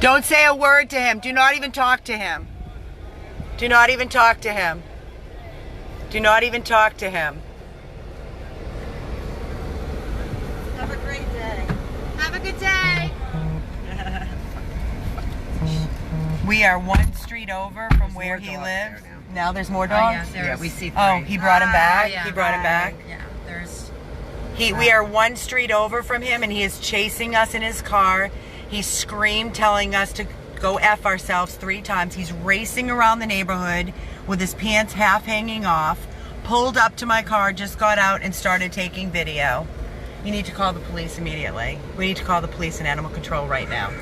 Don't say a word to him. Do not even talk to him. Do not even talk to him. Do not even talk to him. Have a great day. Have a good day. We are one street over from where he lives. Now there's more dogs? Yeah, we see three. Oh, he brought him back? Yeah, he brought him back? Yeah, there's... We are one street over from him, and he is chasing us in his car. He screamed, telling us to go F ourselves 3 times. He's racing around the neighborhood with his pants half hanging off, pulled up to my car, just got out, and started taking video. You need to call the police immediately. We need to call the police and animal control right now.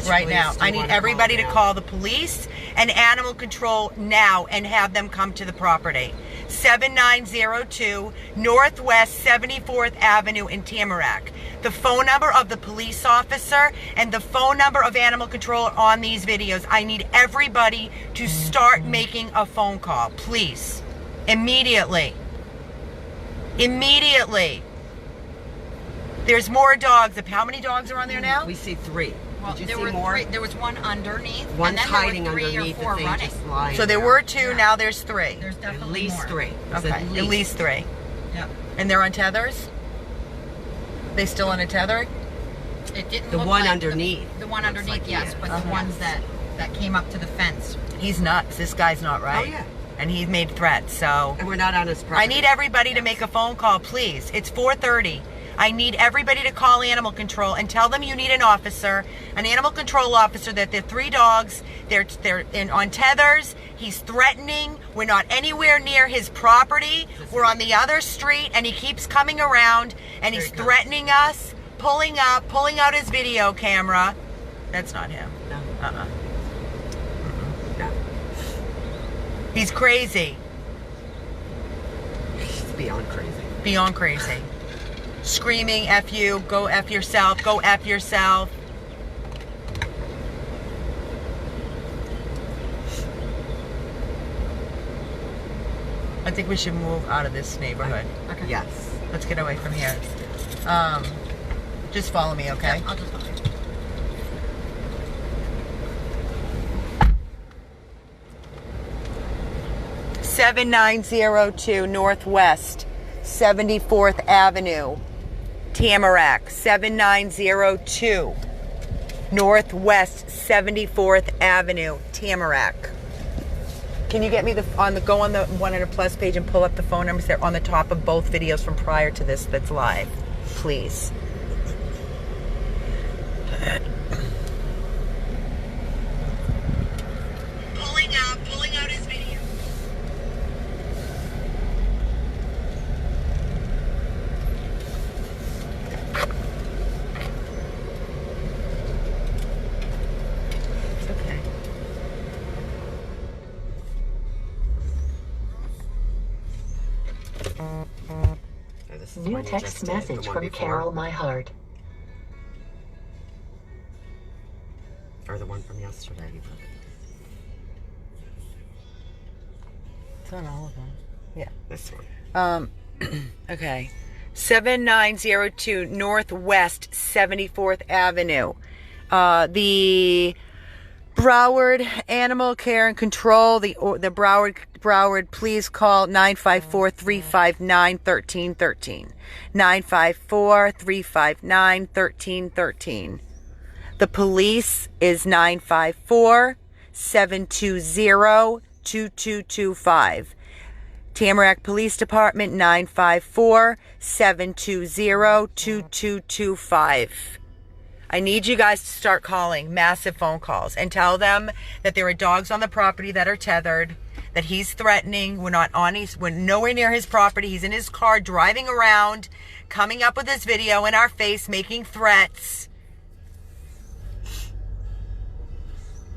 Right now. I need everybody to call the police and animal control now and have them come to the property. 7902 Northwest 74th Avenue in Tamarac. The phone number of the police officer and the phone number of animal control are on these videos. I need everybody to start making a phone call, please. Immediately. Immediately. There's more dogs. How many dogs are on there now? We see 3. Well, Did you there see were more? 3. There was one underneath. One's and then hiding there were 3 underneath or 4 the thing, running. just lying So there were 2, now there's 3. There's at definitely least more. 3. Okay, at least 3. Yep. And they're on tethers? They still on a tether? It didn't The look one like underneath. The one underneath, like he yes, is. but the ones that came up to the fence. He's nuts. This guy's not right. Oh, yeah. And he made threats, so... And we're not on his property. I need everybody to make a phone call, please. It's 4:30. I need everybody to call animal control and tell them you need an officer, an animal control officer, that there are 3 dogs, they're on tethers, he's threatening, we're not anywhere near his property, we're on the other street, and he keeps coming around, and he's threatening us, pulling out his video camera. That's not him. No. No. He's crazy. He's beyond crazy. Beyond crazy. Screaming, F you, go F yourself, go F yourself. I think we should move out of this neighborhood. Okay. Yes. Let's get away from here. Just follow me, okay? Yeah, I'll just follow you. $7902 Northwest 74th Avenue, Tamarac. 7902 Northwest 74th Avenue, Tamarac. Can you get me go on the 100 Plus page and pull up the phone numbers that are on the top of both videos from prior to this that's live, please? Pulling out his video. It's okay. This is New one you text just did, message the one from before. Carol My Heart. Or the one from yesterday. It's on all of them. Yeah. This one. Okay. 7902 Northwest 74th Avenue. The Broward Animal Care and Control, the Broward, please call 954-359-1313. 954-359-1313. The police is 954-720-2225. Tamarac Police Department, 954-720-2225. I need you guys to start calling massive phone calls and tell them that there are dogs on the property that are tethered, that he's threatening. We're nowhere near his property. He's in his car driving around, coming up with this video in our face, making threats.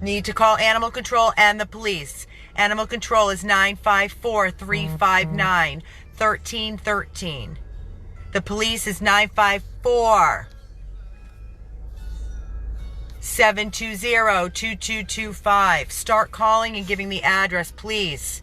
Need to call animal control and the police. Animal control is 954-359-1313. The police is 954-720-2225. Start calling and giving the address, please.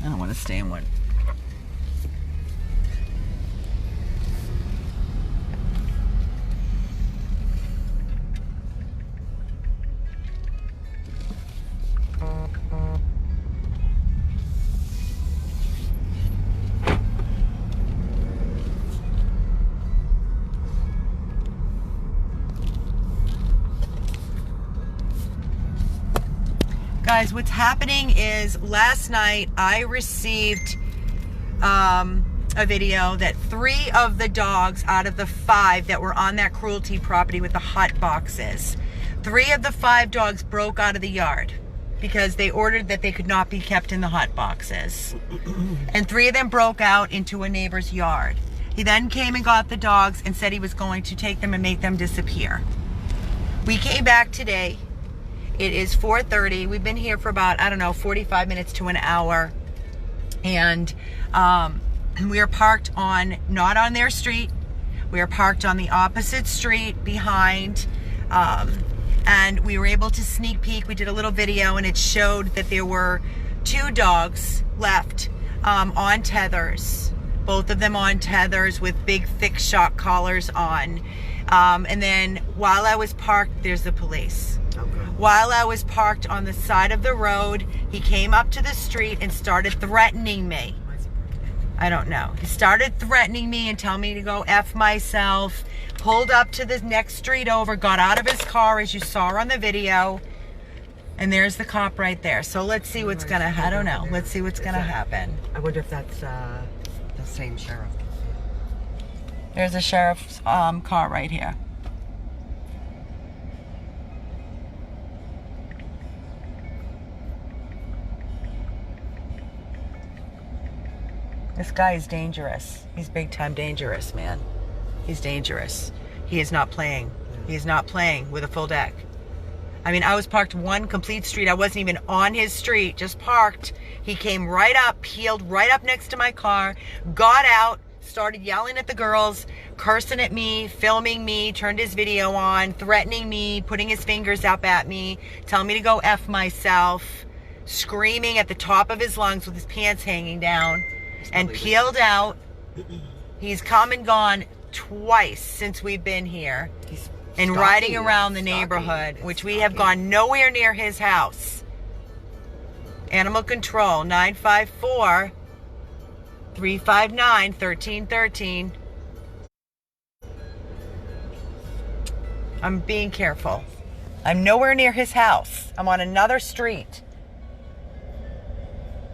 I don't want to stay in one. Guys, what's happening is last night I received a video that 3 of the dogs out of the 5 that were on that cruelty property with the hot boxes, 3 of the 5 dogs broke out of the yard because they ordered that they could not be kept in the hot boxes. And 3 of them broke out into a neighbor's yard. He then came and got the dogs and said he was going to take them and make them disappear. We came back today. It is 4:30. We've been here for about, I don't know, 45 minutes to an hour. And we are parked on, not on their street. We are parked on the opposite street behind. And we were able to sneak peek. We did a little video and it showed that there were 2 dogs left on tethers. Both of them on tethers with big thick shock collars on. And then while I was parked, there's the police. While I was parked on the side of the road, he came up to the street and started threatening me. I don't know. He started threatening me and telling me to go F myself, pulled up to the next street over, got out of his car as you saw on the video, and there's the cop right there. So let's see what's gonna, I don't know. Let's see what's gonna happen. I wonder if that's the same sheriff. There's a sheriff's car right here. This guy is dangerous. He's big time dangerous, man. He's dangerous. He is not playing. He is not playing with a full deck. I mean, I was parked one complete street. I wasn't even on his street, just parked. He came right up, peeled right up next to my car, got out, started yelling at the girls, cursing at me, filming me, turned his video on, threatening me, putting his fingers up at me, telling me to go F myself, screaming at the top of his lungs with his pants hanging down. And peeled out. He's come and gone twice since we've been here. He's and riding around the neighborhood, which we have gone nowhere near his house. Animal control, 954-359-1313. I'm being careful. I'm nowhere near his house. I'm on another street.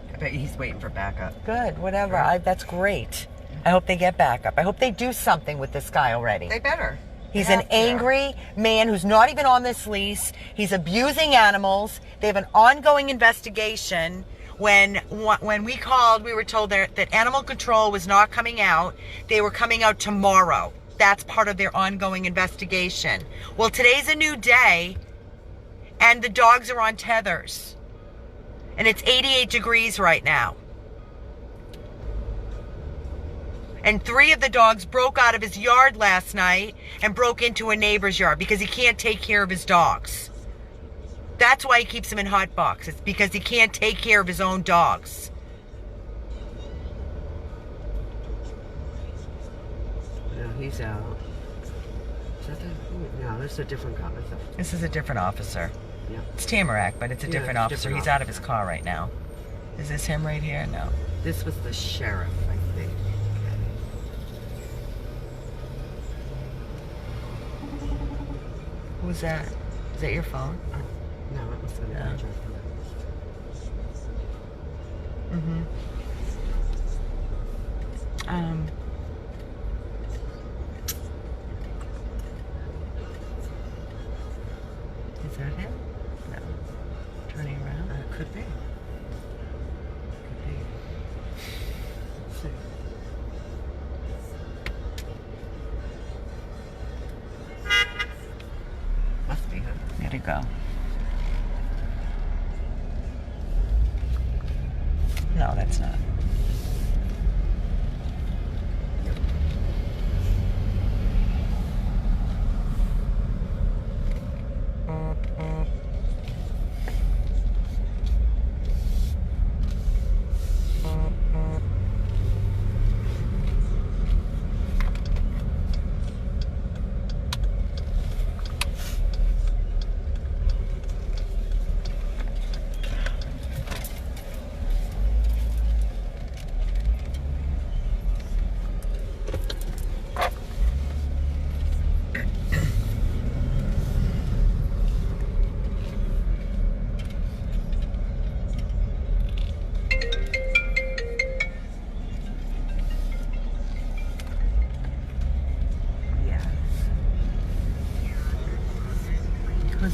I bet he's waiting for backup. Good, whatever. That's great. I hope they get backup. I hope they do something with this guy already. They better. He's an angry man who's not even on this lease. He's abusing animals. They have an ongoing investigation. When we called, we were told that animal control was not coming out. They were coming out tomorrow. That's part of their ongoing investigation. Well, today's a new day, and the dogs are on tethers. And it's 88 degrees right now. And 3 of the dogs broke out of his yard last night and broke into a neighbor's yard because he can't take care of his dogs. That's why he keeps them in hot boxes, because he can't take care of his own dogs. No, he's out. Is that no, this is a different cop. This is a different officer. Yeah. It's Tamarac, but it's a different officer. He's out of his car right now. Is this him right here? No. This was the sheriff, I think. Who's that? Is that your phone? No, it must have been a picture. Is that him? No. Turning around? Could be. Could be. Let's see. Must be him. There you go. No, that's not.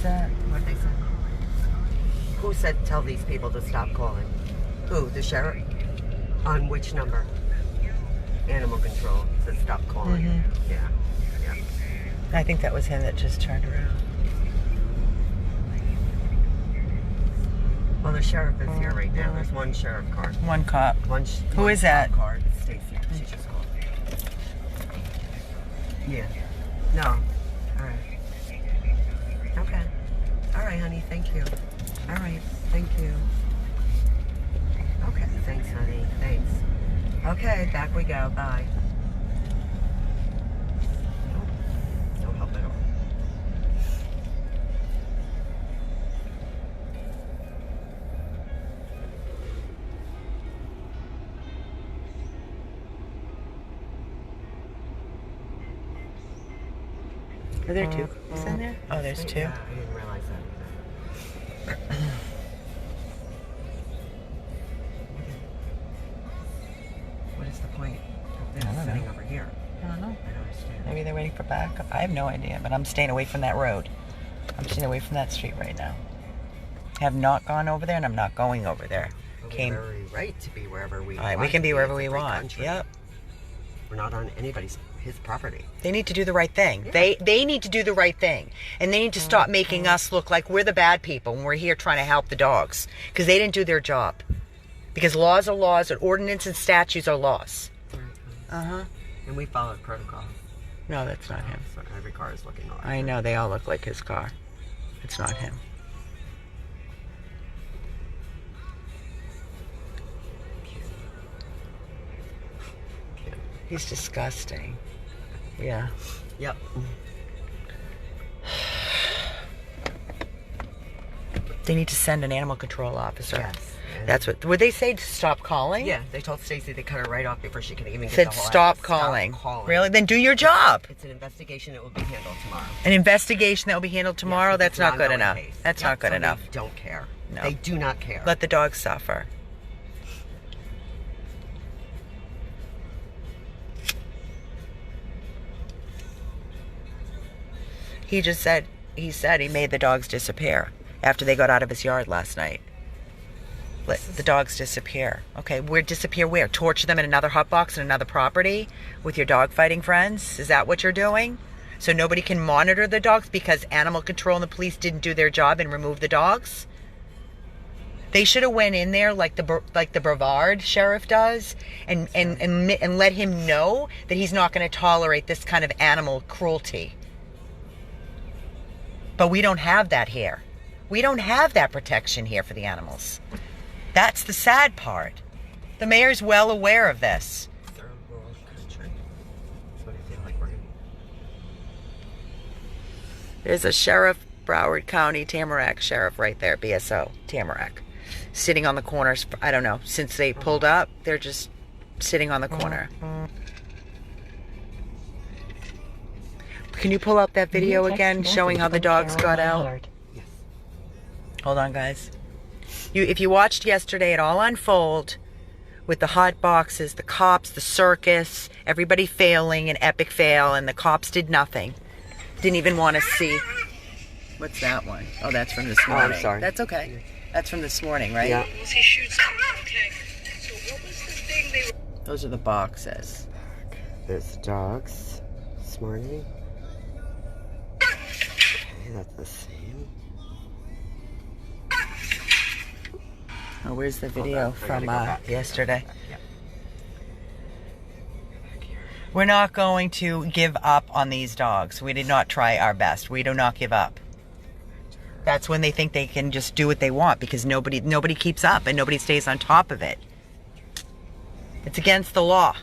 that? What they said? Who said tell these people to stop calling? Who? The sheriff? On which number? Animal control said stop calling. Mm-hmm. Yeah. I think that was him that just turned around. Well, the sheriff is here right now. There's one sheriff car. One cop. Who is that? Car. It's Stacy. She just called. Yeah. No. All right. Okay. All right, honey. Thank you. All right. Thank you. Okay. Thanks, honey. Thanks. Okay. Back we go. Bye. No help at all. Are there two cops in there? Oh, there's two. Yeah, I didn't realize that either. What is the point of them I don't sitting know. over here? I don't know. I don't understand. Maybe they're waiting for backup. I have no idea, but I'm staying away from that road. I'm staying away from that street right now. I have not gone over there, and I'm not going over there. But we have every right to be wherever we All right, want. we can to be wherever It's a we free want. country. Yep. We're not on his property. They need to do the right thing. Yeah. They need to do the right thing. And they need to stop making us look like we're the bad people when we're here trying to help the dogs. Because they didn't do their job. Because laws are laws, and ordinance and statutes are laws. Right. Uh-huh. And we followed protocol. No, that's not him. So every car is looking alike. I know, they all look like his car. It's not him. He's disgusting. Yeah. Yep. They need to send an animal control officer. Yes. That's what. Would they say to stop calling? Yeah, they told Stacy they cut her right off before she could even get Said the whole stop address. calling. Stop calling. Really? Then do your job. It's an investigation that will be handled tomorrow. An investigation that will be handled tomorrow? Yes, That's it's not an good ongoing enough. case. That's Yep, not good so enough. They don't care. No. They do not care. Let the dogs suffer. He said he made the dogs disappear after they got out of his yard last night. Let the dogs disappear. Okay, disappear where? Torture them in another hot box in another property with your dog fighting friends? Is that what you're doing? So nobody can monitor the dogs because animal control and the police didn't do their job and remove the dogs? They should have went in there like the Brevard sheriff does and let him know that he's not going to tolerate this kind of animal cruelty. But we don't have that here. We don't have that protection here for the animals. That's the sad part. The mayor's well aware of this. Third world country. That's what I feel like we're in. There's a sheriff, Broward County, Tamarac sheriff right there, BSO, Tamarac. Sitting on the corners, I don't know, since they pulled up, they're just sitting on the corner. Can you pull up that video again, showing how the dogs got out? Yes. Hold on, guys. If you watched yesterday, it all unfold with the hot boxes, the cops, the circus, everybody failing, an epic fail, and the cops did nothing. Didn't even want to see. What's that one? Oh, that's from this morning. I'm sorry. That's okay. That's from this morning, right? Yeah. He shoots them. Okay. So what was the thing they were... Those are the boxes. There's the dogs this morning. Okay, that's the same. Oh, where's the video I gotta from go back. yesterday? Yeah. We're not going to give up on these dogs. We did not try our best. We do not give up. That's when they think they can just do what they want because nobody keeps up and nobody stays on top of it. It's against the law.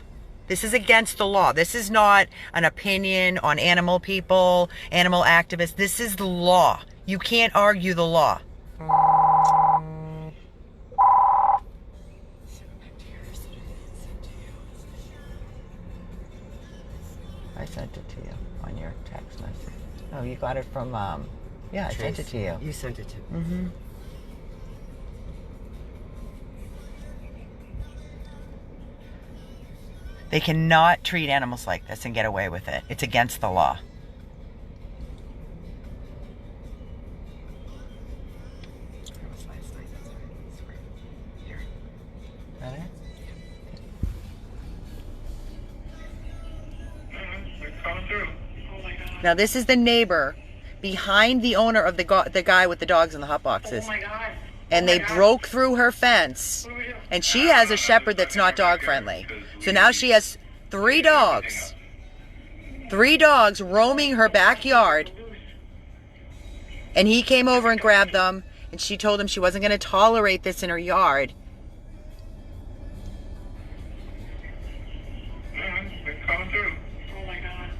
This is against the law. This is not an opinion on animal people, animal activists. This is the law. You can't argue the law. I sent it to you on your text message. Oh, you got it from, yeah, I sent it to you. You sent it to me. Mm-hmm. They cannot treat animals like this and get away with it. It's against the law. through. Oh my God. Now this is the neighbor behind the owner of the guy with the dogs in the hot boxes. Oh my God. And they broke through her fence. What do we do? And she has a shepherd that's not dog friendly. So now she has 3 dogs. 3 dogs roaming her backyard. And he came over and grabbed them. And she told him she wasn't going to tolerate this in her yard. They're coming through. Oh my God.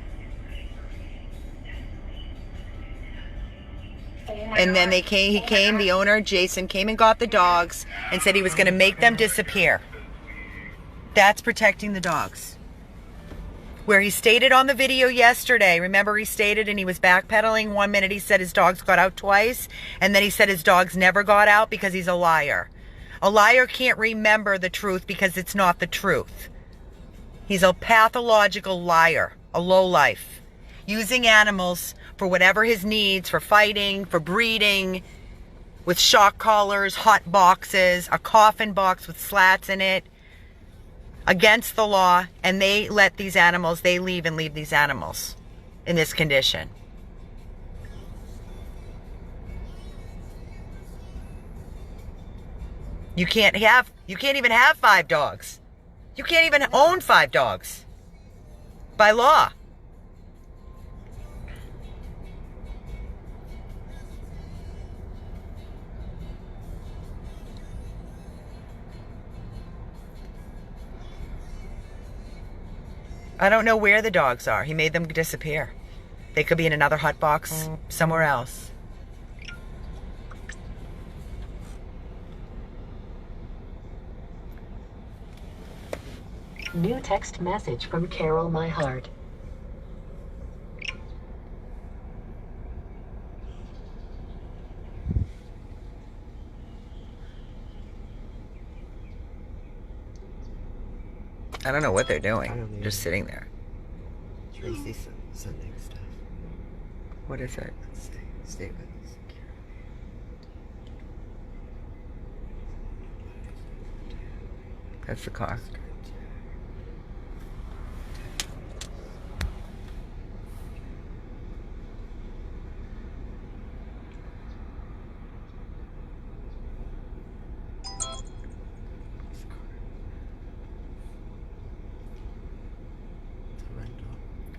Oh my And then God. he came, the owner, Jason, came and got the dogs and said he was going to make them disappear. That's protecting the dogs. Where he stated on the video yesterday, remember he stated and he was backpedaling. 1 minute he said his dogs got out twice, and then he said his dogs never got out because he's a liar. A liar can't remember the truth because it's not the truth. He's a pathological liar, a lowlife, using animals for whatever his needs, for fighting, for breeding, with shock collars, hot boxes, a coffin box with slats in it, against the law, and they let these animals, they leave these animals in this condition. You can't even have 5 dogs. You can't even own 5 dogs by law. I don't know where the dogs are. He made them disappear. They could be in another hot box somewhere else. New text message from Carol My Heart. I don't know what they're I don't doing. either. Just sitting there. Tracy sending stuff. What is it? Statements. That's the car.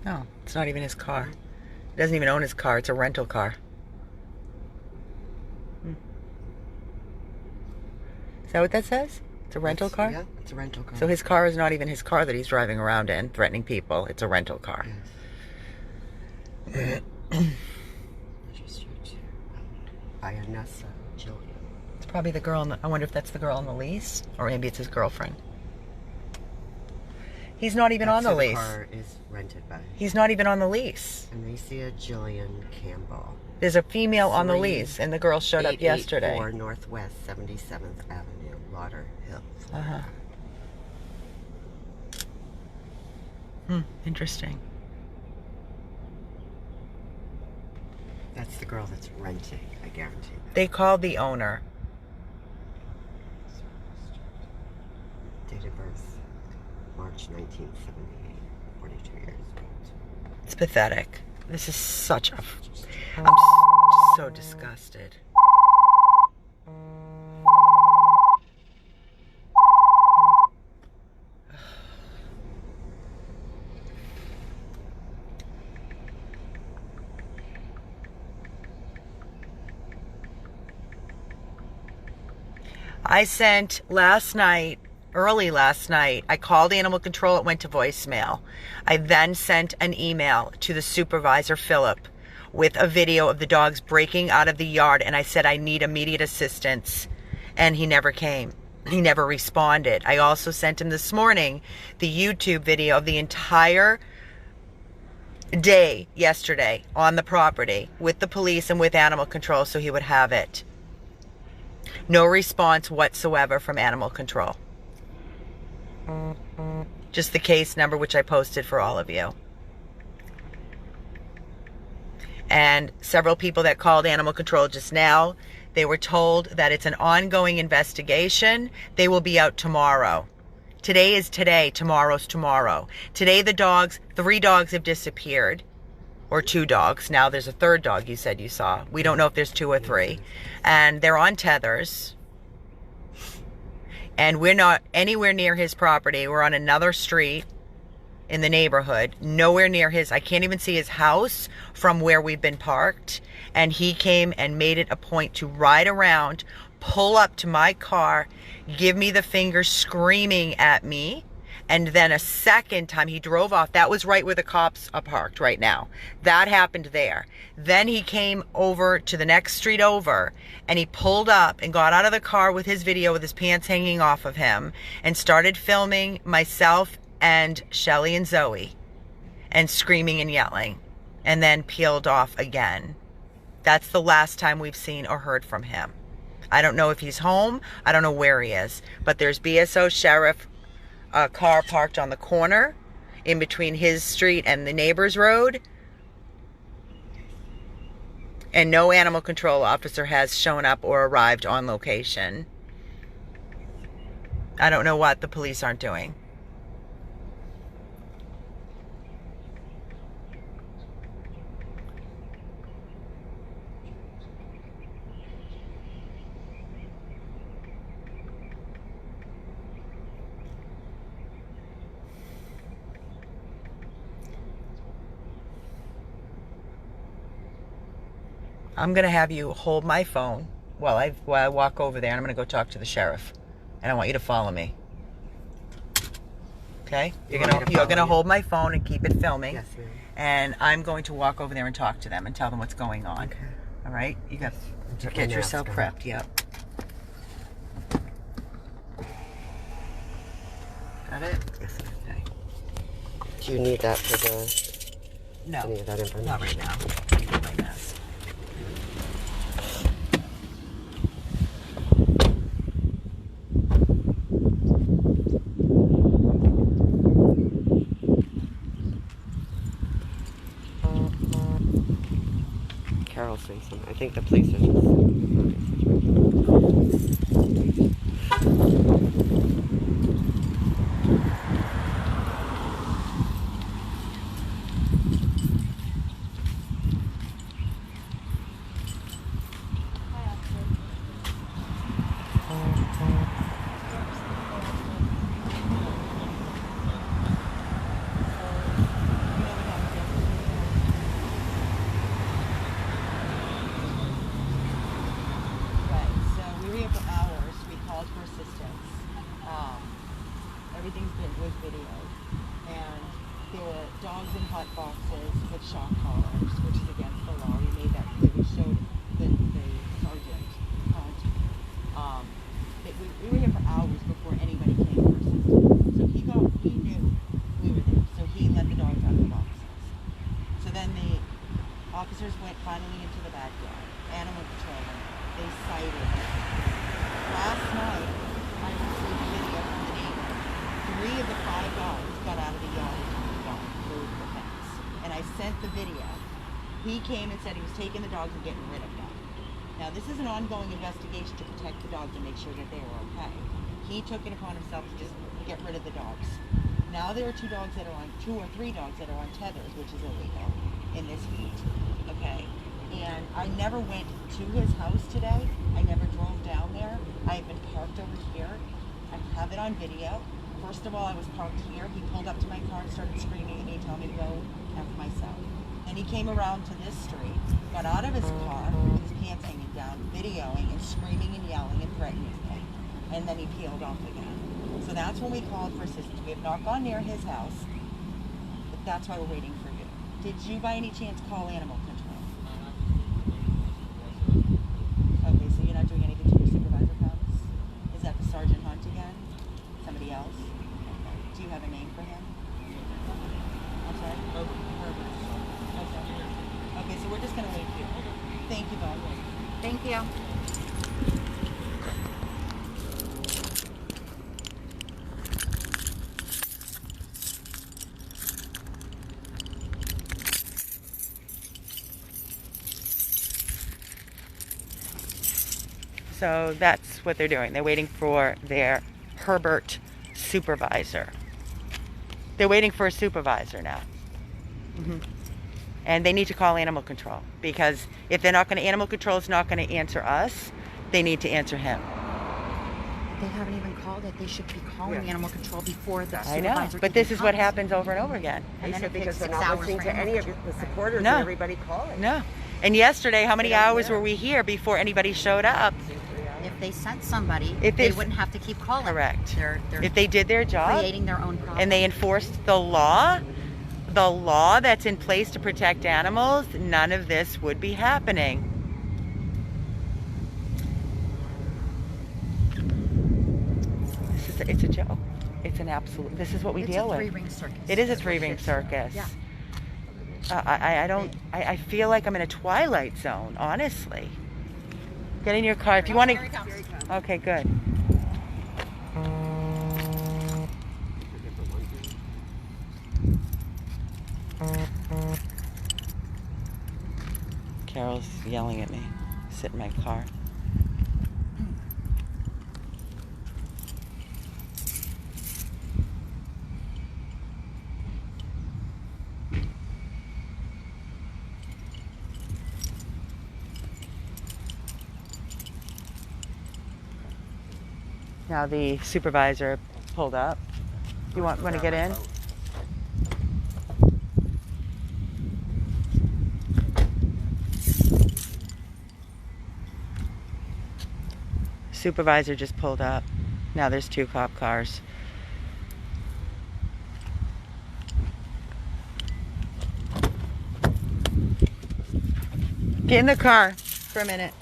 No, it's not even his car. He doesn't even own his car. It's a rental car. Is that what that says? It's a rental car? Yeah, it's a rental car. So his car is not even his car that he's driving around in, threatening people. It's a rental car. Yes. Registered by Anessa Jillian. It's probably the girl. I wonder if that's the girl on the lease, or maybe it's his girlfriend. He's not even on the lease. The car is rented by He's not even on the lease. Anacia Jillian Campbell. There's a female on the lease, and the girl showed up yesterday. 884 Northwest 77th Avenue, Lauderhill. Interesting. That's the girl that's renting, I guarantee. They called the owner. Date of birth, March 1978, 42 years old. It's pathetic. This is such a... I'm so disgusted. I sent early last night, I called animal control, it went to voicemail. I then sent an email to the supervisor, Philip, with a video of the dogs breaking out of the yard, and I said I need immediate assistance, and he never came. He never responded. I also sent him this morning the YouTube video of the entire day yesterday on the property with the police and with animal control so he would have it. No response whatsoever from animal control. Just the case number, which I posted for all of you. And several people that called animal control just now, they were told that it's an ongoing investigation. They will be out tomorrow. Today is today, tomorrow's tomorrow. Today the dogs, 3 dogs have disappeared. Or 2 dogs. Now there's a 3rd dog you said you saw. We don't know if there's 2 or 3. And they're on tethers. And we're not anywhere near his property. We're on another street in the neighborhood. Nowhere near his. I can't even see his house from where we've been parked. And he came and made it a point to ride around, pull up to my car, give me the finger, screaming at me. And then a second time he drove off. That was right where the cops are parked right now. That happened there. Then he came over to the next street over and he pulled up and got out of the car with his video with his pants hanging off of him and started filming myself and Shelly and Zoe and screaming and yelling and then peeled off again. That's the last time we've seen or heard from him. I don't know if he's home. I don't know where he is. But there's BSO sheriff a car parked on the corner in between his street and the neighbor's road. And no animal control officer has shown up or arrived on location. I don't know what the police aren't doing. I'm going to have you hold my phone while I walk over there, and I'm going to go talk to the sheriff. And I want you to follow me. Okay? You're going to hold my phone and keep it filming. Yes, ma'am. And I'm going to walk over there and talk to them and tell them what's going on. Okay. All right? You got to Get get my yourself mask on. prepped. Yep. Got it? Yes, ma'am. Okay. Do you need that for the... No, any of that information? not right now. I need my mask. Carol's saying something. I think the police are just... Everything's been was videoed, and there were dogs in hot boxes with shock collars, which is against the law. We made that clear. We showed the sergeant Hunt. That we were here for hours before anybody came for assistance. So he knew we were there, so he let the dogs out of the boxes. So then the officers went finally into the backyard. Animal control. They sighted it. Last night, I received a video from the neighbor. 3 of the 5 dogs got out of the yard and took the dog over the fence. And I sent the video. He came and said he was taking the dogs and getting rid of them. Now this is an ongoing investigation to protect the dogs and make sure that they were okay. He took it upon himself to just get rid of the dogs. Now there are 2 or 3 dogs that are on tethers, which is illegal in this heat. Okay? And I never went to his house today. I never drove down there. I have been parked over here. I have it on video. First of all, I was parked here. He pulled up to my car and started screaming at me, telling me to go F myself. Then he came around to this street, got out of his car with his pants hanging down, videoing and screaming and yelling and threatening me. And then he peeled off again. So that's when we called for assistance. We have not gone near his house, but that's why we're waiting for you. Did you by any chance call animal control? Okay, so you're not doing anything to your supervisor house? Is that the Sergeant Hunt again? Somebody else? Okay. Do you have a name for him? I'm sorry? Herbert. Okay. Okay, so we're just going to wait here. Thank you, Bob. Thank you. So that's what they're doing. They're waiting for their Herbert supervisor. They're waiting for a supervisor now. And they need to call animal control, because if they're not going to, animal control is not going to answer us, they need to answer him. They haven't even called it. They should be calling Yeah. animal control before the I supervisor. know, but even this is what comes. happens over and over again. And They then said it takes because they're 6 not hours listening for to animal any of control. the supporters No. and everybody calling. No. And yesterday, how many They don't hours care. were we here before anybody showed up? If they sent somebody, If they they- wouldn't have to keep calling. Correct. They're If they did their job creating their own problem. and they enforced the law that's in place to protect animals, none of this would be happening. It's a joke. It's an absolute, this is what we It's deal a with. three-ring circus. It is a That's what three-ring it is. circus. Yeah. I feel like I'm in a twilight zone, honestly. Get in your car if you want to. Here he comes. Okay, good. Carol's yelling at me. Sit in my car. Now the supervisor pulled up. You want to get in? Supervisor just pulled up. Now there's 2 cop cars. Get in the car for a minute.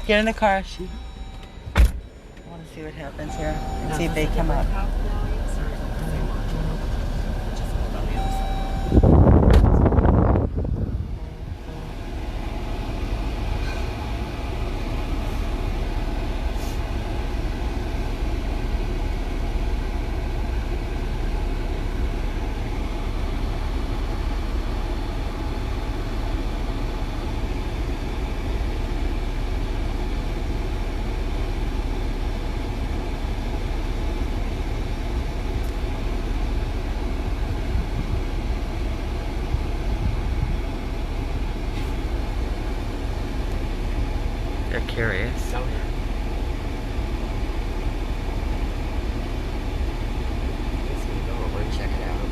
Get in the car. I want to see what happens here. And see if they come up. They're curious. Let's go over and check it out.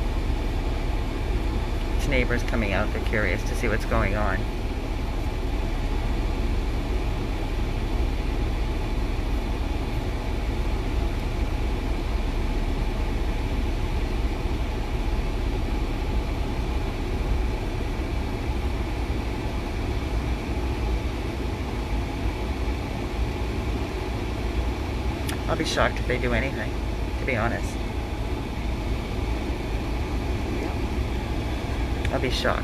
It's neighbors coming out. They're curious to see what's going on. I'll be shocked if they do anything, to be honest. I'll be shocked.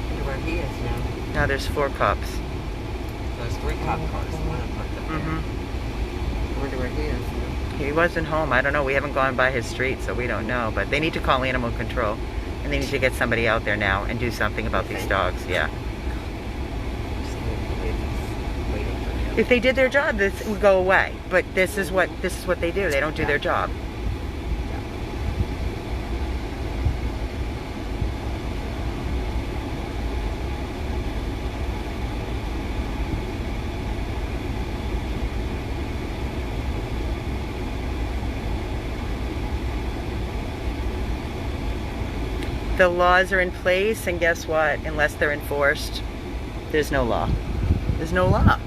Wonder where he is now. Now there's 4 cops. There's 3 cop cars. One up there. Mm-hmm. I wonder where he is now. He wasn't home. I don't know. We haven't gone by his street, so we don't know. But they need to call animal control. And they need to get somebody out there now and do something about these dogs. Yeah. Just can't believe he's waiting for him. If they did their job, this would go away. But this is what they do. They don't do their job. The laws are in place, and guess what? Unless they're enforced, there's no law. There's no law.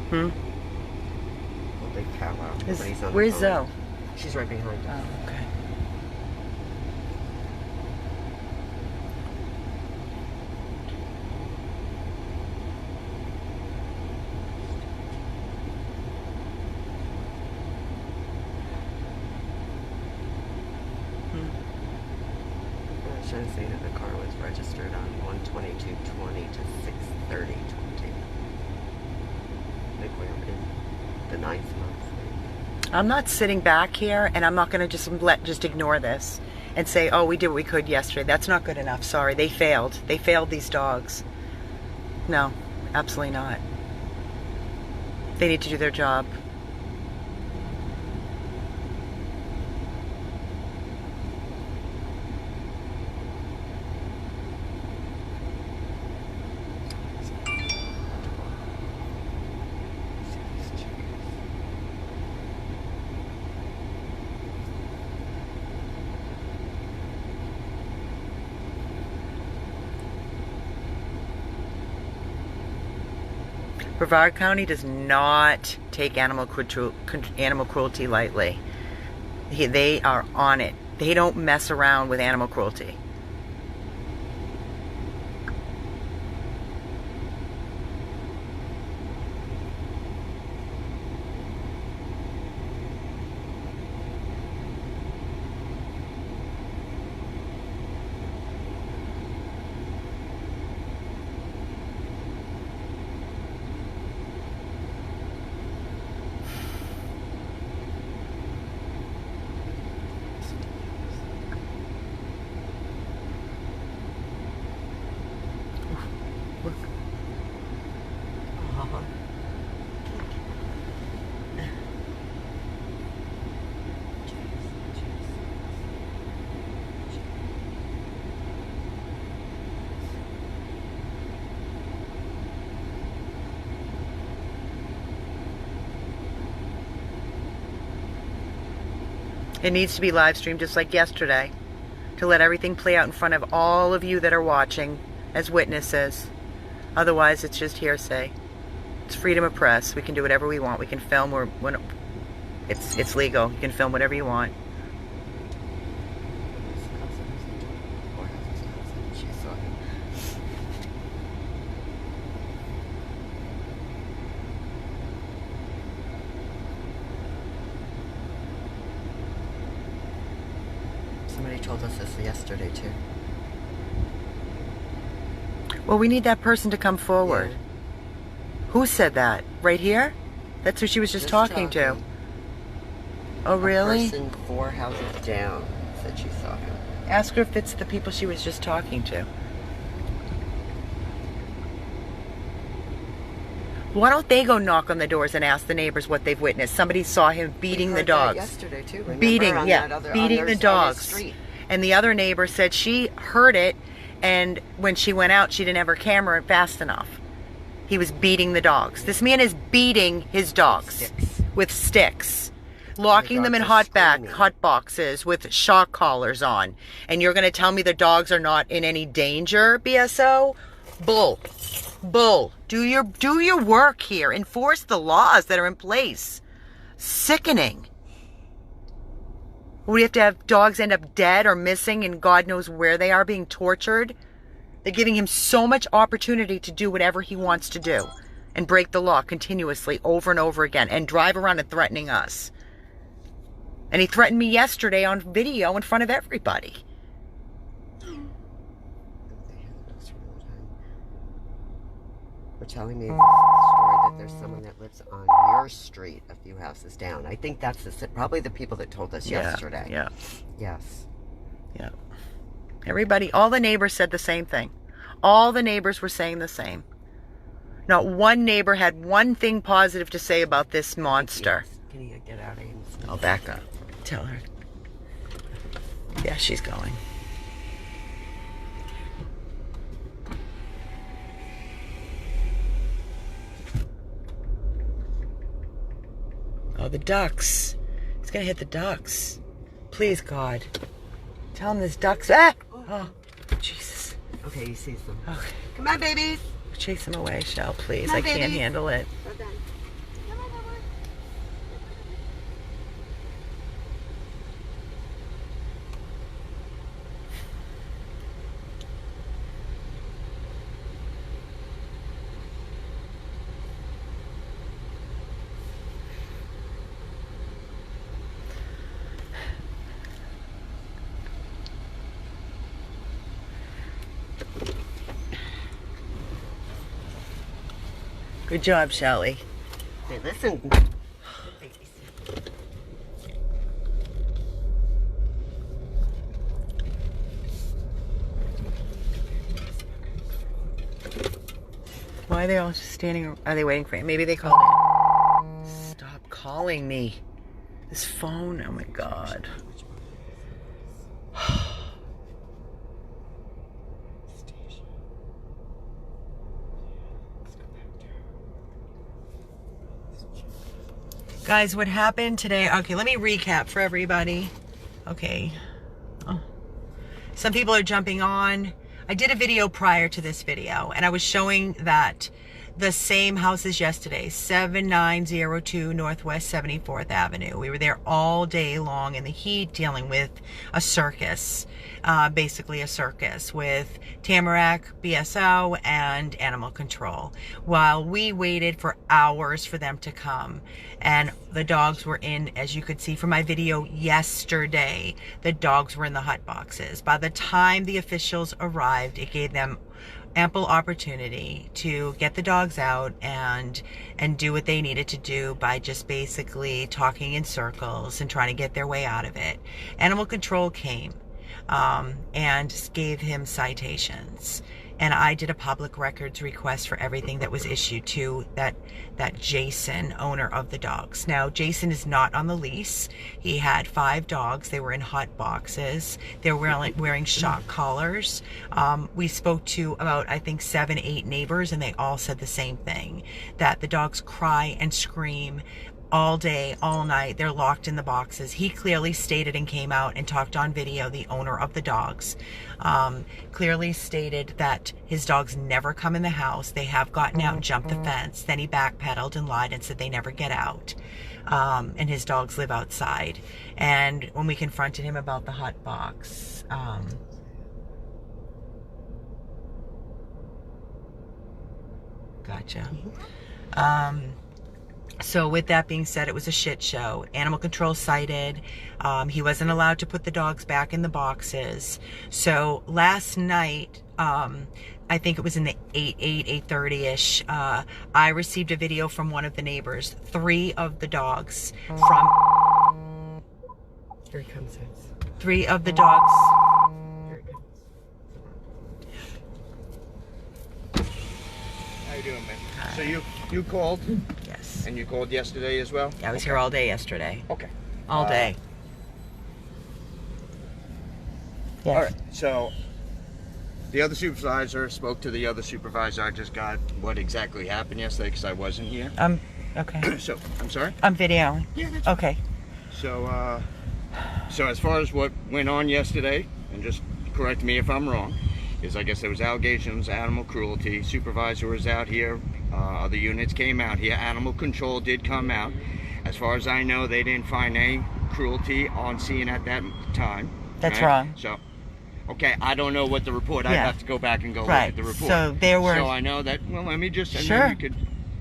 Hmm? Well, big powwow. Nobody's on the Where's phone. Zoe? She's right behind us. Oh, okay. It should say that the car was registered on 1/22/20 to 6/30/20. I think we're in the 9th month. I'm not sitting back here, and I'm not going to just ignore this and say, oh, we did what we could yesterday. That's not good enough. Sorry, they failed. They failed these dogs. No, absolutely not. They need to do their job. Brevard County does not take animal cruelty lightly. They are on it. They don't mess around with animal cruelty. It needs to be live streamed just like yesterday, to let everything play out in front of all of you that are watching as witnesses. Otherwise, it's just hearsay. It's freedom of press. We can do whatever we want. We can film when it's legal. You can film whatever you want. Somebody told us this yesterday too. Well, we need that person to come forward. Yeah. Who said that? Right here? That's who she was just talking to. Oh, really? A person 4 houses down said she saw him. Ask her if it's the people she was just talking to. Why don't they go knock on the doors and ask the neighbors what they've witnessed? Somebody saw him beating the dogs. Yesterday too. Remember? Beating, on yeah, that other, beating on the their dogs. street. And the other neighbor said she heard it, and when she went out, she didn't have her camera fast enough. He was beating the dogs. This man is beating his dogs with sticks, locking them in hot boxes with shock collars on. And you're going to tell me the dogs are not in any danger, BSO? Bull. Bull. Do your work here. Enforce the laws that are in place. Sickening. We have to have dogs end up dead or missing and God knows where they are, being tortured. They're giving him so much opportunity to do whatever he wants to do and break the law continuously over and over again and drive around and threatening us. And he threatened me yesterday on video in front of everybody. They're telling me the story that there's someone that lives on your street a few houses down. I think that's probably the people that told us yesterday. Yeah. Yes. Yeah. Everybody, all the neighbors said the same thing. All the neighbors were saying the same. Not one neighbor had one thing positive to say about this monster. Can you get out of here? I'll back up. Tell her. Yeah, she's going. Oh, the ducks. It's gonna hit the ducks. Please, God. Tell him there's ducks. Ah! Oh, Jesus. Okay, he sees them. Okay. Come on, babies. Chase him away, Shell, please. Come on, I can't babies. handle it. We're done. Good job, Shelly. Hey, listen. Why are they all just standing? Are they waiting for you? Maybe they called it. Stop calling me. This phone. Oh my God. Guys, what happened today? Okay, let me recap for everybody. Okay. Oh. Some people are jumping on. I did a video prior to this video, and I was showing that the same house as yesterday, 7902 Northwest 74th Avenue. We were there all day long in the heat dealing with a circus, basically a circus with Tamarac, BSO, and animal control, while we waited for hours for them to come. And the dogs were in, as you could see from my video yesterday, the dogs were in the hot boxes. By the time the officials arrived, it gave them ample opportunity to get the dogs out and do what they needed to do by just basically talking in circles and trying to get their way out of it. Animal control came and gave him citations. And I did a public records request for everything that was issued to that Jason, owner of the dogs. Now, Jason is not on the lease. He had 5 dogs. They were in hot boxes. They were wearing shock collars. We spoke to about, I think, 7, 8 neighbors, and they all said the same thing, that the dogs cry and scream all day, all night. They're locked in the boxes. He clearly stated and came out and talked on video, the owner of the dogs, clearly stated that his dogs never come in the house. They have gotten out and jumped the fence. Then he backpedaled and lied and said they never get out. And his dogs live outside. And when we confronted him about the hot box, gotcha. So with that being said, it was a shit show. Animal control cited. He wasn't allowed to put the dogs back in the boxes. So last night, I think it was in the 8:30-ish, I received a video from one of the neighbors. 3 of the dogs from... Here he comes. 3 of the dogs... Here he comes. How you doing, man? So you called? Yes. And you called yesterday as well? Yeah, I was here all day yesterday. Okay. All day. Yes. All right. So the other supervisor spoke to the other supervisor. I just got what exactly happened yesterday because I wasn't here. Okay. So, I'm sorry? I'm videoing. Yeah, that's okay. So, so as far as what went on yesterday, and just correct me if I'm wrong, is I guess there was allegations, animal cruelty. Supervisor was out here. Other units came out here. Animal control did come out. As far as I know, they didn't find any cruelty on scene at that time. That's right? wrong. So, okay, I don't know what the report. I'd have to go back and go look at the report. So there were. So I know that. Well, let me just. Sure. You could,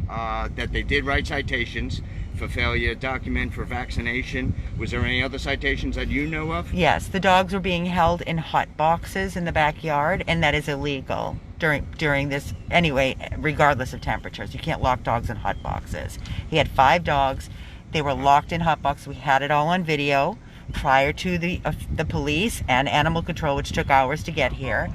that they did write citations for failure to document for vaccination. Was there any other citations that you know of? Yes, the dogs were being held in hot boxes in the backyard, and that is illegal during this, anyway, regardless of temperatures. You can't lock dogs in hot boxes. He had 5 dogs. They were locked in hot boxes. We had it all on video prior to the police and animal control, which took hours to get here.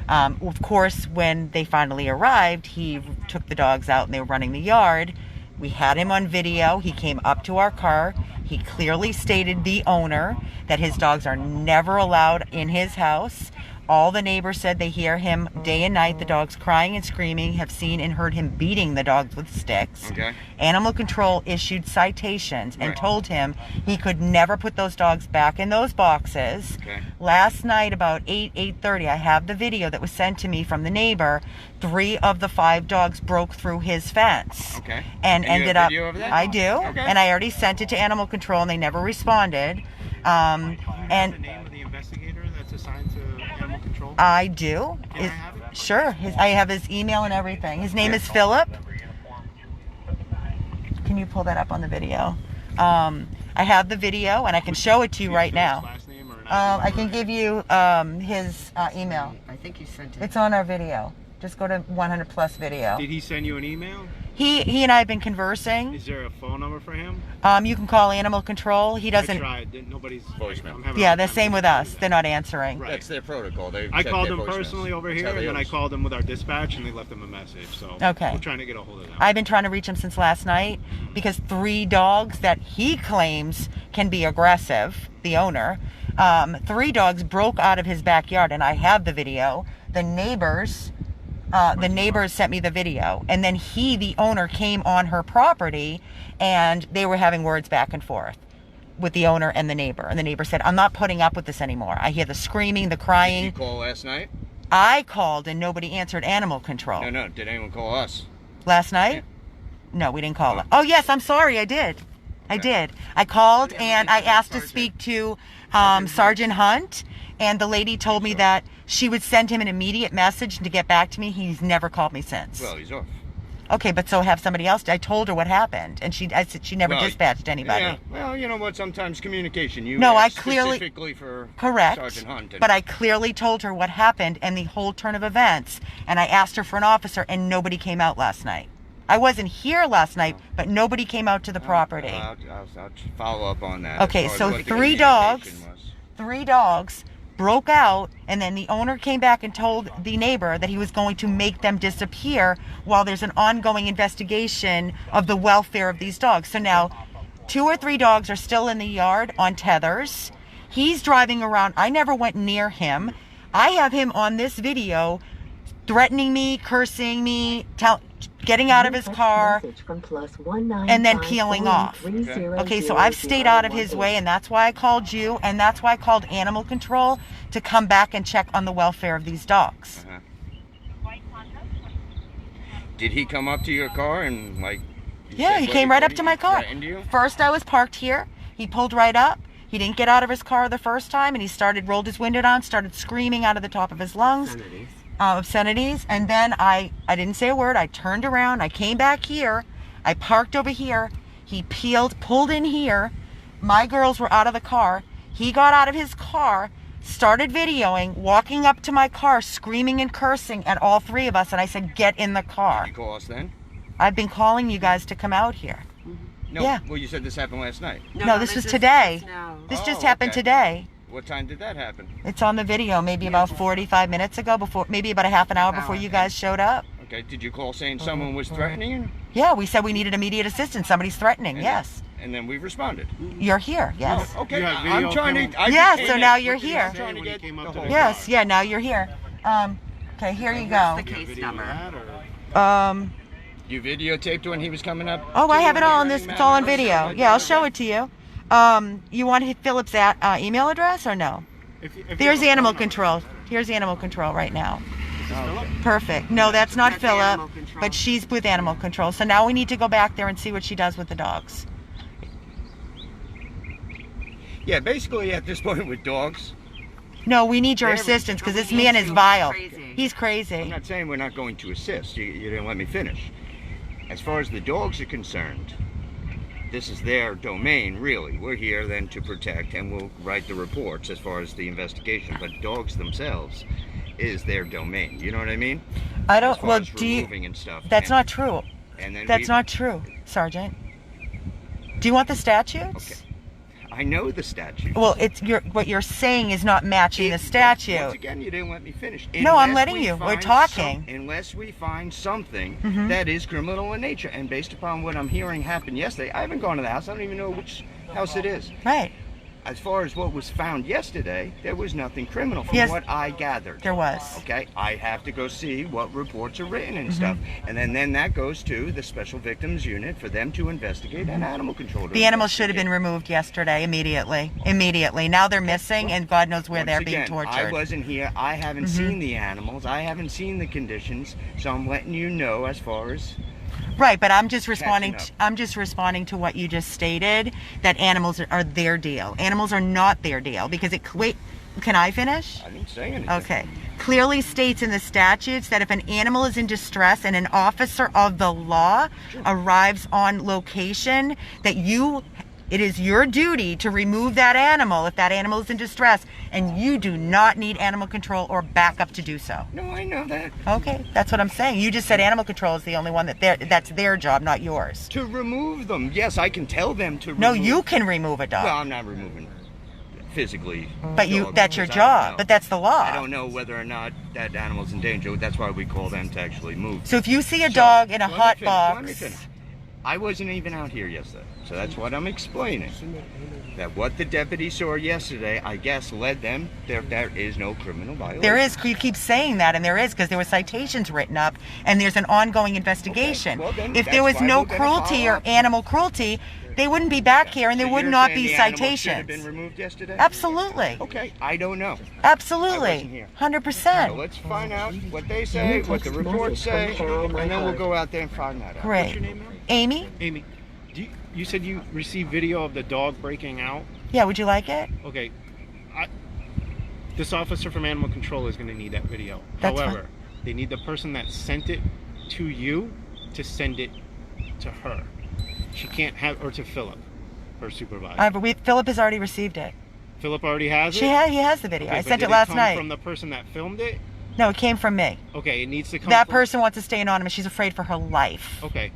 Of course, when they finally arrived, he took the dogs out and they were running the yard. We had him on video. He came up to our car. He clearly stated, the owner, that his dogs are never allowed in his house. All the neighbors said they hear him day and night, the dogs crying and screaming, have seen and heard him beating the dogs with sticks. Okay. Animal control issued citations and told him he could never put those dogs back in those boxes. Okay. Last night about 8:30, I have the video that was sent to me from the neighbor. 3 of the 5 dogs broke through his fence. Okay. And you ended have up. video of that? I do. Okay. And I already sent it to animal control and they never responded. And the name of the investigator that's assigned to animal control? I do. Can I have it? Sure. I have his email and everything. His name is Philip. Can you pull that up on the video? I have the video and I can show it to you right now. Last name or an I can give you his email. I think you sent it. It's on our video. Just go to 100 plus video. Did he send you an email? He and I have been conversing. Is there a phone number for him? You can call animal control. He doesn't. I tried. Nobody's Voicemail. I'm having a Yeah, hard the time same with getting us. through They're not answering. Right. That's their protocol. I called them personally over here, and then I called them with our dispatch, and they left them a message. So Okay. we're trying to get a hold of them. I've been trying to reach him since last night because 3 dogs that he claims can be aggressive, the owner, 3 dogs broke out of his backyard, and I have the video. The neighbors sent me the video, and then the owner, came on her property, and they were having words back and forth with the owner and the neighbor. And the neighbor said, "I'm not putting up with this anymore. I hear the screaming, the Did crying." you call last night? I called and nobody answered animal control. No. Did anyone call us? Last night? No, we didn't call it. Oh, yes, I'm sorry, I did. I did. I called and I asked to speak to Sergeant Hunt, and the lady told me that she would send him an immediate message to get back to me. He's never called me since. Well, he's off. Okay, but so have somebody else. I told her what happened, and I said she never dispatched anybody. Yeah, well, you know what? Sometimes communication. You No, I asked clearly specifically for correct, Sergeant Hunt. but I clearly told her what happened and the whole turn of events, and I asked her for an officer, and nobody came out last night. I wasn't here last night, but nobody came out to the property. I'll follow up on that. Okay, as far so as what the 3 communication dogs. was. 3 dogs broke out, and then the owner came back and told the neighbor that he was going to make them disappear while there's an ongoing investigation of the welfare of these dogs. So now 2 or 3 dogs are still in the yard on tethers. He's driving around. I never went near him. I have him on this video threatening me, cursing me, getting out of his car, and then peeling off. Okay, so I've stayed out of his way, and that's why I called you, and that's why I called animal control to come back and check on the welfare of these dogs. Did he come up to your car and Yeah, he came right up to my car. Threatened you? First, I was parked here. He pulled right up. He didn't get out of his car the first time, and he rolled his window down, started screaming out of the top of his lungs. Obscenities, and then I didn't say a word. I turned around, I came back here, I parked over here, he pulled in here, my girls were out of the car, he got out of his car, started videoing, walking up to my car, screaming and cursing at all 3 of us, and I said, "Get in the car." Did you call us then? I've been calling you guys to come out here. No. Yeah. Well, you said this happened last night. No, this was today. This just happened okay. today. What time did that happen? It's on the video, maybe about 45 minutes ago, maybe about a half an hour before you guys showed up. Okay, did you call saying someone was threatening you? Yeah, we said we needed immediate assistance. Somebody's threatening, yes. And then we responded. You're here, yes. Okay, You got video I'm trying to... Yeah, so now you're What did he here. say when he came up to the Yes, car? yeah, now you're here. Okay, here you go. The case Video of number. that, or- You videotaped when he was coming up? Oh, to I have you it all on and this. everything, It's all on man? video. Yeah, I'll show it to you. You want Philip's email address or no? If you There's have a animal phone number. control. Here's animal control right now. Is this Philip? Perfect. No, that's not That's Philip, animal control. but she's with animal control. So now we need to go back there and see what she does with the dogs. Yeah, basically at this point with dogs, No, we need your They're- assistance because this we man need is to. vile. Crazy. He's I'm crazy. not saying we're not going to assist. You didn't let me finish. As far as the dogs are concerned, this is their domain, really. We're here then to protect, and we'll write the reports as far as the investigation. But dogs themselves is their domain. You know what I mean? I As don't. far Well, as do you? removing and stuff. That's and, not true. And then That's not true, Sergeant. Do you want the statutes? Okay. I know the statute. Well, what you're saying is not matching the Once statute. again, you didn't let me finish. No, I'm Unless letting we you. We're find talking. Unless we find something Mhm. that is criminal in nature, and based upon what I'm hearing happened yesterday, I haven't gone to the house. I don't even know which house it is. Right. As far as what was found yesterday, there was nothing criminal from Yes. what I gathered. There was. Okay, I have to go see what reports are written and Mm-hmm. stuff, and then that goes to the Special Victims Unit for them to investigate and animal control. to The animals should have been investigate. removed yesterday, immediately. Immediately. Now they're missing, and God knows where Once they're again, being tortured. Mm-hmm. I wasn't here. I haven't seen the animals. I haven't seen the conditions. So I'm letting you know as far as Right, but I'm just responding. Catching I'm just responding to what you just stated. That animals are their deal. Animals are not their deal because it. Wait, can I finish? I didn't say anything. Okay. Clearly states in the statutes that if an animal is in distress and an officer of the law arrives on location, that you It is your duty to remove that animal if that animal is in distress, and you do not need animal control or backup to do so. No, I know that. Okay, that's what I'm saying. You just said animal control is the only one that's their job, not yours. To remove them. Yes, I can tell them to remove. No, you can remove a dog. Well, I'm not removing physically. But dogs, that's your because I don't job. know. But that's the law. I don't know whether or not that animal's in danger. That's why we call them to actually move. So if you see a dog in a hot Let me box, finish. I wasn't even out here yesterday, so that's what I'm explaining. That what the deputy saw yesterday, I guess, led them. There is no criminal violation. there is. You keep saying that, and there is, because there were citations written up, and there's an ongoing investigation. Okay, well then If that's there was why no we're gonna cruelty follow or up. animal cruelty, they wouldn't be back here, and there So would you're not saying be the animal should have citations. been removed yesterday? Absolutely. Okay, I don't know. Absolutely. I wasn't here. 100%. So let's find out what they say, what the reports say, and then we'll go out there and find that out. Great. What's your name, ma'am? Amy? Amy, you said you received video of the dog breaking out. Yeah, would you like it? Okay, this officer from Animal Control is going to need that video. That's However, they need the person that sent it to you to send it to her. She can't have, or to Philip, her supervisor. But Philip has already received it. Philip already has it? He has the video. Okay, I but sent did it last come night. from the person that filmed it? No, it came from me. Okay, it needs to come That from... person wants to stay anonymous. She's afraid for her life. Okay,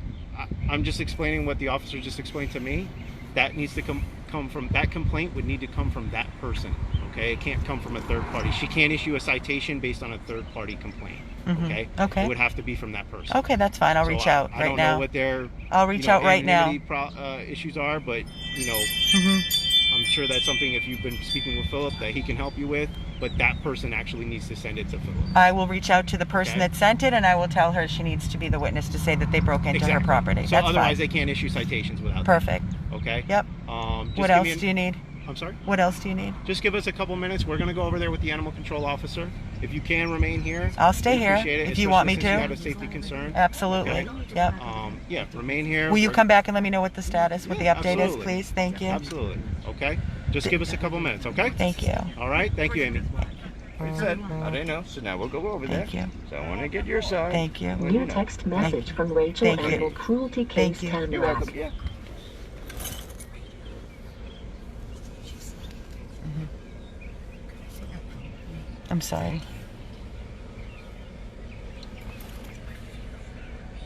I'm just explaining what the officer just explained to me. That needs to come from, that complaint would need to come from that person, okay? It can't come from a third party. She can't issue a citation based on a third party complaint, okay? Okay. It would have to be from that person. Okay, that's fine. I'll So reach out I right don't now. know what their I'll reach out right now. anonymity issues are, but Mm-hmm. I'm sure that's something, if you've been speaking with Philip, that he can help you with, but that person actually needs to send it to Philip. I will reach out to the person Okay. that sent it, and I will tell her she needs to be the witness to say that they broke into her property. So That's otherwise fine. they can't issue citations without Perfect. that. Okay? Yep. Just What give else me do you need? I'm sorry? What else do you need? Just give us a couple minutes. We're going to go over there with the animal control officer. If you can remain here, I'll stay we here appreciate it, if you want me especially to. since you have a safety concern. Absolutely. Okay? Yep. Yeah, remain here. Will you We're- come back and let me know what the status, what the Yeah, update absolutely. is, please? Thank you. Absolutely. Okay? Just give us a couple minutes, okay? Thank you. All right? Thank you, Amy. Like I said, I didn't know, so now we'll go over there. Thank you. So I want to get your side. Thank you. Let me New know. text message from Rachel, Thank you. animal cruelty Thank case, you. You're welcome. Tamarac. Yeah. I'm sorry.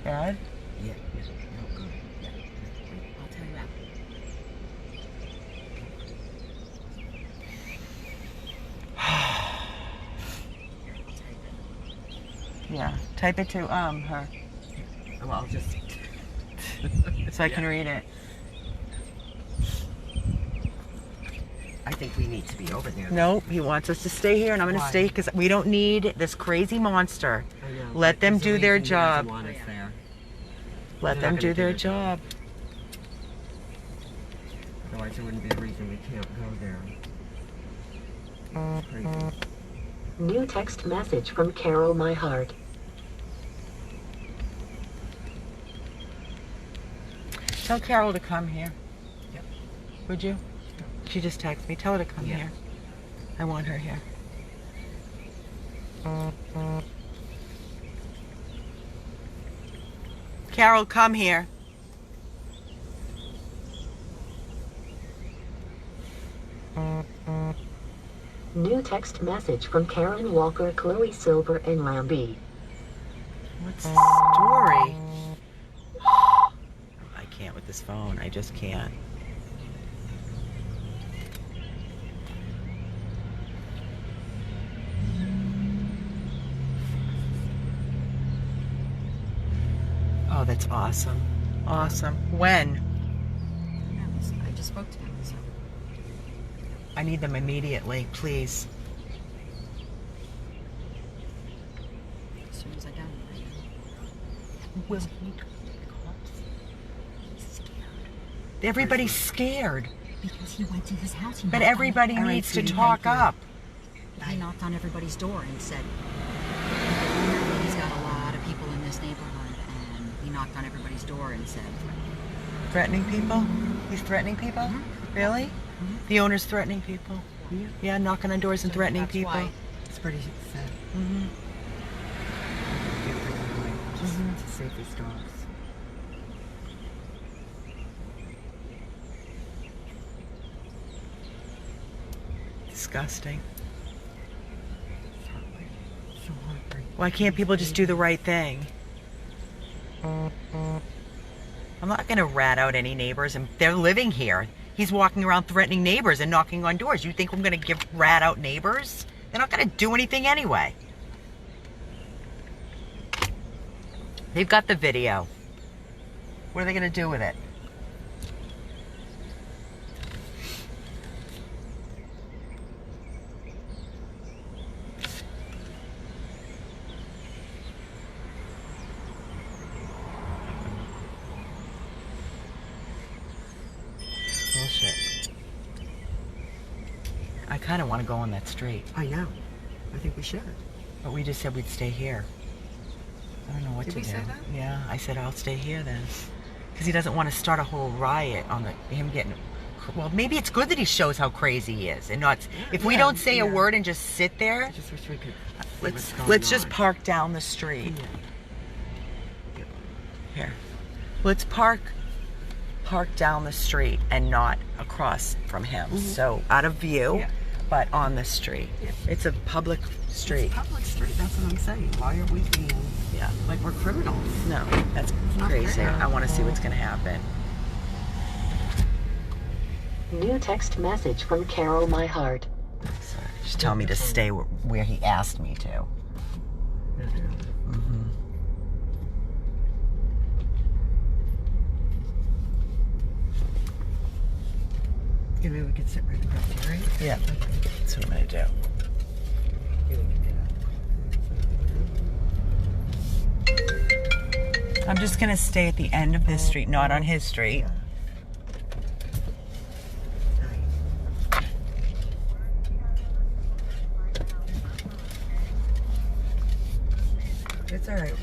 Bad? Yeah, no good. Yeah. I'll tell you that. Yeah. Type it to her Well, I'll just. so I can read it. I think we need to be over there. Nope, he wants us to stay here, and I'm going to Why? stay because we don't need this crazy monster. I know, Let but them there's a do their reason he doesn't job. want us there. Let They're them not do gonna their job. Otherwise, there wouldn't be a reason we can't go there. It's crazy. New text message from Carol My Heart. Tell Carol to come here. Yep. Would you? She just texted me. Tell her to come Yeah. here. I want her here. Carol, come here. New text message from Karen Walker, Chloe Silver, and Lambie. What's the story? I can't with this phone. I just can't. Oh, that's awesome. Awesome. When? I just spoke to him. So. I need them immediately, please. As soon as I got him. Will He's scared. everybody's scared, Because he went to his house. but everybody needs to talk up. He knocked on everybody's door and said, he's got a lot of people in this neighborhood, and he knocked on everybody's door and said, Threatening people? He's threatening people? Really? The owner's threatening people? Yeah, knocking on doors and threatening that's people. why. It's pretty sad. Mm-hmm. Can't bring them away just to save these dogs. disgusting. So heartbreaking. Why can't people just do the right thing? I'm not going to rat out any neighbors, and they're living here. He's walking around threatening neighbors and knocking on doors. You think I'm going to rat out neighbors? They're not going to do anything anyway. They've got the video. What are they going to do with it? Bullshit. I kind of want to go on that street, I know. I think we should. but we just said we'd stay here. I don't know what Did to we do. say that? Yeah, I said I'll stay here then, because he doesn't want to start a whole riot on him getting. Well, maybe it's good that he shows how crazy he is, and not. If we Yeah, don't say a yeah. word and just sit there, I just wish we could. see let's what's going let's just on. park down the street. Yeah. Here, let's park down the street and not across from him. So out of view, Yeah. but on the street. Yeah. It's a public street. It's public street. That's what I'm saying. Why are we being Yeah. like we're criminals? No, that's not crazy. fair. I want to see what's going to happen. New text message from Carol My Heart. Sorry. Just tell me to stay where he asked me to. Mm-hmm. Yeah, maybe we could sit right across here, right? Yeah, that's what I'm going to do. Maybe we could get up. I'm just going to stay at the end of this street, not on his street. It's all right.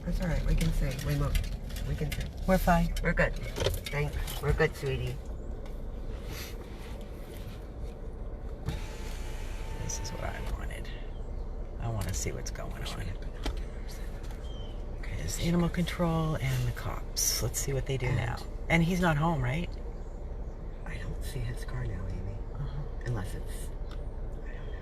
It's all right. We can see. We move. We can see. We're fine. We're good. Thanks. We're good, sweetie. This is what I wanted. I want to see what's going on. Okay, there's animal control and the cops. Let's see what they do now. And he's not home, right? I don't see his car now, Amy. Unless it's. I don't know.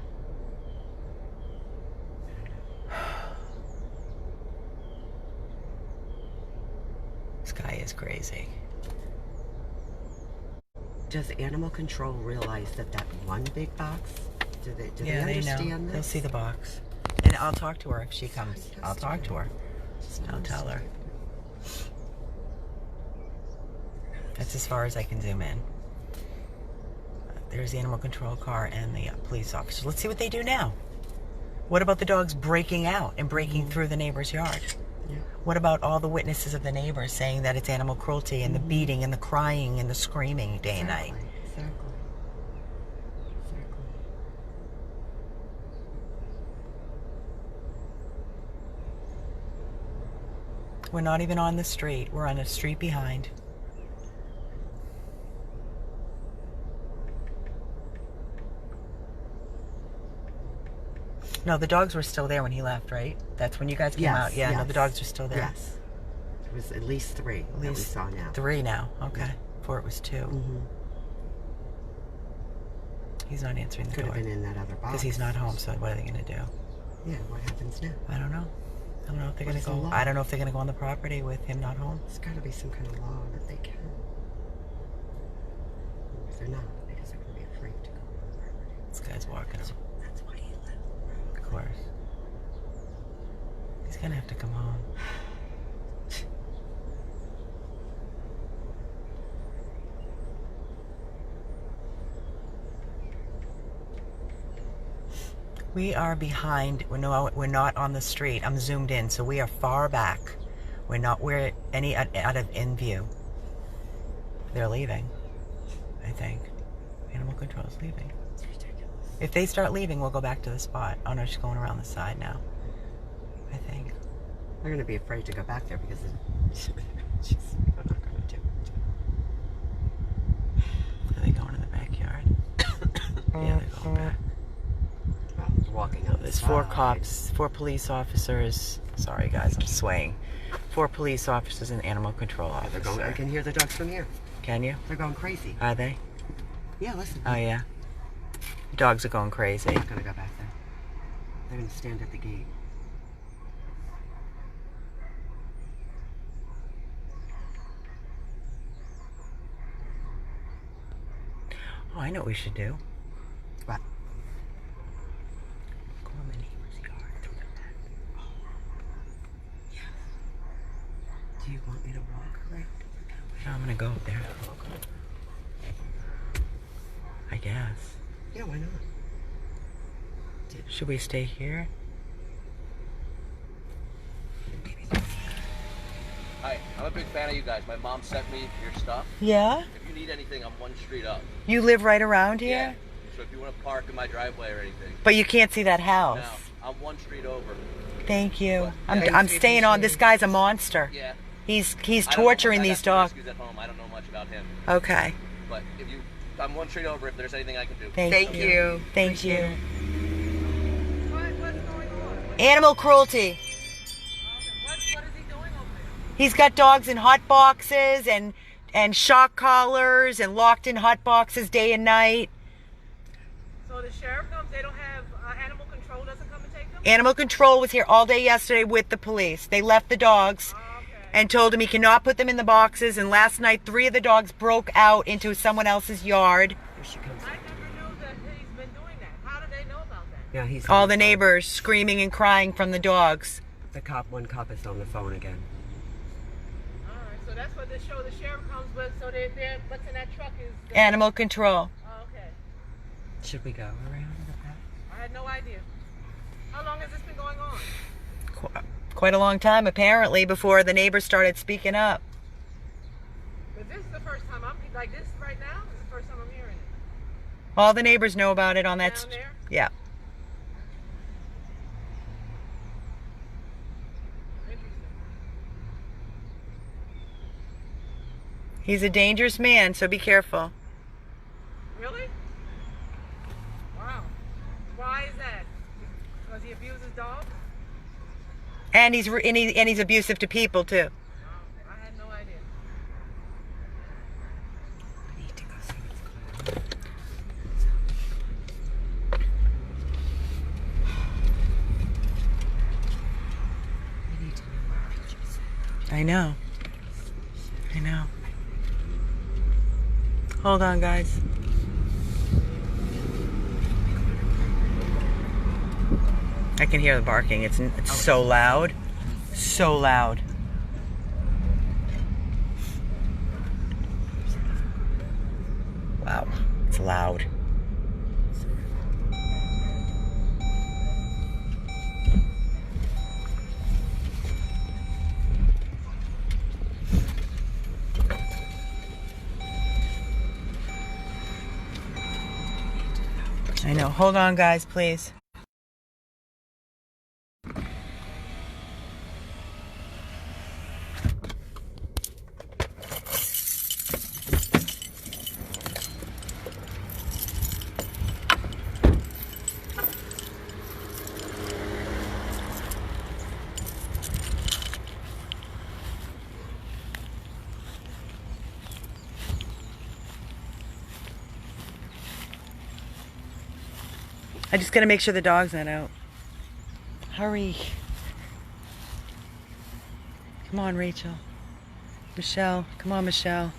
This guy is crazy. Does animal control realize that one big box? Do they Yeah, they understand know. this? They'll see the box. And I'll talk to her if she comes. I'll talk to her. I'll tell her. That's as far as I can zoom in. There's the animal control car and the police officer. Let's see what they do now. What about the dogs breaking out and breaking through the neighbor's yard? Yeah. What about all the witnesses of the neighbors saying that it's animal cruelty and the beating and the crying and the screaming day and night? Exactly. We're not even on the street. We're on a street behind. No, the dogs were still there when he left, right? That's when you guys came out. Yeah, no, the dogs are still there. Yes. There was at least three that we least saw now. 3 now. Okay. Before it was 2. Mm-hmm. He's not answering the Could door. have been in that other box. Because he's not home, so what are they going to do? Yeah, what happens now? I don't know. I don't know if they're What going is to the go. law? I don't know if they're going to go on the property with him not home. There's got to be some kind of law that they can. If they're not, because they're going to be afraid to go on the property. This guy's walking him. That's why he left. Of course. He's going to have to come home. We are behind. We're not on the street. I'm zoomed in, so we are far back. We're any out of in view. They're leaving, I think. Animal control's leaving. It's ridiculous. If they start leaving, we'll go back to the spot. Oh no, she's going around the side now, I think. They're going to be afraid to go back there because they're not going to do it. Are they going in the backyard? Yeah, they're going back. Well, they're walking out. There's 4 cops, 4 police officers. Sorry guys, I'm swaying. 4 police officers and animal control They're officer. going. I can hear the dogs from here. Can you? They're going crazy. Are they? Yeah, listen. Oh yeah. Dogs are going crazy. I'm gonna go back there. They're gonna stand at the gate. Oh, I know what we should do. What? Go in the neighbor's yard through the fence. Oh. Yes. Do you want me to walk right? No, I'm gonna go up there. I guess. Yeah, why not? Should we stay here? Hi, I'm a big fan of you guys. My mom sent me your stuff. Yeah? If you need anything, I'm one street up. You live right around here? Yeah. So if you want to park in my driveway or anything. But you can't see that house. No, I'm one street over. Thank you. But, I'm staying on. This guy's a monster. Yeah. He's I don't know torturing much. I got these two dogs. rescues at home. I don't know much about him. Okay. But I'm one street over if there's anything I can do. Thank you. Thank you. What's going on? Animal cruelty. What is he doing over there? He's got dogs in hot boxes and shock collars and locked in hot boxes day and night. So the sheriff comes, they don't have, animal control doesn't come and take them? Animal control was here all day yesterday with the police. They left the dogs and told him he cannot put them in the boxes. And last night, 3 of the dogs broke out into someone else's yard. Here she comes. I never knew that he's been doing that. How do they know about that? Yeah, he's All on the phone. neighbors screaming and crying from the dogs. One cop is on the phone again. All right, so that's what they show the sheriff comes with. So what's in that truck is... Animal control. Oh, okay. Should we go around the back? I had no idea. How long has this been going on? Quite a long time, apparently, before the neighbors started speaking up. But this is the first time I'm, like this right now, is the first time I'm hearing it. All the neighbors know about it on that. Down there? Yeah. Interesting. He's a dangerous man, so be careful. Really? Wow. Why is that? Because he abuses dogs? And he's abusive to people too. Wow. I had no idea. I need to go see what's going on. We need to know what Rachel said. I know. I know. Hold on, guys. I can hear the barking. It's so loud. So loud. Wow. It's loud. I know. Hold on, guys, please. I just gotta make sure the dog's not out. Hurry. Come on, Rachel. Michelle. Come on, Michelle.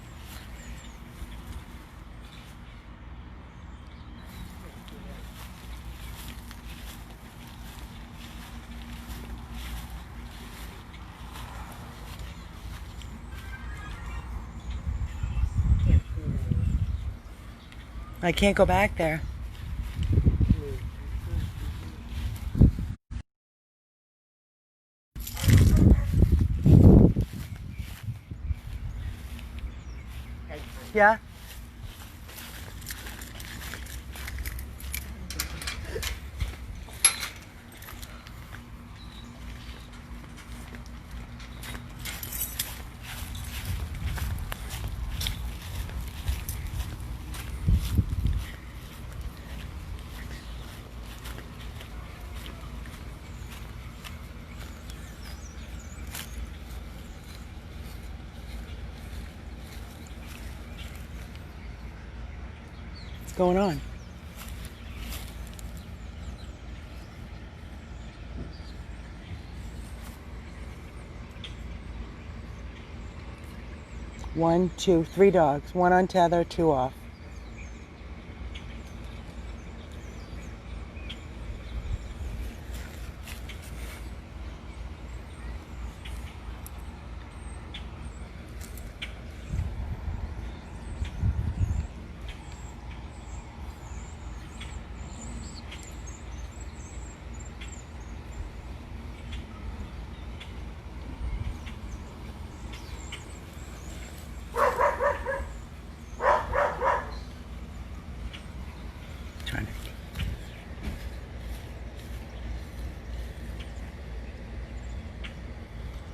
I can't go back there. Yeah? What's going on? 1, 2, 3 dogs. 1 on tether, 2 off.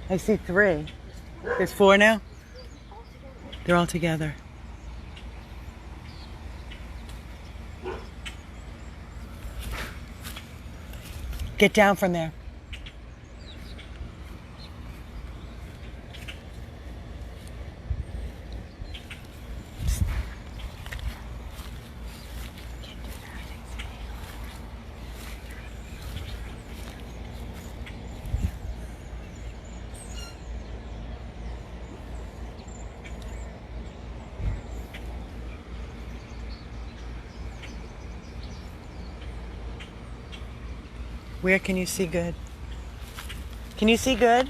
I see 3. There's 4 now? They're all together. Get down from there. Where can you see good? Can you see good?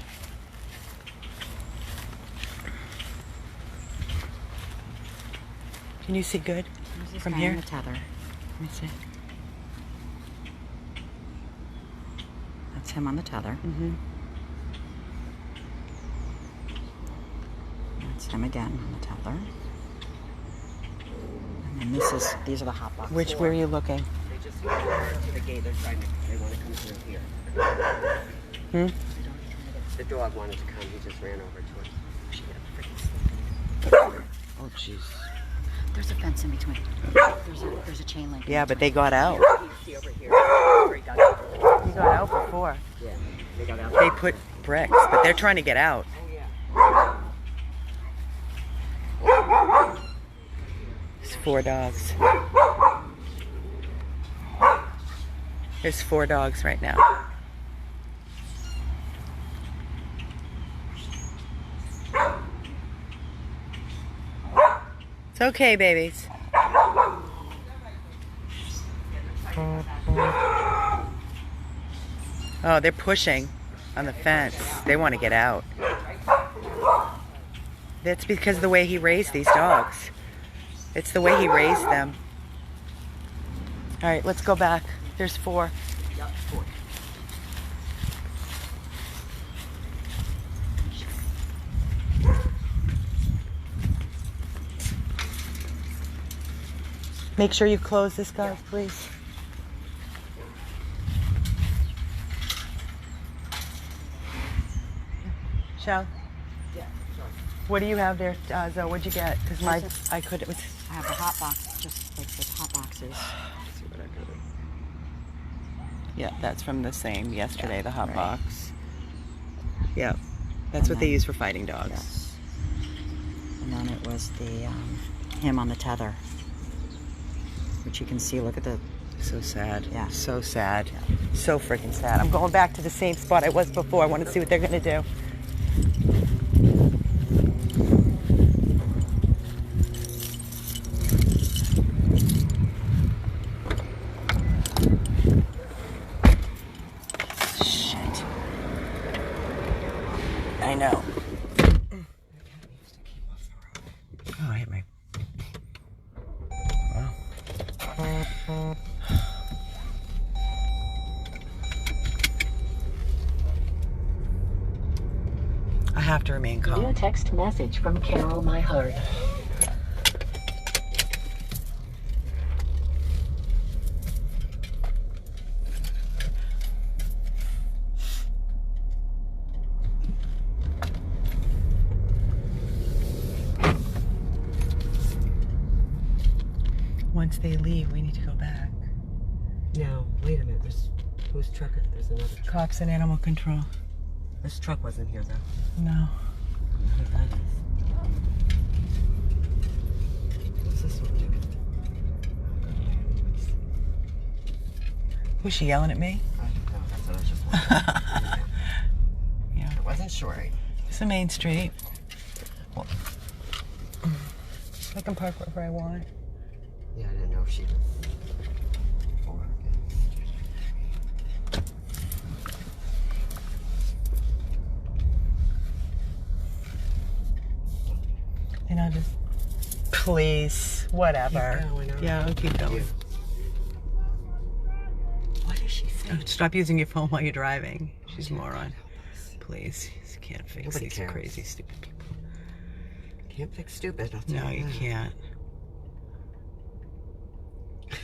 Can you see good from here? On the tether. Let me see. That's him on the tether. Mm-hmm. That's him again on the tether. And then these are the hot boxes. Where are you looking? They just go to the gate. They want to come through here. Hmm? The dog wanted to come. He just ran over to it. Oh, jeez. There's a fence in between. There's a chain link. Yeah, but they got out. See over here. Where he got out. He got out before. Yeah, they got out. They put bricks, but they're trying to get out. Oh, yeah. There's 4 dogs. There's 4 dogs right now. It's okay, babies. Oh, they're pushing on the fence. They want to get out. That's because of the way he raised these dogs. It's the way he raised them. All right, let's go back. There's 4. Yep, 4. Make sure you close this, guys, please. Shell, Yeah, sorry. what do you have there, Zoe? What'd you get? Because I have the hot box, just like the hot boxes. See what I got. Yeah, that's from the same yesterday, the hot right. box. Yeah, that's And what they then- use for fighting dogs. Yes. And then it was the him on the tether, which you can see. Look at the. So sad. Yeah. So sad. So freaking sad. I'm going back to the same spot I was before. I want to see what they're going to do. Shit. I know. Oh, I hit my... Wow. I have to remain calm. New text message from Carol My Heart. Once they leave, we need to go back. Now, wait a minute. Whose truck? There's another truck. Cops and animal control. This truck wasn't here, though. No. Who that is? What's this one doing? Was she yelling at me? I don't know. That's what I was just wondering. Yeah. It wasn't short. It's the main street. I can park wherever I want. Yeah, I didn't know if she was for or against. And I'll just, please, whatever. Keep going, all Yeah, right. I'll keep going. What is she saying? Stop using your phone while you're driving. She's a dear moron. God, help us. Please, you can't fix Nobody these cares. crazy, stupid people. Can't fix stupid, I'll tell No, you you that. can't. I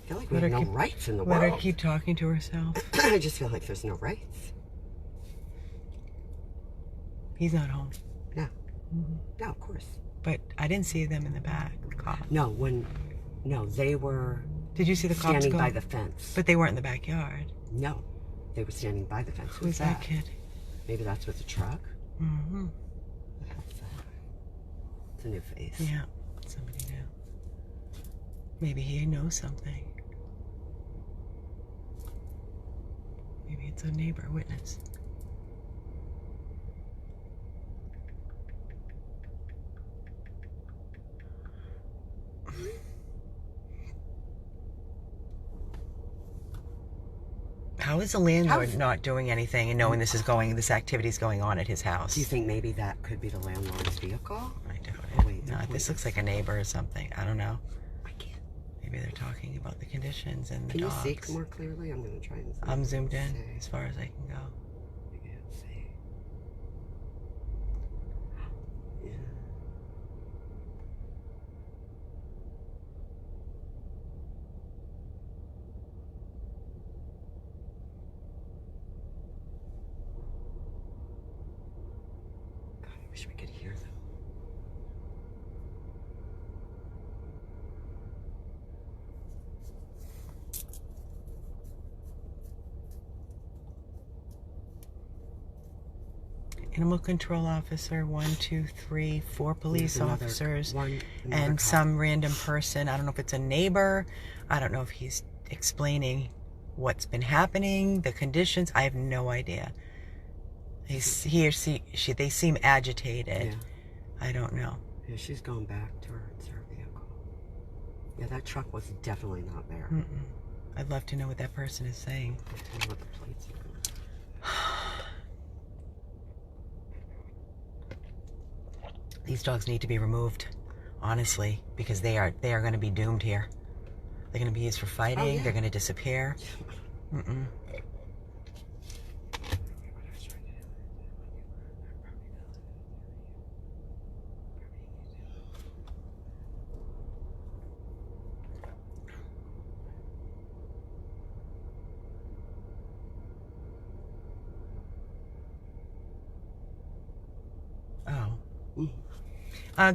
feel like we Let have her no keep- rights in the Let world. her keep talking to herself. I just feel like there's no rights. He's not home. No. No, of course. But I didn't see them in the back, the cops. No, they were Did you see the cops standing go? by the fence. But they weren't in the backyard. No, they were standing by the fence. Who's that kid? Maybe that's with the truck. Mm-hmm. What the hell's that? It's a new face. Yeah, somebody knew. Maybe he knows something. Maybe it's a neighbor, a witness. How is the landlord not doing anything and knowing this activity is going on at his house? Do you think maybe that could be the landlord's vehicle? I doubt it. Oh, wait, No, they're this looks pointing. like a neighbor or something. I don't know. I can't. Maybe they're talking about the conditions and the Can you dogs. see more clearly? I'm going to try and see. I'm zoomed in See. as far as I can go. I can't see. Yeah. God, I wish we could hear them. Animal control officer, 1, 2, 3, 4 police There's another officers, another and cop. some random person. I don't know if it's a neighbor. I don't know if he's explaining what's been happening, the conditions. I have no idea. He or she, they seem agitated. Yeah. I don't know. Yeah, she's going back to her vehicle. Yeah, that truck was definitely not there. I'd love to know what that person is saying. I'll tell you what the plates are. These dogs need to be removed, honestly, because they are going to be doomed here. They're going to be used for fighting. Oh, yeah. They're going to disappear. Mm-mm.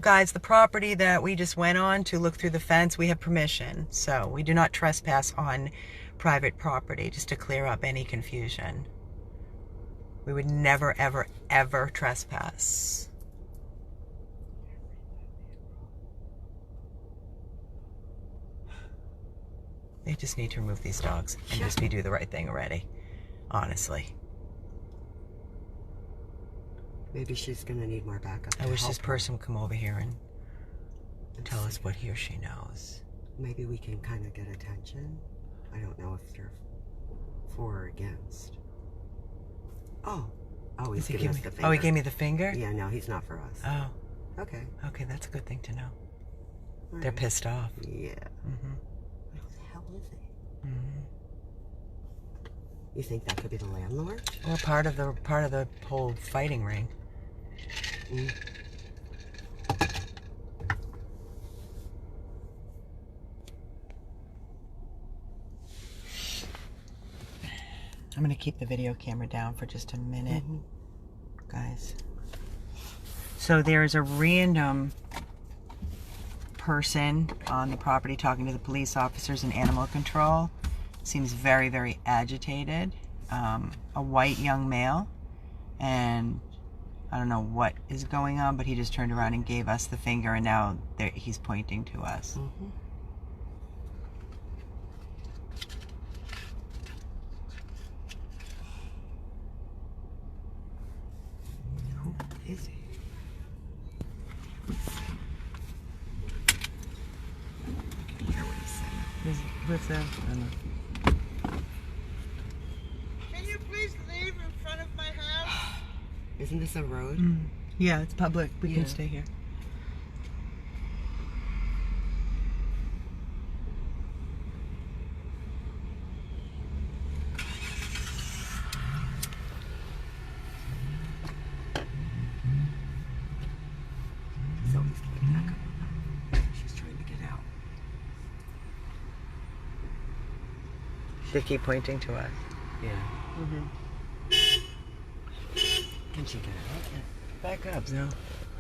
Guys, the property that we just went on to look through the fence, we have permission. So we do not trespass on private property, just to clear up any confusion. We would never, ever, ever trespass. They just need to remove these dogs and just do the right thing already. Honestly. Maybe she's going to need more backup. I to wish help this her. person would come over here and tell us what he or she knows. Maybe we can kind of get attention. I don't know if they're for or against. Oh, he's giving us the finger. Oh, he gave me the finger? Yeah, no, he's not for us. Oh, Okay. okay, that's a good thing to know. All They're right. pissed off. Yeah. Mm-hmm. What the hell is it? Mm-hmm. You think that could be the landlord? Or part of the whole fighting ring. Mm. I'm gonna keep the video camera down for just a minute, guys. So there's a random person on the property talking to the police officers and animal control. Seems very, very agitated. A white young male, and I don't know what is going on, but he just turned around and gave us the finger, and now he's pointing to us. Mm-hmm. Who is he? What's that? I don't know. Can you please leave in front of my house? Isn't this a road? Yeah, it's public. We Yeah. can stay here. Zoe's coming back up. She's trying to get out. They keep pointing to us. Yeah. Can she get out? Back up, Zoe.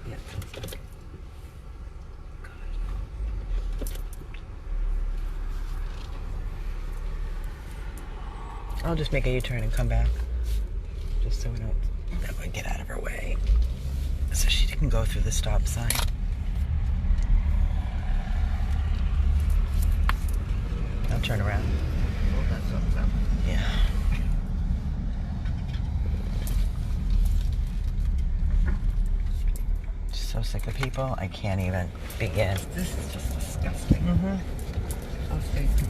Yeah. Zoe's back. I'll just make a U-turn and come back. Just so we don't that way get out of her way. So she can go through the stop sign. I'll turn around. Well, that's what's up. Yeah. Just so sick of people, I can't even begin. This is just disgusting. Oh, Stacey.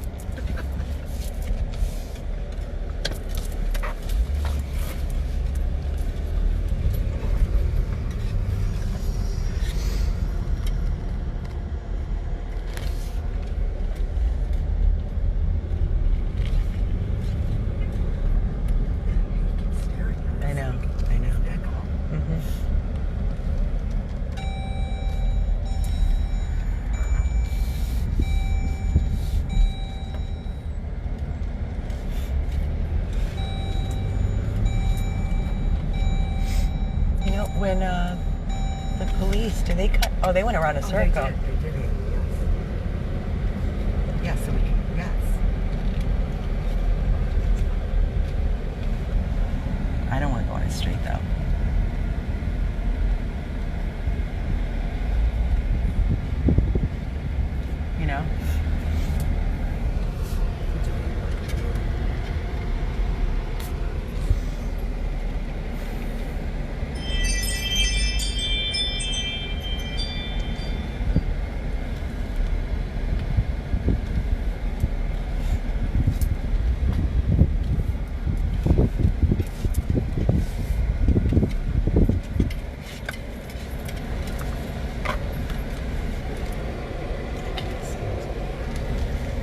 I know, I know. You know, when the police, do they cut? Oh, they went around a circle. They did, yes. Yes, so we can, yes. I don't want to go on a street though. You know?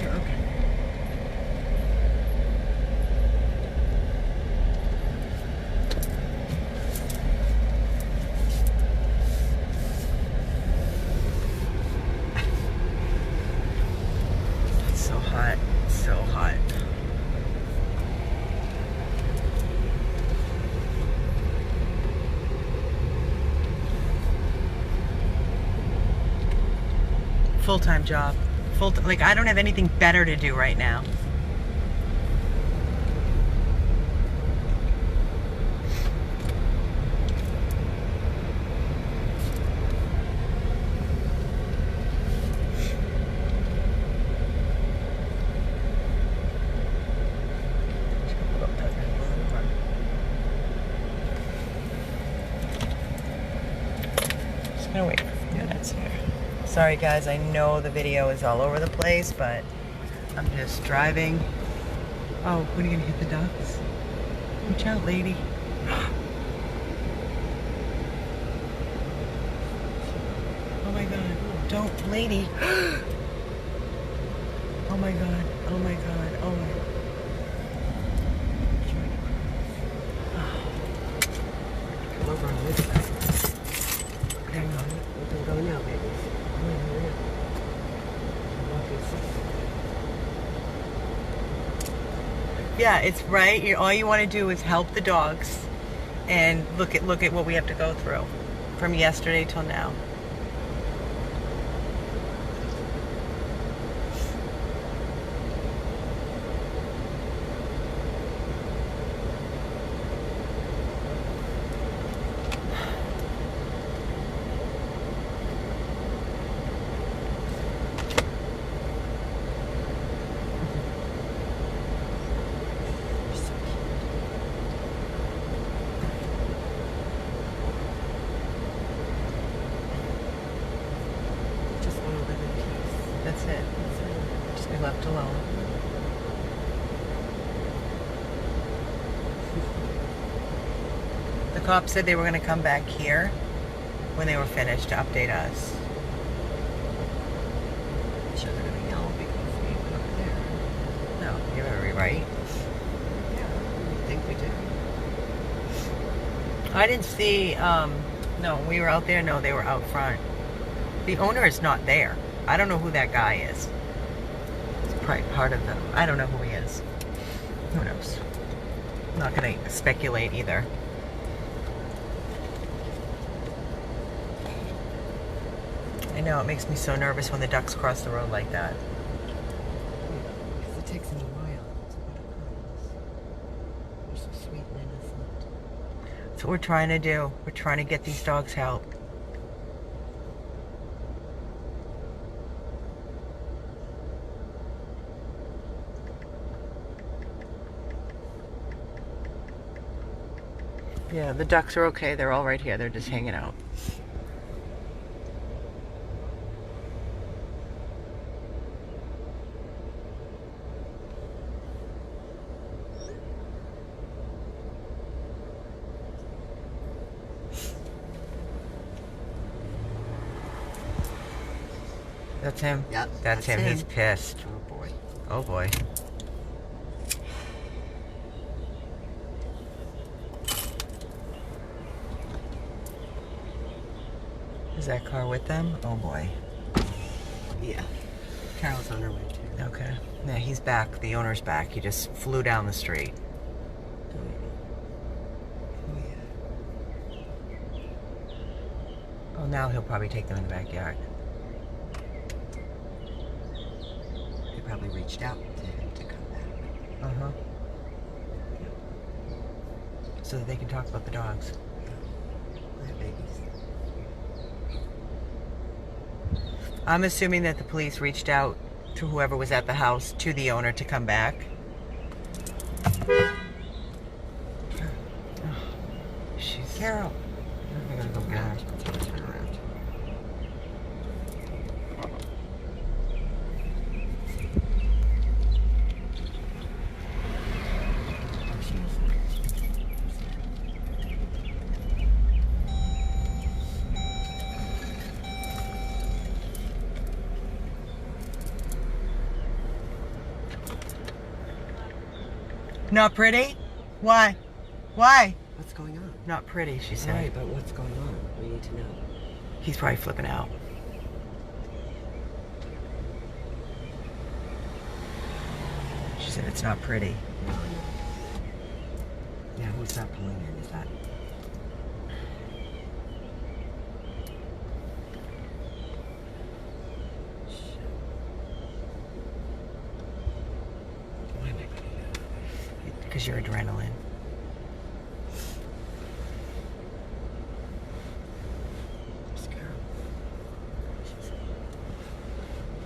You're okay. It's so hot. So hot. Full-time job. Like, I don't have anything better to do right now. Just gonna wait for a few minutes here. Sorry guys, I know the video is all over the place, but I'm just driving. Oh, when are you gonna hit the ducks? Watch out, lady. Oh my god, don't, lady. Oh my god, oh my god, oh my. Come over on this side. Hang on. We can go now, baby. Come on, hurry up. Walk this. Yeah, it's right. All you want to do is help the dogs, and look at what we have to go through from yesterday till now. The cops said they were going to come back here when they were finished to update us. I'm sure they're gonna yell because we went over there. No, you're very right. Yeah, I think we did. I didn't see, no, we were out there. No, they were out front. The owner is not there. I don't know who that guy is. It's probably part of the, I don't know who he is. Who knows? I'm not going to speculate either. I know, it makes me so nervous when the ducks cross the road like that. Because it takes them a while to get across. They're so sweet and innocent. That's what we're trying to do. We're trying to get these dogs help. Yeah, the ducks are okay. They're all right here. They're just hanging out. That's him? Yep, That's him. He's pissed. Oh boy. Oh boy. Is that car with them? Oh boy. Yeah. Carol's on her way too. Okay. Yeah, he's back. The owner's back. He just flew down the street. Oh yeah. Oh, now he'll probably take them in the backyard. They probably reached out to him to come back. Uh-huh. So that they can talk about the dogs. They're babies. I'm assuming that the police reached out to whoever was at the house to the owner to come back. Oh, she's Carol. I gotta go get her. Turn around. Oh, she is. Not pretty? Why? Why? What's going on? Not pretty, she said. Right, but what's going on? We need to know. He's probably flipping out. She said it's not pretty. Yeah, who's that pulling in? Is that? Shit. Why am I going to do that? Because you're adrenaline. Where's Carol? She's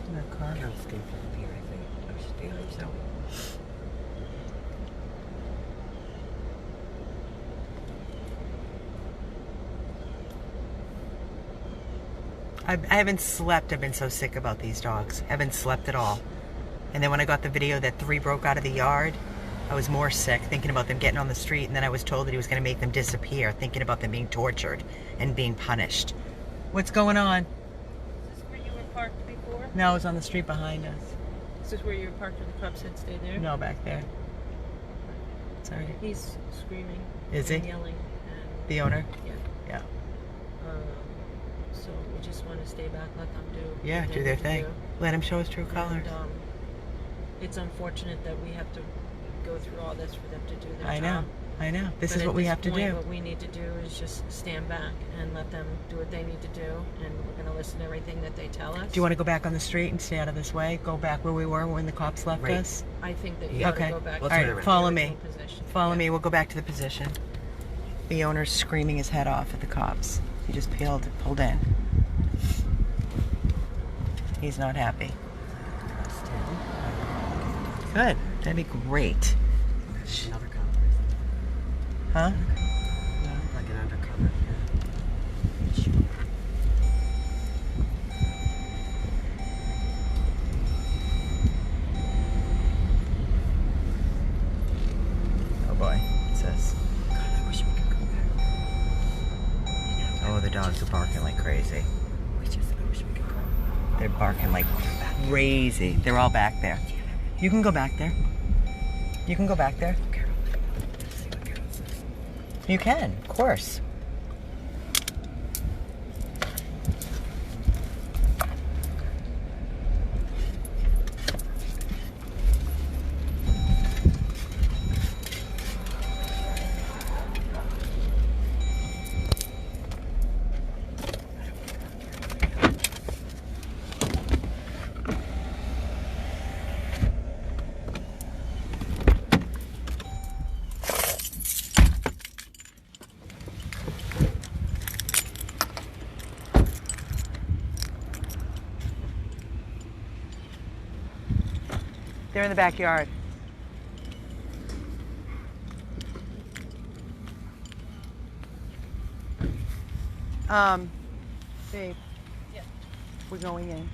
In that car. Carol's going to come here, I think. Oh, she's behind Zoe. I haven't slept. I've been so sick about these dogs. I haven't slept at all. And then when I got the video that 3 broke out of the yard, I was more sick, thinking about them getting on the street. And then I was told that he was going to make them disappear, thinking about them being tortured and being punished. What's going on? Is this where you were parked before? No, it was on the street behind us. Is this where you were parked when the cop said stay there? No, back there. Sorry. He's screaming. Is he? And yelling. And, The owner? yeah. Yeah. So we just want to stay back, let them do Yeah, what they do their need to thing. do. Let him show his true colors. And, it's unfortunate that we have to go through all this for them to do their I know. job. I know. This But is at what we this have to point, do. What we need to do is just stand back and let them do what they need to do, and we're going to listen to everything that they tell us. Do you want to go back on the street and stay out of this way? Go back where we were when the cops left Right. us? I think that you Yeah. got to Okay. go back. Let's All turn right, around. follow to the me. original position. Follow Yeah. me. We'll go back to the position. The owner's screaming his head off at the cops. He just pulled in. He's not happy. Good. That'd be great. Another cop. Huh? No, like an undercover. Oh boy. What's this? God, I wish we could go back. dogs are barking like crazy. They're barking like crazy. They're all back there. You can go back there. You can go back there. You can, of course. They're in the backyard. Babe. Yeah. We're going in.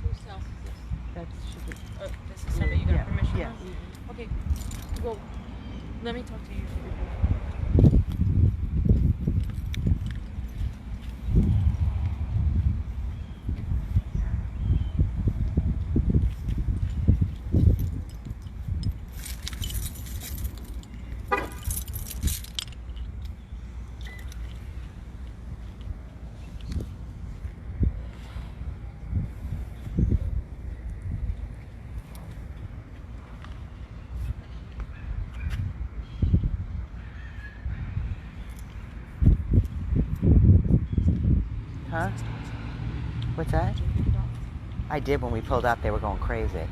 Whose house is this? That should be. Oh, this is somebody you got Yeah, permission yeah. from? Okay. Well, let me talk to you. Huh? What's that? I did when we pulled up. They were going crazy.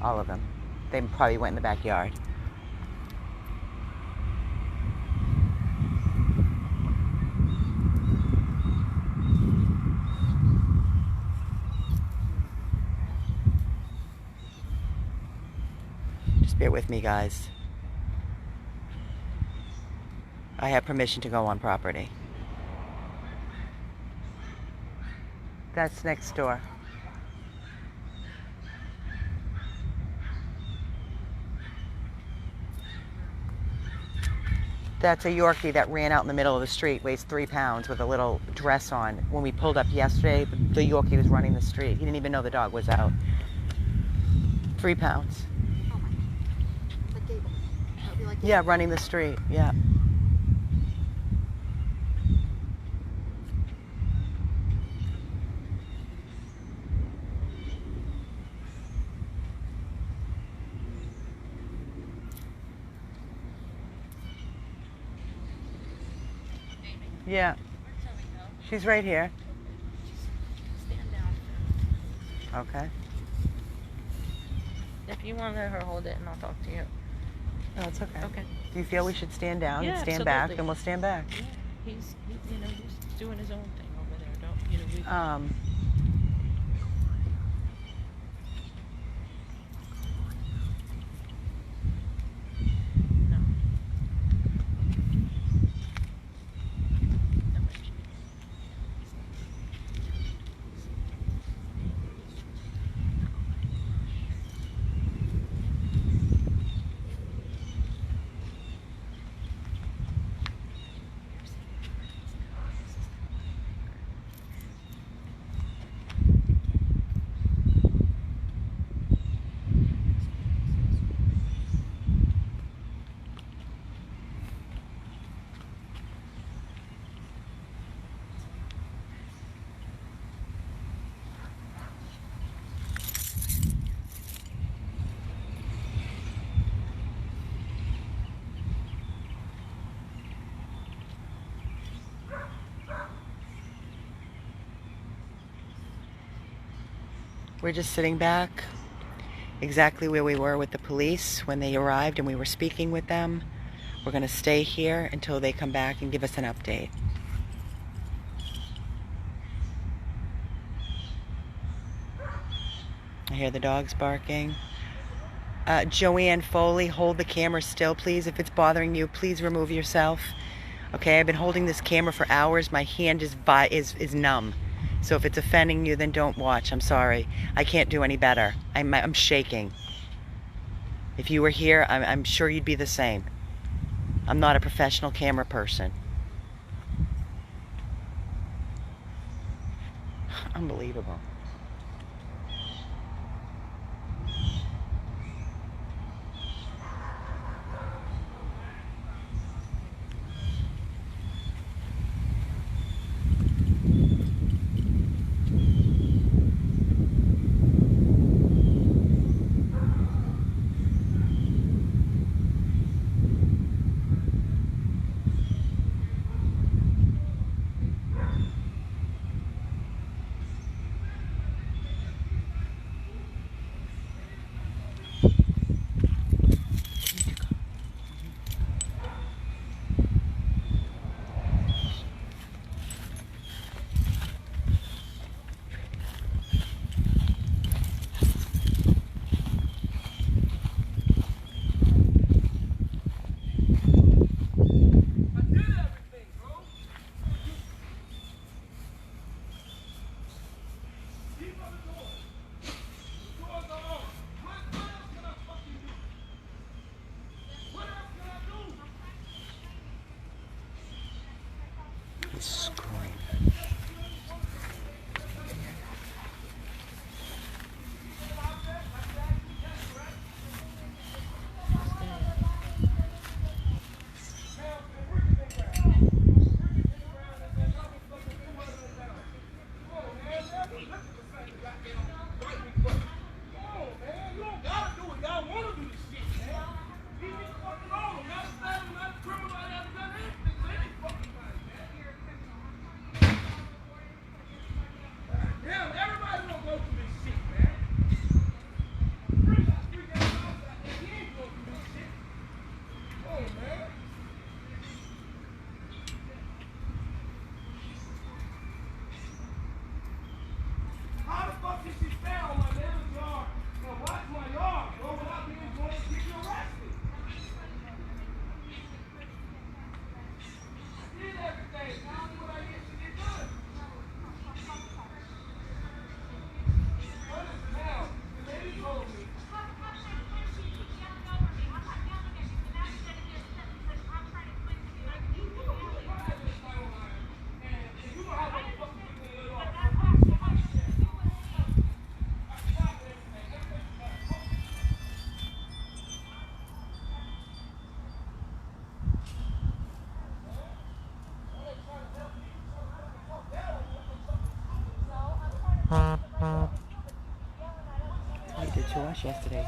All of them. They probably went in the backyard. Just bear with me, guys. I have permission to go on property. That's next door. That's a Yorkie that ran out in the middle of the street, weighs 3 pounds with a little dress on. When we pulled up yesterday, the Yorkie was running the street. He didn't even know the dog was out. 3 pounds. Oh my. Like Gable. That would be like Yeah, Gable. running the street, yeah. Yeah. She's right here. Stand down. Okay. If you want to let her hold it and I'll talk to you. No, it's okay. Okay. Do you feel we should stand down and Yeah, stand back? absolutely. Then we'll stand back. Yeah, he's doing his own thing over there. Don't, we... No. We're just sitting back, exactly where we were with the police when they arrived and we were speaking with them. We're going to stay here until they come back and give us an update. I hear the dogs barking. Joanne Foley, hold the camera still, please. If it's bothering you, please remove yourself. Okay, I've been holding this camera for hours. My hand is numb. So if it's offending you, then don't watch. I'm sorry. I can't do any better. I'm shaking. If you were here, I'm sure you'd be the same. I'm not a professional camera person. Unbelievable. He did to us yesterday.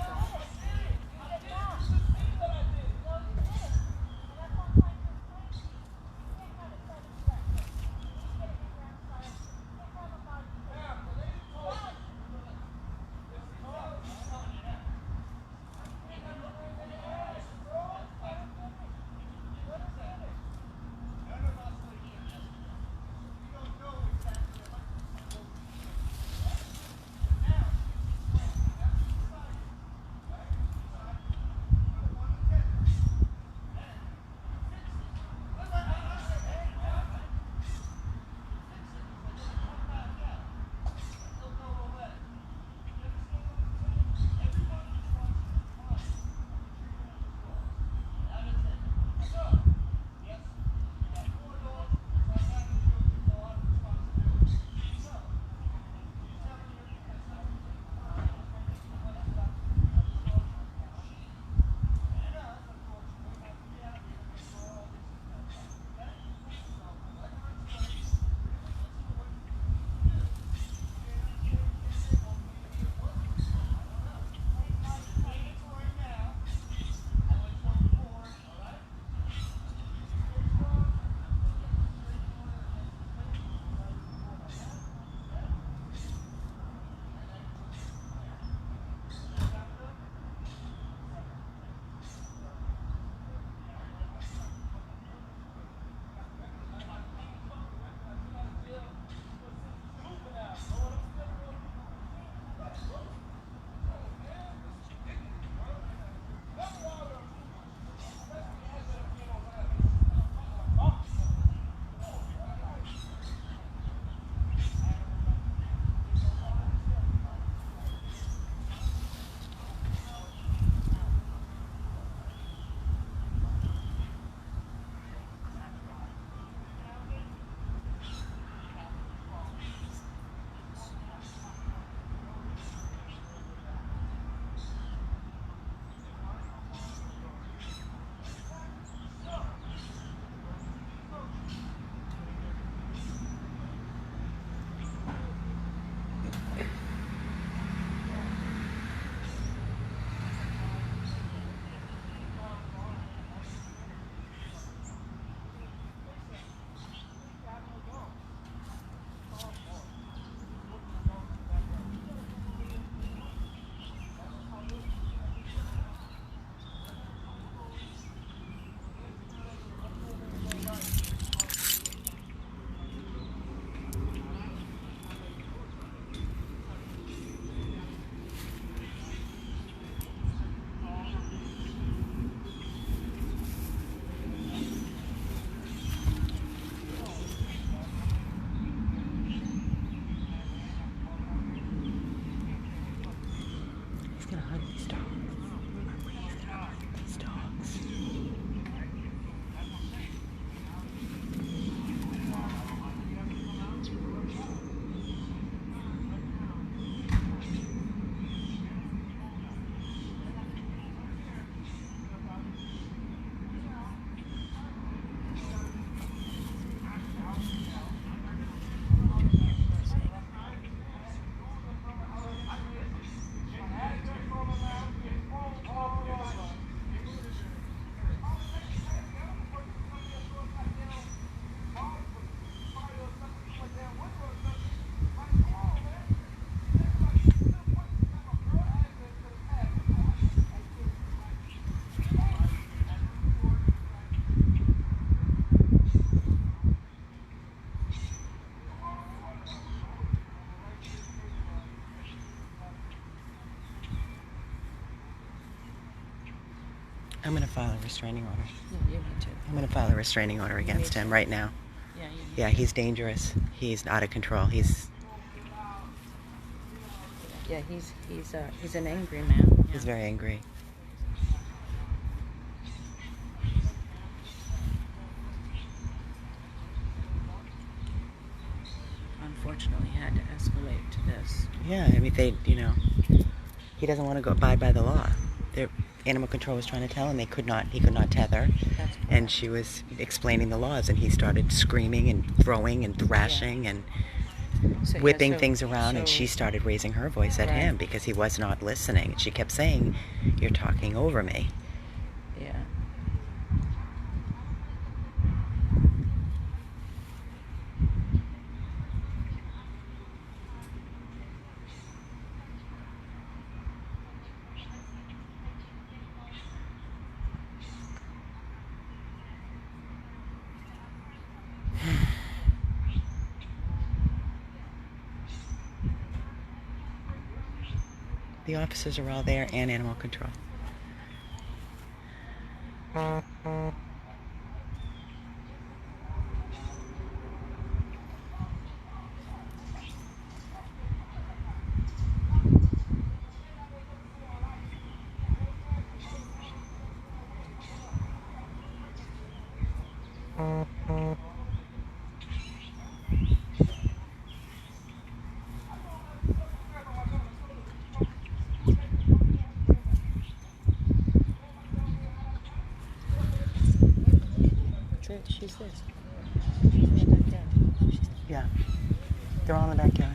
going to file a restraining order. Yeah, you need to. I'm going to file a restraining order against him right now. Yeah, you need Yeah, he's dangerous. He's out of control. He's Yeah, he's an angry man. he's very angry. Unfortunately, had to escalate to this. Yeah, I mean, he doesn't want to go abide by the law. Their animal control was trying to tell him he could not tether, That's correct. and she was explaining the laws, and he started screaming and throwing and thrashing and So, yeah, whipping so- things around, and so- she started raising her voice at Right. him because he was not listening. She kept saying, "You're talking over me." Yeah. The officers are all there and animal control. She's this. She's in the backyard. Yeah, they're all in the backyard.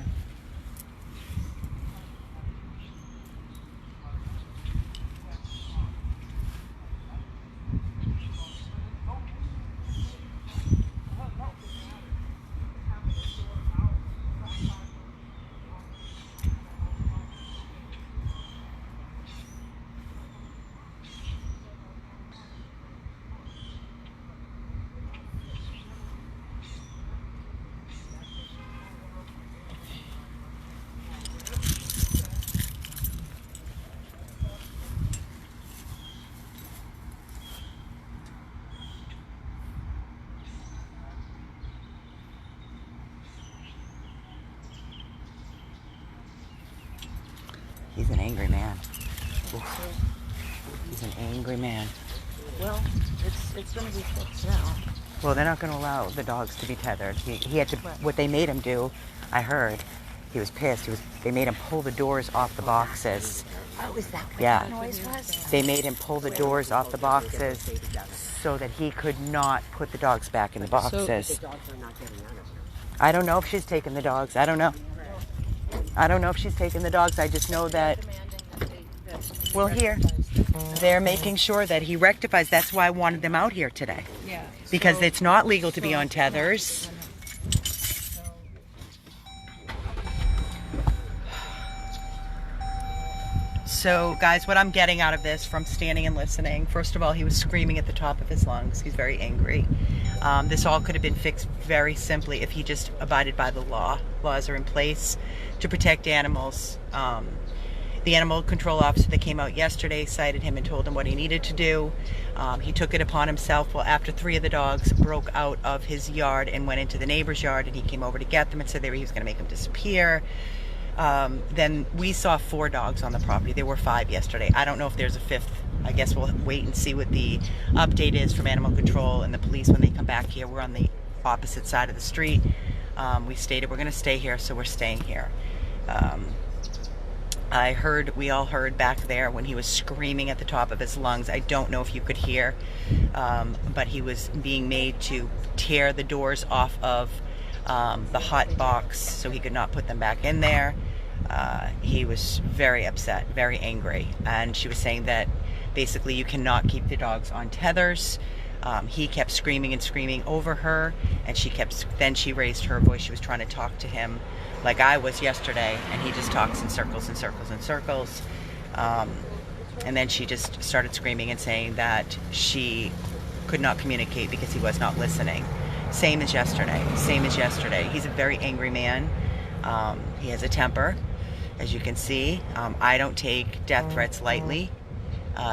He's an angry man. Oof. He's an angry man. Well, it's going to be fixed now. Well, they're not going to allow the dogs to be tethered. He had to. What they made him do, I heard. He was pissed. They made him pull the doors off the boxes. Oh, is that what Yeah. that noise was? They made him pull the doors off the boxes so that he could not put the dogs back in the boxes. The dogs are not getting out of here. I don't know if she's taking the dogs. I don't know. I don't know if she's taking the dogs. I just know that. Well, here, they're making sure that he rectifies. That's why I wanted them out here today. Yeah. Because it's not legal to be on tethers. So, guys, what I'm getting out of this from standing and listening, first of all, he was screaming at the top of his lungs. He's very angry. This all could have been fixed very simply if he just abided by the law. Laws are in place to protect animals. The animal control officer that came out yesterday cited him and told him what he needed to do. He took it upon himself. Well, after 3 of the dogs broke out of his yard and went into the neighbor's yard, and he came over to get them and said he was going to make them disappear. Then we saw 4 dogs on the property. There were 5 yesterday. I don't know if there's a 5th. I guess we'll wait and see what the update is from animal control and the police when they come back here. We're on the opposite side of the street. We stated we're going to stay here, so we're staying here. We all heard back there when he was screaming at the top of his lungs. I don't know if you could hear, but he was being made to tear the doors off of the hot box so he could not put them back in there. He was very upset, very angry, and she was saying that basically you cannot keep the dogs on tethers. He kept screaming and screaming over her, and then she raised her voice. She was trying to talk to him like I was yesterday, and he just talks in circles and circles and circles. And then she just started screaming and saying that she could not communicate because he was not listening. Same as yesterday. He's a very angry man. He has a temper, as you can see. I don't take death threats lightly.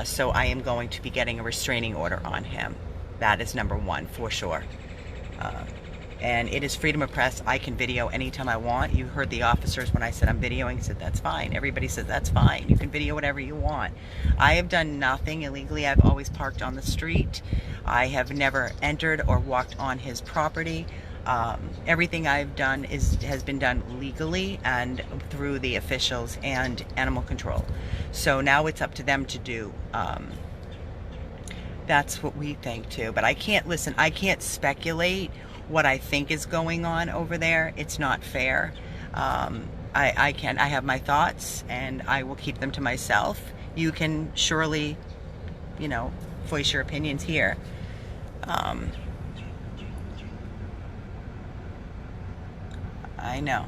So I am going to be getting a restraining order on him. That is number one, for sure. And it is freedom of press. I can video anytime I want. You heard the officers when I said I'm videoing, said that's fine. Everybody said that's fine. You can video whatever you want. I have done nothing illegally. I've always parked on the street. I have never entered or walked on his property. Everything I've done has been done legally and through the officials and animal control. So now it's up to them to do. That's what we think too. But I can't listen. I can't speculate what I think is going on over there. It's not fair. I have my thoughts and I will keep them to myself. You can surely, you know, voice your opinions here. I know.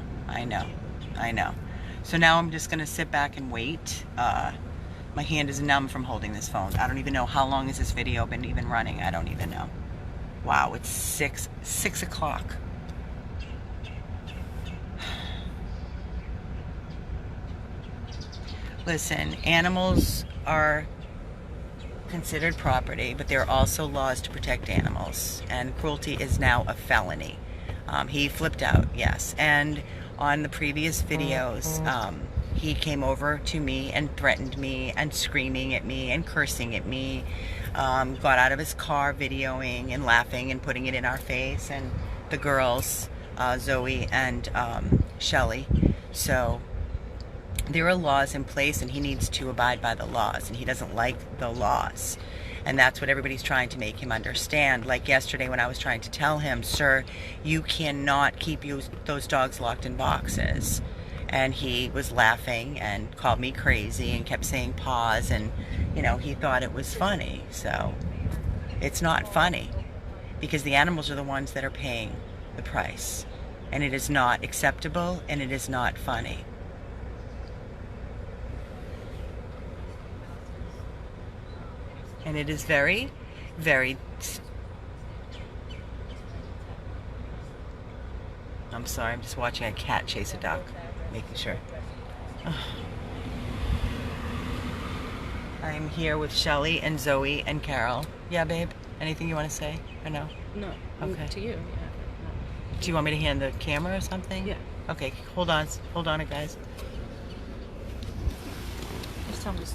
So now I'm just gonna sit back and wait. My hand is numb from holding this phone. I don't even know how long has this video been even running. I don't even know. Wow, it's 6 o'clock. Listen, animals are considered property, but there are also laws to protect animals, and cruelty is now a felony. He flipped out, yes, and on the previous videos, he came over to me and threatened me and screaming at me and cursing at me. Got out of his car videoing and laughing and putting it in our face, and the girls, Zoe and Shelly. So there are laws in place and he needs to abide by the laws, and he doesn't like the laws. And that's what everybody's trying to make him understand. Like yesterday when I was trying to tell him, sir, you cannot keep those dogs locked in boxes. And he was laughing and called me crazy and kept saying pause, and you know, he thought it was funny. So it's not funny, because the animals are the ones that are paying the price, and it is not acceptable and it is not funny. And it is very, very... I'm sorry, I'm just watching a cat chase a duck, making sure. I'm here with Shelly and Zoe and Carol. Yeah, babe? Anything you want to say or no? No. Okay. To you, yeah. Do you want me to hand the camera or something? Yeah. Okay, hold on, guys. Just tell me.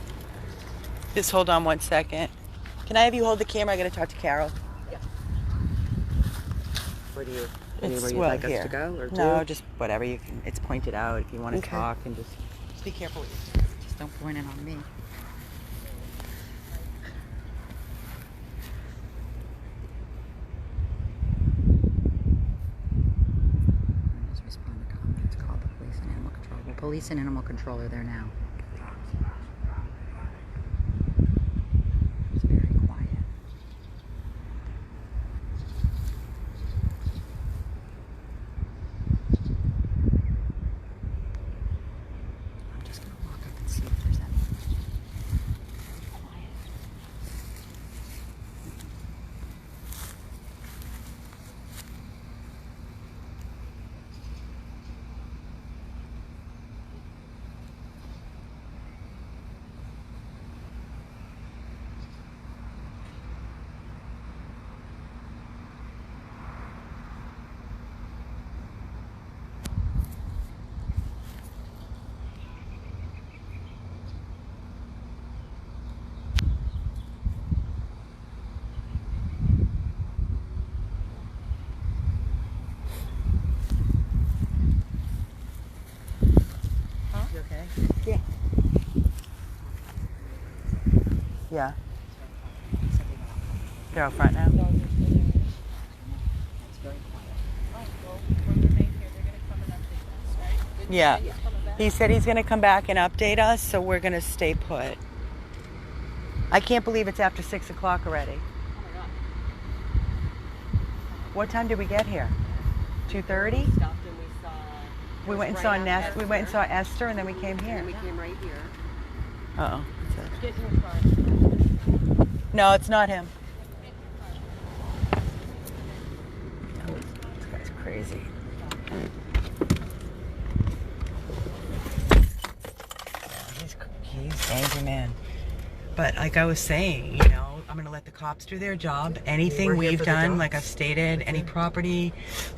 Just hold on 1 second. Can I have you hold the camera? I gotta talk to Carol. Yeah. Where do you? It's Anywhere you'd well like here. us to go or No, do? just whatever you can. It's pointed out if you want to Okay. talk, and just be careful. Just don't point it on me. Just respond to comments. Call the police and animal control. Well, police and animal control are there now. It's very quiet. I'm just gonna walk up and see if there's any. Quiet. You okay? Yeah. Yeah. They're out front now? It's very quiet. Yeah. He said he's gonna come back and update us, so we're gonna stay put. I can't believe it's after 6 o'clock already. What time did we get here? 2:30? Stopped and we saw. We went and saw Nest. We went and saw Esther, and then we came here. And we came right here. Uh-oh. Get in your car. No, it's not him. This guy's crazy. He's an angry man. But like I was saying, you know, I'm going to let the cops do their job. Anything We're here we've for the done, dogs. like I stated, any property,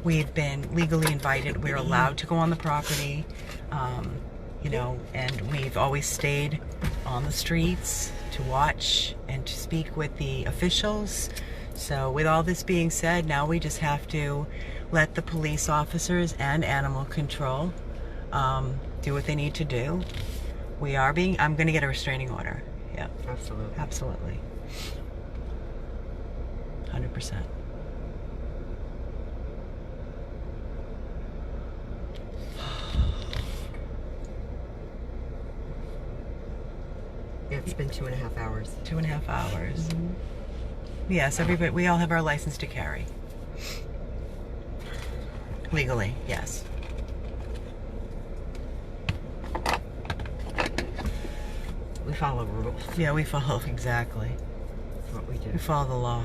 we've been legally invited. We're allowed to go on the property, you know, and we've always stayed on the streets to watch and to speak with the officials. So with all this being said, now we just have to let the police officers and animal control do what they need to do. I'm going to get a restraining order. Yeah. Absolutely. Absolutely. 100%. Yeah, it's been 2.5 hours. 2.5 hours. Yes, everybody, we all have our license to carry. Legally, yes. We follow rules. Yeah, we follow, exactly. That's what we do. We follow the law.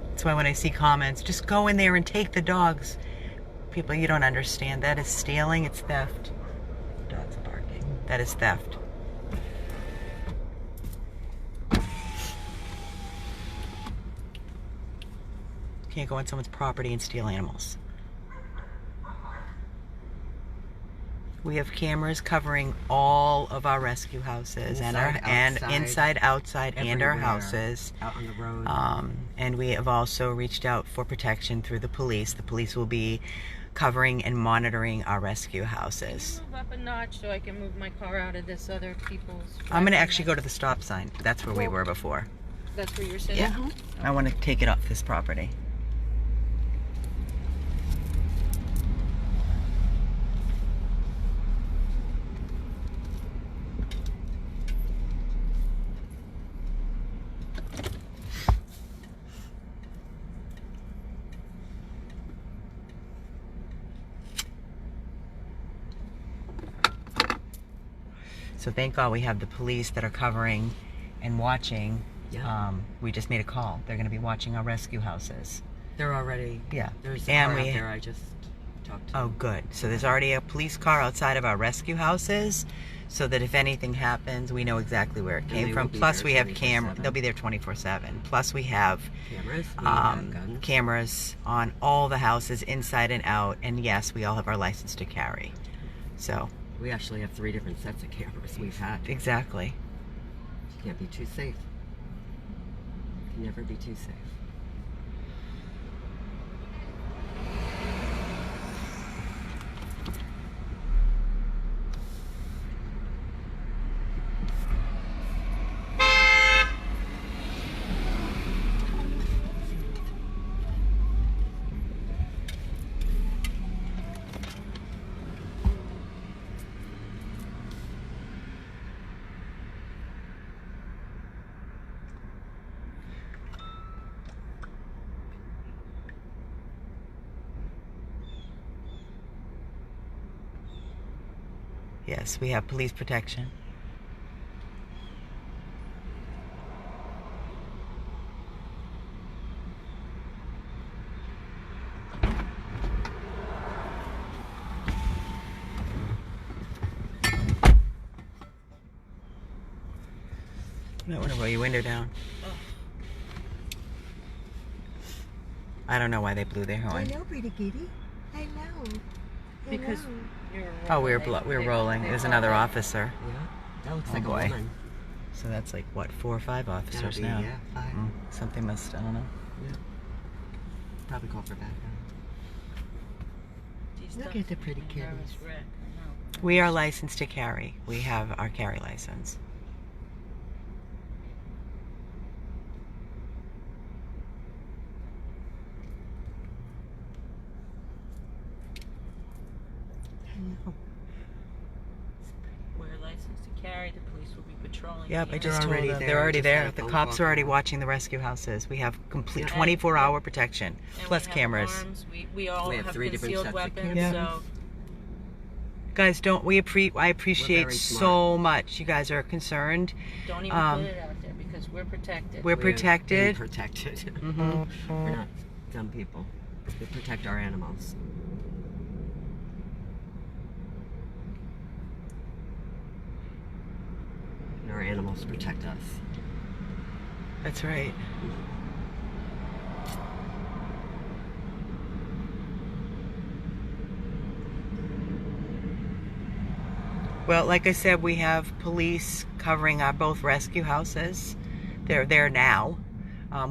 That's why when I see comments, just go in there and take the dogs. People, you don't understand. That is stealing, it's theft. Dogs barking. That is theft. Can't go on someone's property and steal animals. We have cameras covering all of our rescue houses Inside, and outside, inside, outside, and our everywhere. houses. Out on the road. And we have also reached out for protection through the police. The police will be covering and monitoring our rescue houses. Move up a notch so I can move my car out of this other people's. I'm going to actually go to the stop sign. That's where we were before. That's where you're sitting? Yeah. I want to take it off this property. So thank God we have the police that are covering and watching. Yeah. We just made a call. They're going to be watching our rescue houses. They're already. Yeah. There's a And car we- out there I just talked to. Oh, good. So there's already a police car outside of our rescue houses, so that if anything happens, we know exactly where it they came will from. be Plus, there we have 24/7. They'll be there 24/7. Plus, we have Cameras. We have guns. cameras on all the houses, inside and out. And yes, we all have our license to carry. So We actually have 3 different sets of cameras we've had. You exactly. can't be too safe. You can never be too safe. Yes, we have police protection. You might want to roll your window down. I don't know why they blew their horn. Hello, pretty kitty. Hello. Because you're. Oh, we were rolling. There's another officer. Yeah. That looks Oh, like boy. a woman. So that's like, what, 4 or 5 officers Gotta be, now? Yeah, 5. Something must, I don't know. Yeah. Probably call for backup. Look at the pretty kitties. We are licensed to carry. We have our carry license. We're licensed to carry. The police will be patrolling. Yep, the I just They're told already them. there. They're already Just there. had a The phone cops call are already from them. watching the rescue houses. We have complete Yeah. 24-hour protection, And plus we have cameras. Alarms. We all We have have 3 different concealed sets of weapons, cameras. so Guys, I appreciate very so smart. much. You guys are concerned. don't even Um, put it out there because we're protected. We're We're protected. being protected. Mhm. We're not dumb people. We protect our animals. our animals protect us. That's right. Well, like I said, we have police covering our both rescue houses. They're there now.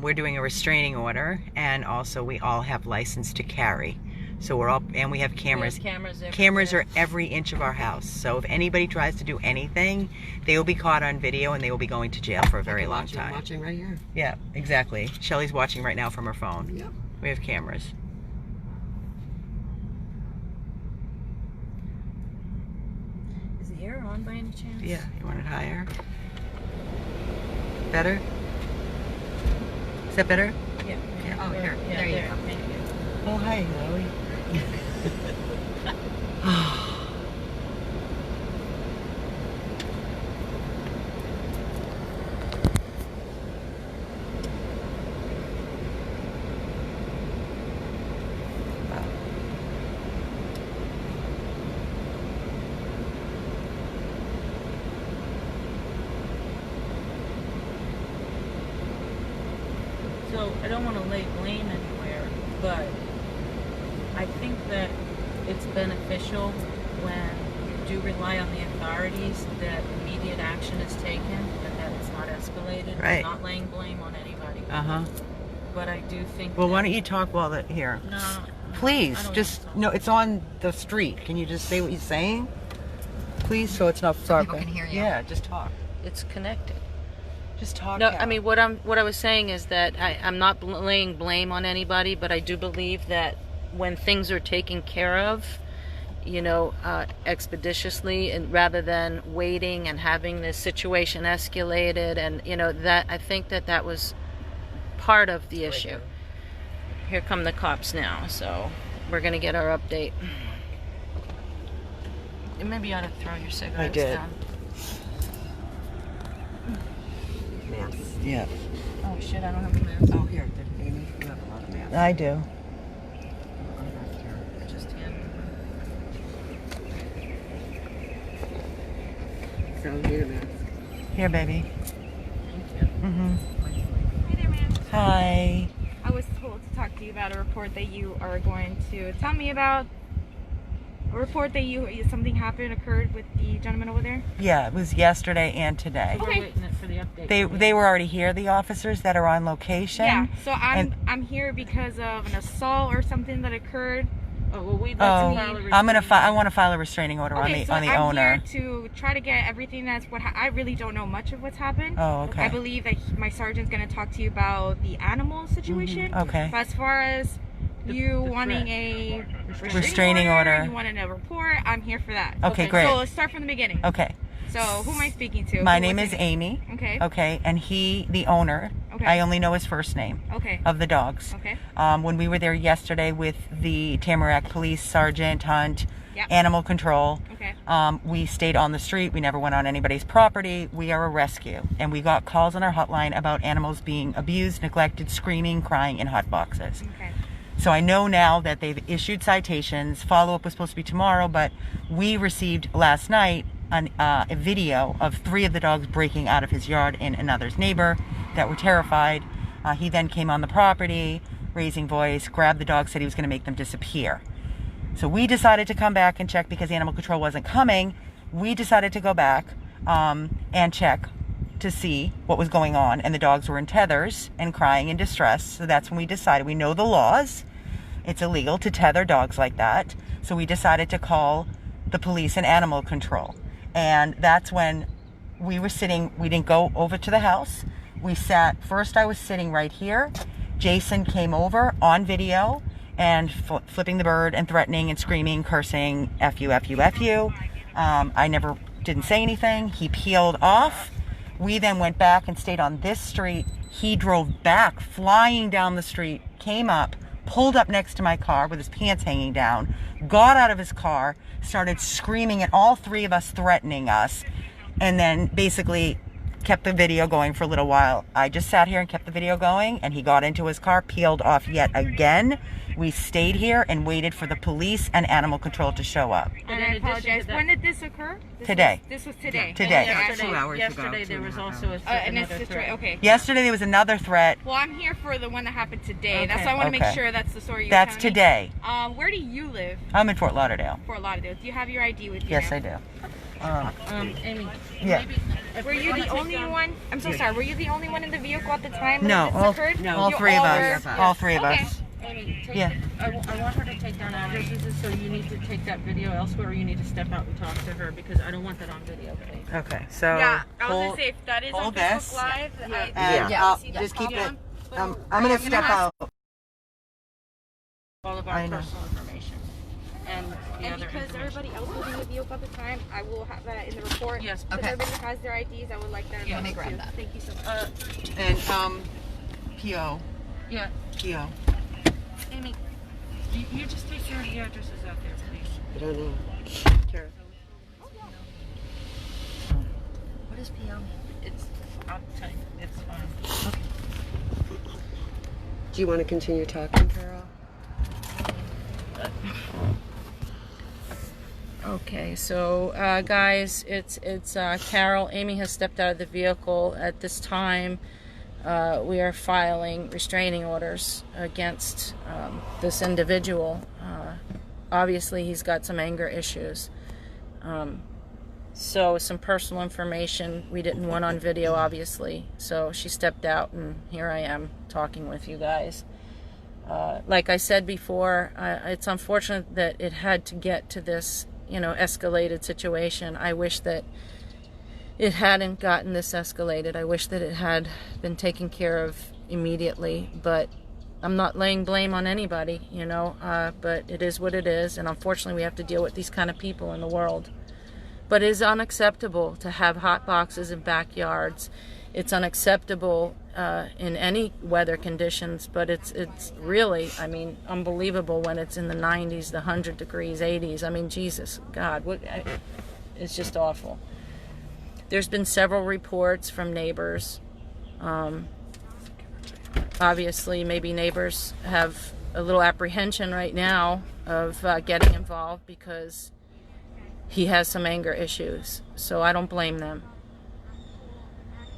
We're doing a restraining order, and also we all have license to carry. So we're all, and we have cameras. We have cameras everywhere. Cameras are every inch of our house. So if anybody tries to do anything, they will be caught on video and they will be going to jail for a very long time. I'm watching right here. Yeah, exactly. Shelly's watching right now from her phone. Yep. We have cameras. Is the air on by any chance? Yeah, you want it higher? Better? Is that better? Yeah. Oh, here. Yeah, There you go. Thank you. Oh, hi, Chloe. So I don't want to lay blame anywhere, but I think that it's beneficial when you do rely on the authorities that immediate action is taken and that it's not escalated. Right. I'm not laying blame on anybody. Uh-huh. But I do think Well, that, why don't you talk while they're here? No. Please, I don't just, want to. no, it's on the street. Can you just say what you're saying? Please, so it's not dark. people can hear you. Yeah, just talk. It's connected. Just talk. No, Cal. I mean what I was saying is that I'm not laying blame on anybody, but I do believe that when things are taken care of, you know, expeditiously, and rather than waiting and having this situation escalated, and you know that I think that was part of the issue. Here come the cops now, so we're gonna get our update. Maybe you ought to throw your cigarettes did. down. Mass. Yeah, Oh shit, I don't have a mask. Oh, here. Amy, you have a lot of masks. I do. Just hand So, need a mask. Here, baby. Thank you. Mm-hmm. Hi there, ma'am. Hi. I was told to talk to you about a report that you are going to tell me about. A report that something occurred with the gentleman over there. Yeah, it was yesterday and today. We're Okay. waiting for the update. They were already here, the officers that are on location. Yeah. So And- I'm here because of an assault or something that occurred. Oh well, we'd Oh, like to file a I want to file a restraining order Okay, on so the I'm owner. here to try to get everything that's I really don't know much of what's happened. Oh, okay. I believe that my sergeant's going to talk to you about the animal situation. Okay. But as far as you the wanting threat. a Restraining order. you wanted a report, I'm here for that. Okay, great. So let's start from the beginning. Okay. So who am I speaking to? My Who name was is it? Amy. Okay. Okay, and he, the owner, Okay. I only know his first name Okay. of the dogs. Okay. When we were there yesterday with the Tamarac Police Sergeant Hunt, Yep. Animal Control, Okay. we stayed on the street. We never went on anybody's property. We are a rescue, and we got calls on our hotline about animals being abused, neglected, screaming, crying in hot boxes. Okay. So I know now that they've issued citations. Follow-up was supposed to be tomorrow, but we received last night a video of 3 of the dogs breaking out of his yard and another's neighbor that were terrified. He then came on the property, raising voice, grabbed the dog, said he was going to make them disappear. So we decided to come back and check because Animal Control wasn't coming. We decided to go back and check to see what was going on, and the dogs were in tethers and crying in distress. So that's when we decided, we know the laws, it's illegal to tether dogs like that, so we decided to call the police and Animal Control. And that's when we were sitting, we didn't go over to the house, we sat, first I was sitting right here, Jason came over on video and flipping the bird and threatening and screaming, cursing, F you, F you, F you. I didn't say anything, he peeled off. We then went back and stayed on this street. He drove back, flying down the street, came up, pulled up next to my car with his pants hanging down, got out of his car, started screaming at all 3 of us, threatening us, and then basically kept the video going for a little while. I just sat here and kept the video going, and he got into his car, peeled off yet again, We stayed here and waited for the police and animal control to show up. And I apologize. When did this occur? Today. This was today. Today. Yesterday, 2 hours ago. yesterday there was also And it's another just threat. okay. Yesterday there was another threat. Well, I'm here for the one that happened today. Okay. That's why I want to Okay. make sure that's the story you're That's telling today. me. Where do you live? I'm in Fort Lauderdale. Fort Lauderdale. Do you have your ID with you? Yes, now? I do. Amy, Yeah. maybe if Were we you wanna the take only down- one? I'm so sorry. Were you the only one in the vehicle at the time No, that this occurred? all You three of all us. were- All three of Okay. us. Amy, take Yeah. I want her to take down addresses, so you need to take that video elsewhere, or you need to step out and talk to her, because I don't want that on video, please. Okay, so Yeah, I was hold- gonna say if that is on hold Facebook this. Live, and Yeah. I'll see that just keep pop it. on. I'm gonna step out. All of our I know. personal information. And the And other because information. everybody else was in the vehicle at the time, I will have that in the report. Yes, Because okay. everybody has their IDs, I would like that. Yeah, in the let me report, grab too. that. Thank you so much. And PO. Yeah, PO. Amy, you just take care of the addresses out there, please. I don't know. What does PO mean? It's, I'll tell you, it's fine. Do you want to continue talking, Carol? Okay, so guys, it's Carol. Amy has stepped out of the vehicle at this time. We are filing restraining orders against this individual. Obviously, he's got some anger issues. So some personal information we didn't want on video, obviously. So she stepped out, and here I am talking with you guys. Like I said before, it's unfortunate that it had to get to this, escalated situation. I wish that it hadn't gotten this escalated. I wish that it had been taken care of immediately, but I'm not laying blame on anybody, but it is what it is, and unfortunately we have to deal with these kind of people in the world. But it is unacceptable to have hot boxes in backyards. It's unacceptable in any weather conditions, but it's really, unbelievable when it's in the 90s, the 100 degrees, 80s. Jesus, God, it's just awful. There's been several reports from neighbors. Obviously, maybe neighbors have a little apprehension right now of getting involved because he has some anger issues. So I don't blame them.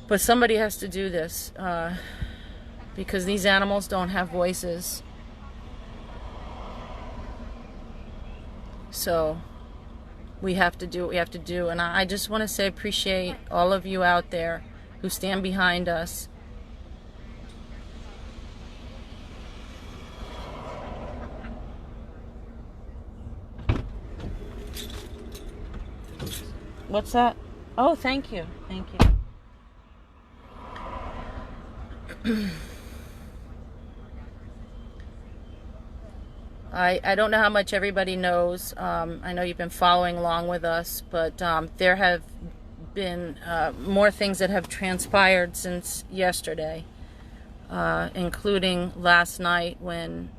But somebody has to do this because these animals don't have voices. So we have to do what we have to do. And I just want to say appreciate all of you out there who stand behind us. What's that? Oh, thank you. Thank you. I don't know how much everybody knows. I know you've been following along with us, but there have been more things that have transpired since yesterday, including last night when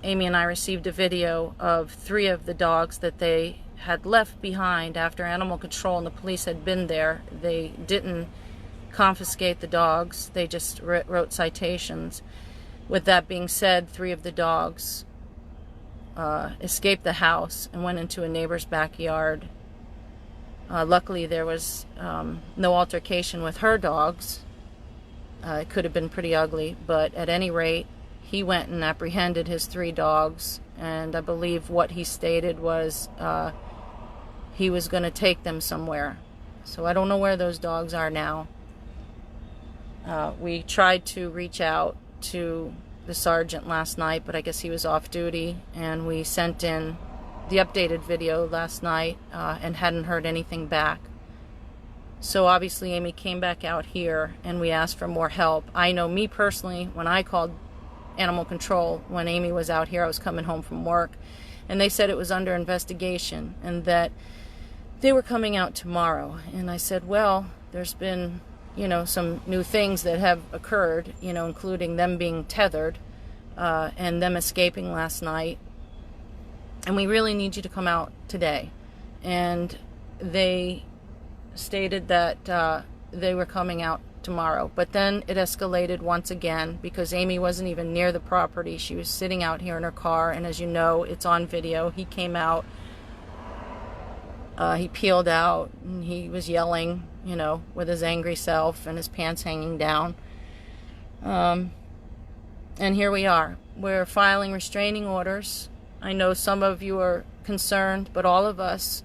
Amy and I received a video of 3 of the dogs that they had left behind after animal control and the police had been there. They didn't confiscate the dogs, they just wrote citations. With that being said, 3 of the dogs escaped the house and went into a neighbor's backyard. Luckily there was no altercation with her dogs. It could have been pretty ugly, but at any rate he went and apprehended his 3 dogs, and I believe what he stated was he was going to take them somewhere. So I don't know where those dogs are now. We tried to reach out to the sergeant last night, but I guess he was off duty, and we sent in the updated video last night and hadn't heard anything back. So obviously Amy came back out here and we asked for more help. I know me personally, when I called animal control when Amy was out here, I was coming home from work, and they said it was under investigation and that they were coming out tomorrow. And I said, well, there's been some new things that have occurred, including them being tethered and them escaping last night. And we really need you to come out today. And they stated that they were coming out tomorrow. But then it escalated once again because Amy wasn't even near the property. She was sitting out here in her car, and as you know, it's on video. He came out, he peeled out, and he was yelling, you know, with his angry self and his pants hanging down. And here we are. We're filing restraining orders. I know some of you are concerned, but all of us,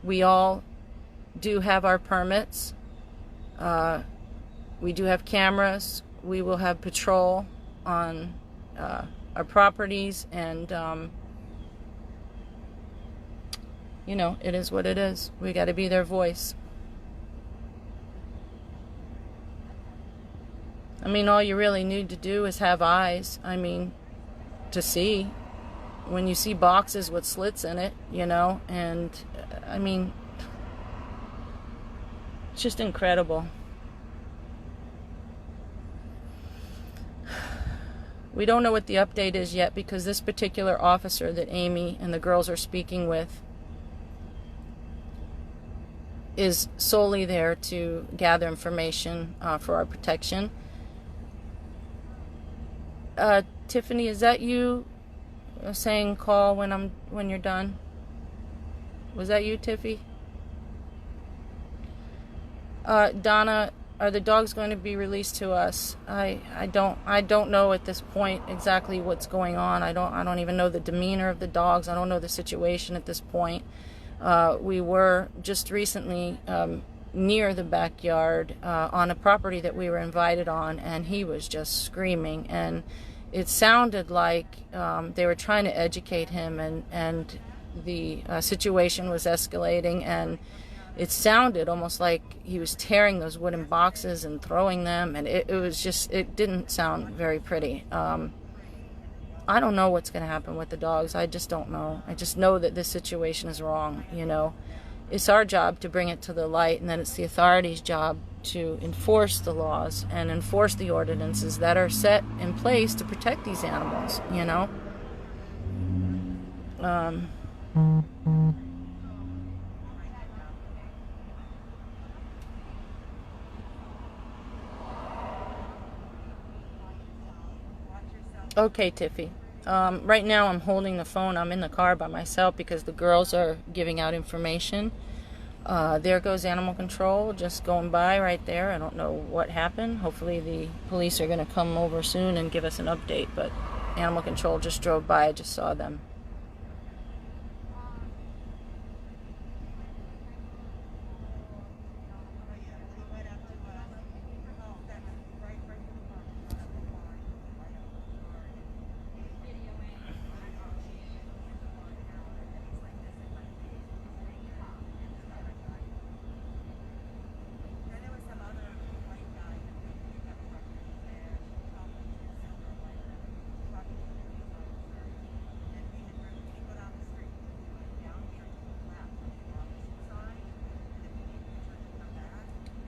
we all do have our permits. We do have cameras. We will have patrol on our properties, and you know, it is what it is. We got to be their voice. I mean, all you really need to do is have eyes. I mean, to see. When you see boxes with slits in it, you know, and I mean, it's just incredible. We don't know what the update is yet because this particular officer that Amy and the girls are speaking with is solely there to gather information for our protection. Tiffany, is that you saying call when you're done? Was that you, Tiffy? Donna, are the dogs going to be released to us? I don't know at this point exactly what's going on. I don't even know the demeanor of the dogs. I don't know the situation at this point. We were just recently near the backyard on a property that we were invited on, and he was just screaming, and it sounded like they were trying to educate him, and the situation was escalating, and it sounded almost like he was tearing those wooden boxes and throwing them, and it was just, it didn't sound very pretty. I don't know what's going to happen with the dogs. I just don't know. I just know that this situation is wrong, you know. It's our job to bring it to the light, and then it's the authorities' job to enforce the laws and enforce the ordinances that are set in place to protect these animals, you know. Okay, Tiffy. Right now I'm holding the phone. I'm in the car by myself because the girls are giving out information. There goes animal control just going by right there. I don't know what happened. Hopefully the police are going to come over soon and give us an update, but animal control just drove by. I just saw them.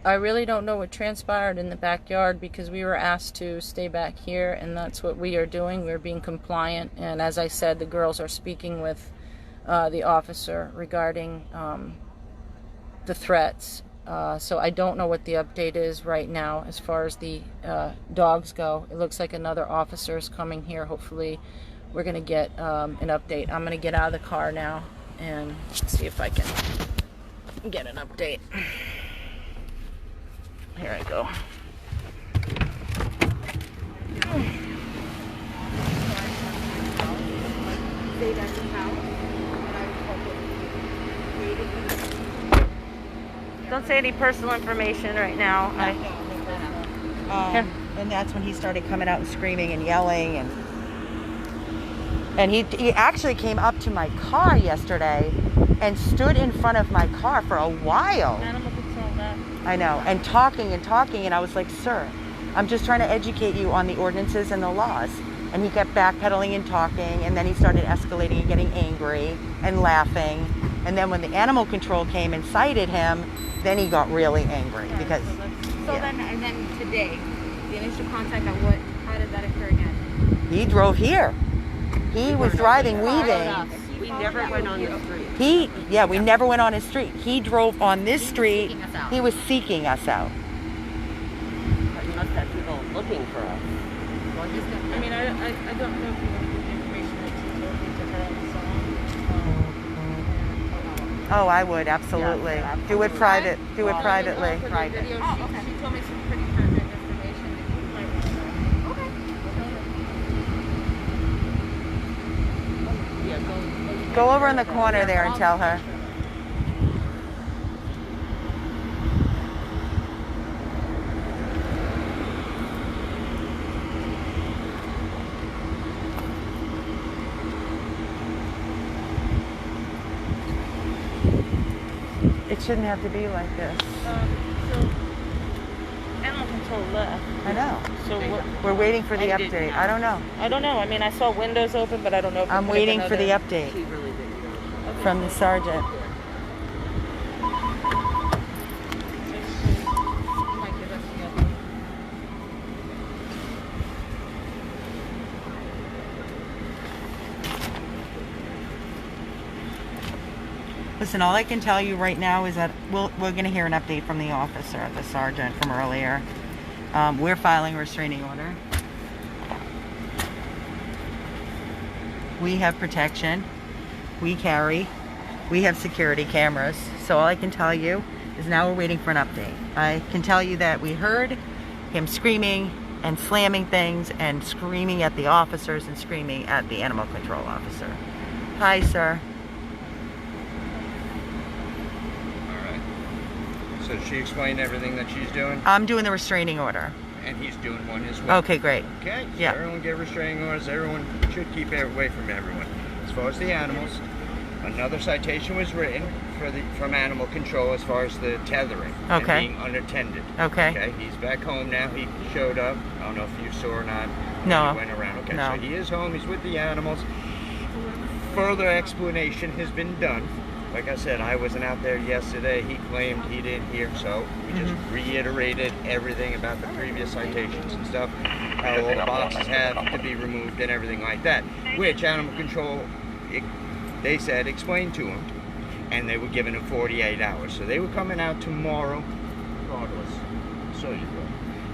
I really don't know what transpired in the backyard because we were asked to stay back here, and that's what we are doing. We're being compliant, and as I said, the girls are speaking with the officer regarding the threats. So I don't know what the update is right now as far as the dogs go. It looks like another officer is coming here. Hopefully we're going to get an update. I'm going to get out of the car now and see if I can get an update. Here I go. Don't say any personal information right now. And that's when he started coming out and screaming and yelling, and he actually came up to my car yesterday and stood in front of my car for a while. Animal control that. I know, and talking, and I was like, sir, I'm just trying to educate you on the ordinances and the laws. And he kept backpedaling and talking, and then he started escalating and getting angry and laughing. And then when the animal control came and cited him, then he got really angry because. Then today, the initial contact how did that occur again? He drove here. He was driving, leaving. We never went on the street. We never went on his street. He drove on this street. He was seeking us out. Oh, I would, absolutely. Yeah, Do it absolutely. private. Do it Well, privately. Private. Video, she told me some pretty pertinent information that you might want to know. Okay. Go over in the corner there and tell her. It shouldn't have to be like this. So, animal control left. I know. So what? We're waiting for the update. I don't know. I don't know. I mean, I saw windows open, but I don't know if I'm it's gonna waiting be for the another- update She really didn't know. from the sergeant. You might give us the other. Listen, all I can tell you right now is that we're going to hear an update from the officer, the sergeant from earlier. We're filing a restraining order. We have protection. We carry. We have security cameras. So all I can tell you is now we're waiting for an update. I can tell you that we heard him screaming and slamming things and screaming at the officers and screaming at the animal control officer. Hi, sir. So she explained everything that she's doing, I'm doing the restraining order. and he's doing one as well. Okay, great. Okay, so Yeah. everyone get restraining orders. Everyone should keep away from everyone. As far as the animals, another citation was written from animal control as far as the tethering and Okay. being unattended. Okay. Okay, he's back home now. He showed up. I don't know if you saw or not. No. He went around. Okay, No. so he is home. He's with the animals. Further explanation has been done. Like I said, I wasn't out there yesterday. He claimed he didn't hear, so we just reiterated everything about the previous citations and stuff. How all the boxes have to be removed and everything like that. Which animal control, they said, explained to him, and they were giving him 48 hours. So they were coming out tomorrow, regardless. So you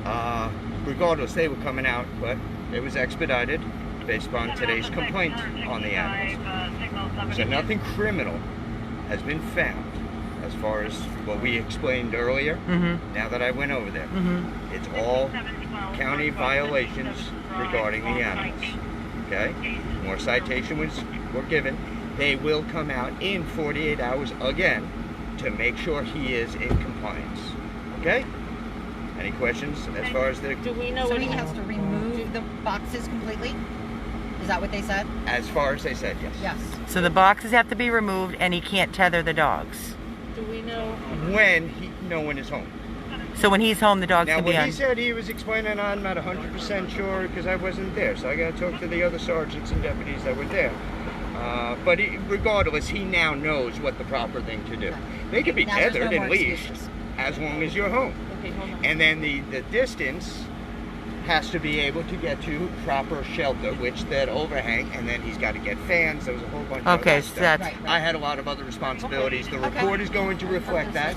go. Regardless, they were coming out, but it was expedited based upon today's complaint on the animals. So nothing criminal has been found as far as what we explained earlier. Now that I went over there, it's all county violations regarding the animals. Okay, more citations were given. They will come out in 48 hours again to make sure he is in compliance. Okay, any questions as far as the Do we know So what he has to remove the boxes completely? Is that what they said? as far as they said? Yes. Yes. So the boxes have to be removed and he can't tether the dogs. Do we know? When no one is home. So when he's home, the dogs Now, can be what on. he said he was explaining, I'm not 100% sure because I wasn't there. So I got to talk to the other sergeants and deputies that were there. But regardless, he now knows what the proper thing to do. They could be Now there's no tethered and more leashed excuses. as long as you're home. Okay, hold on. And then the distance has to be able to get to proper shelter, which that overhang, and then he's got to get fans. There was a whole bunch of Okay, other so stuff. that's Right, right. I had a lot of other responsibilities. The Okay. report is going to reflect that.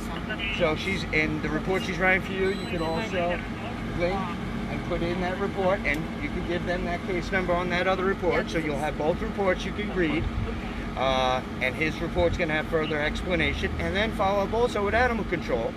So she's in the report she's writing for you. You can also link and put in that report, and you can give them that case number on that other report. So you'll have both reports you can read. And his report's going to have further explanation, and then follow up also with animal control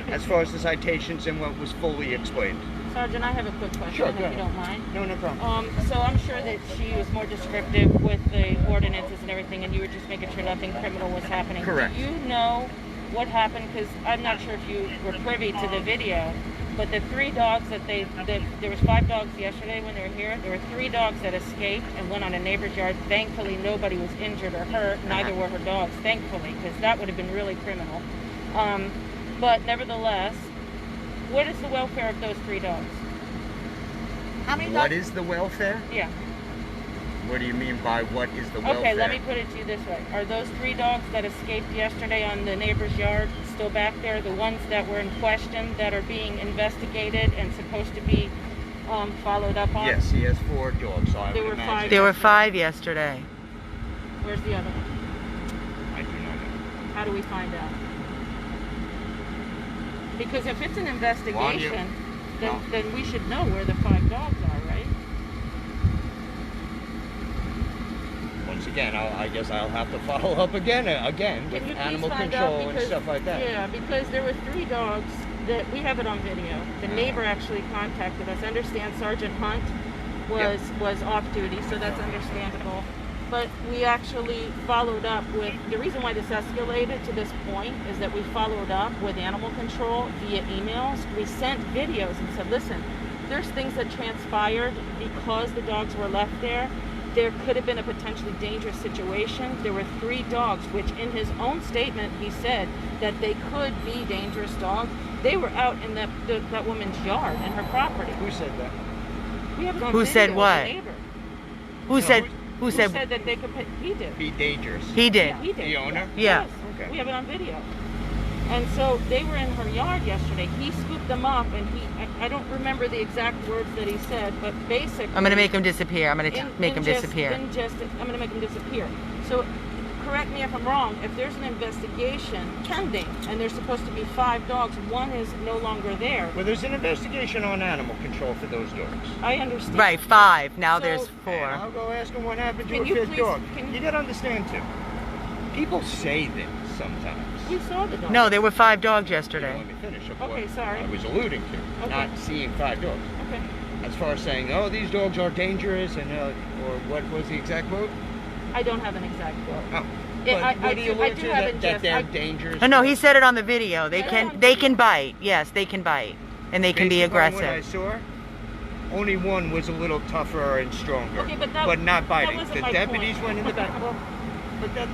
as far as the citations and what was fully explained. Sergeant, I have a quick question, Sure, if go you ahead. don't mind. No, no problem. So I'm sure that she was more descriptive with the ordinances and everything, and you were just making sure nothing criminal was happening. Correct. Do you know what happened? Because I'm not sure if you were privy to the video, but the 3 dogs there was 5 dogs yesterday when they were here. There were 3 dogs that escaped and went on a neighbor's yard. Thankfully, nobody was injured or hurt. Neither were her dogs, thankfully, because that would have been really criminal. But nevertheless, what is the welfare of those 3 dogs? How many What dogs? is the welfare? Yeah. What do you mean by what is the welfare? Okay, let me put it to you this way. Are those 3 dogs that escaped yesterday on the neighbor's yard still back there? The ones that were in question that are being investigated and supposed to be followed up on? Yes, he has 4 dogs, so I There would were imagine. 5. There were 5 yesterday. Where's the other one? I do not know. How do we find out? Because if it's an investigation, then we should know where the 5 dogs are, right? One once again, I guess I'll have to follow up again with Can you please animal find control out and because- stuff like that. Yeah, because there were 3 dogs that we have it on video. The neighbor actually contacted us. I understand Sergeant Hunt was off duty, so that's understandable. But we actually followed up with, the reason why this escalated to this point is that we followed up with animal control via emails. We sent videos and said, listen, there's things that transpired because the dogs were left there. There could have been a potentially dangerous situation. There were 3 dogs, which in his own statement, he said that they could be dangerous dogs. They were out in that woman's yard and her property. Who said that? We have it on Who video, said the what? neighbor. Who said that they could? He did. Be dangerous. He did. Yeah, he did. The owner? Yeah. Yes. Okay. We have it on video. And so they were in her yard yesterday. He scooped them up, and I don't remember the exact words that he said, but basically, I'm gonna make him disappear. I'm gonna make him disappear. I'm gonna make him disappear. So, correct me if I'm wrong. If there's an investigation pending, and there's supposed to be 5 dogs, one is no longer there. Well, there's an investigation on animal control for those dogs. I understand. Right, 5. Now So- there's And 4. I'll go ask them what happened to Can a you 5th please- dog. can- You gotta understand too. People say things sometimes. We saw the dog. No, there were 5 dogs You yesterday. know, let me finish of Okay, what sorry. I was alluding to. Okay. Not seeing 5 dogs. Okay. As far as saying, oh, these dogs are dangerous, and or what was the exact quote? I don't have an exact quote. Oh. Yeah, But what do you allude do to have that, it that just- they're I- dangerous? Oh no, he said it on the video. They Yeah, can on they video. can bite. Yes, they can bite. And they can be Based upon aggressive. What I saw, only one was a little tougher and stronger, Okay, but that- not that biting. wasn't The my deputies point. went in the back. Well, but that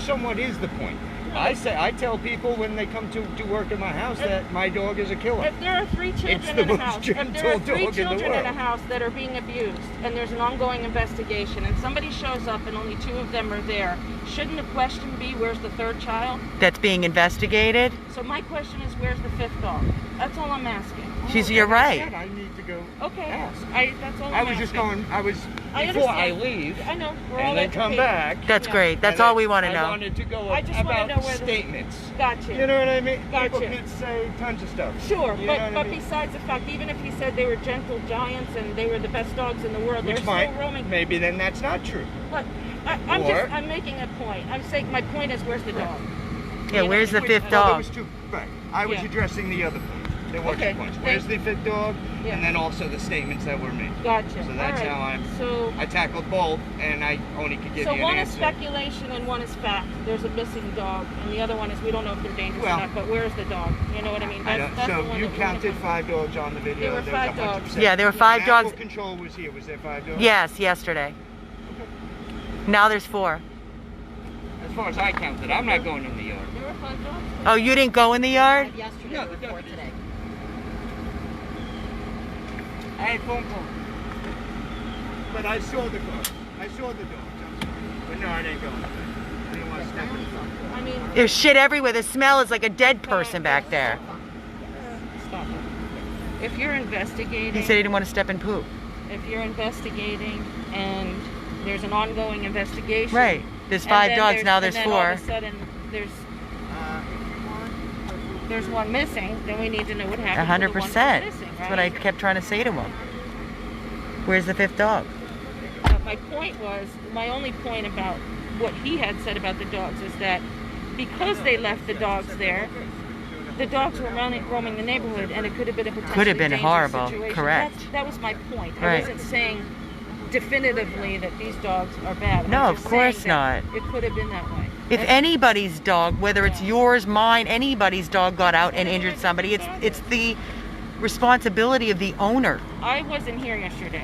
somewhat is the point. I tell people when they come to work at my house that my dog is a killer. If there are 3 It's children the in a most house, if gentle there are 3 dog in the children in a world. house that are being abused, and there's an ongoing investigation, and somebody shows up and only 2 of them are there, shouldn't the question be, where's the 3rd child? That's being investigated. So my question is, where's the 5th dog? That's all I'm asking. You're Like I right. said, I need to go Okay. ask. That's all I I'm was just asking. going. I Before I understand. leave. I know. We're all And then come educated. back. That's Yeah. great. That's And all we want to I know. wanted to go I just wanna about know where the- statements. Gotcha. You know what I mean? Gotcha. People could say tons of stuff. Sure, You know what I but mean? besides the fact, even if he said they were gentle giants and they were the best dogs in the world, Which they're might, still roaming. maybe then that's not true. But I'm making a point. I'm saying my point is, where's the dog? Yeah, where's the 5th No, there dog? was 2. Right. I was Yeah. addressing the other point. There were Okay. 2 points. Where's the 5th dog? Yeah. And then also the statements that were made. Gotcha. So that's All right. how I tackled both, and I only could give So you an one is answer. speculation and one is fact. There's a missing dog, and the other one is we don't know if they're dangerous Well, or not. But where's the dog? You know what I mean? I don't, That's so the one you that we wanna counted find. 5 dogs on the video. There were was 5 dogs. 100%. Yeah, there were 5 Animal dogs. control was here. Was there 5 dogs? Yes, yesterday. Now there's 4. As far as I counted, I'm not going in the yard. There were 5 dogs. Oh, you didn't go in the yard? Yesterday, Yeah, report yeah. today. I had phone calls. But I saw the dogs. I saw the dogs. I'm sorry. But no, I didn't go in there. I didn't want to step in the I mean, There's shit everywhere. The smell is like a dead person back there. stop it. If you're investigating, He said he didn't want to step in poop. if you're investigating and there's an ongoing investigation, Right. There's and 5 then dogs, now there's and then all 4. of a sudden there's one missing, then we need to know what happened. 100%. To the one that's missing, That's what I right? kept trying to say to him. Where's the 5th dog? But my point was, my only point about what he had said about the dogs is that because they left the dogs there, the dogs were roaming the neighborhood, and it could have been a potentially Could have been dangerous horrible, situation. correct. That was my point. I Right. wasn't saying definitively that these dogs are bad. No, I'm of just course saying that not. It could have been that way. If That's- anybody's dog, whether it's Yeah. yours, mine, anybody's dog got out and injured somebody, it's the responsibility of the owner. I wasn't here yesterday.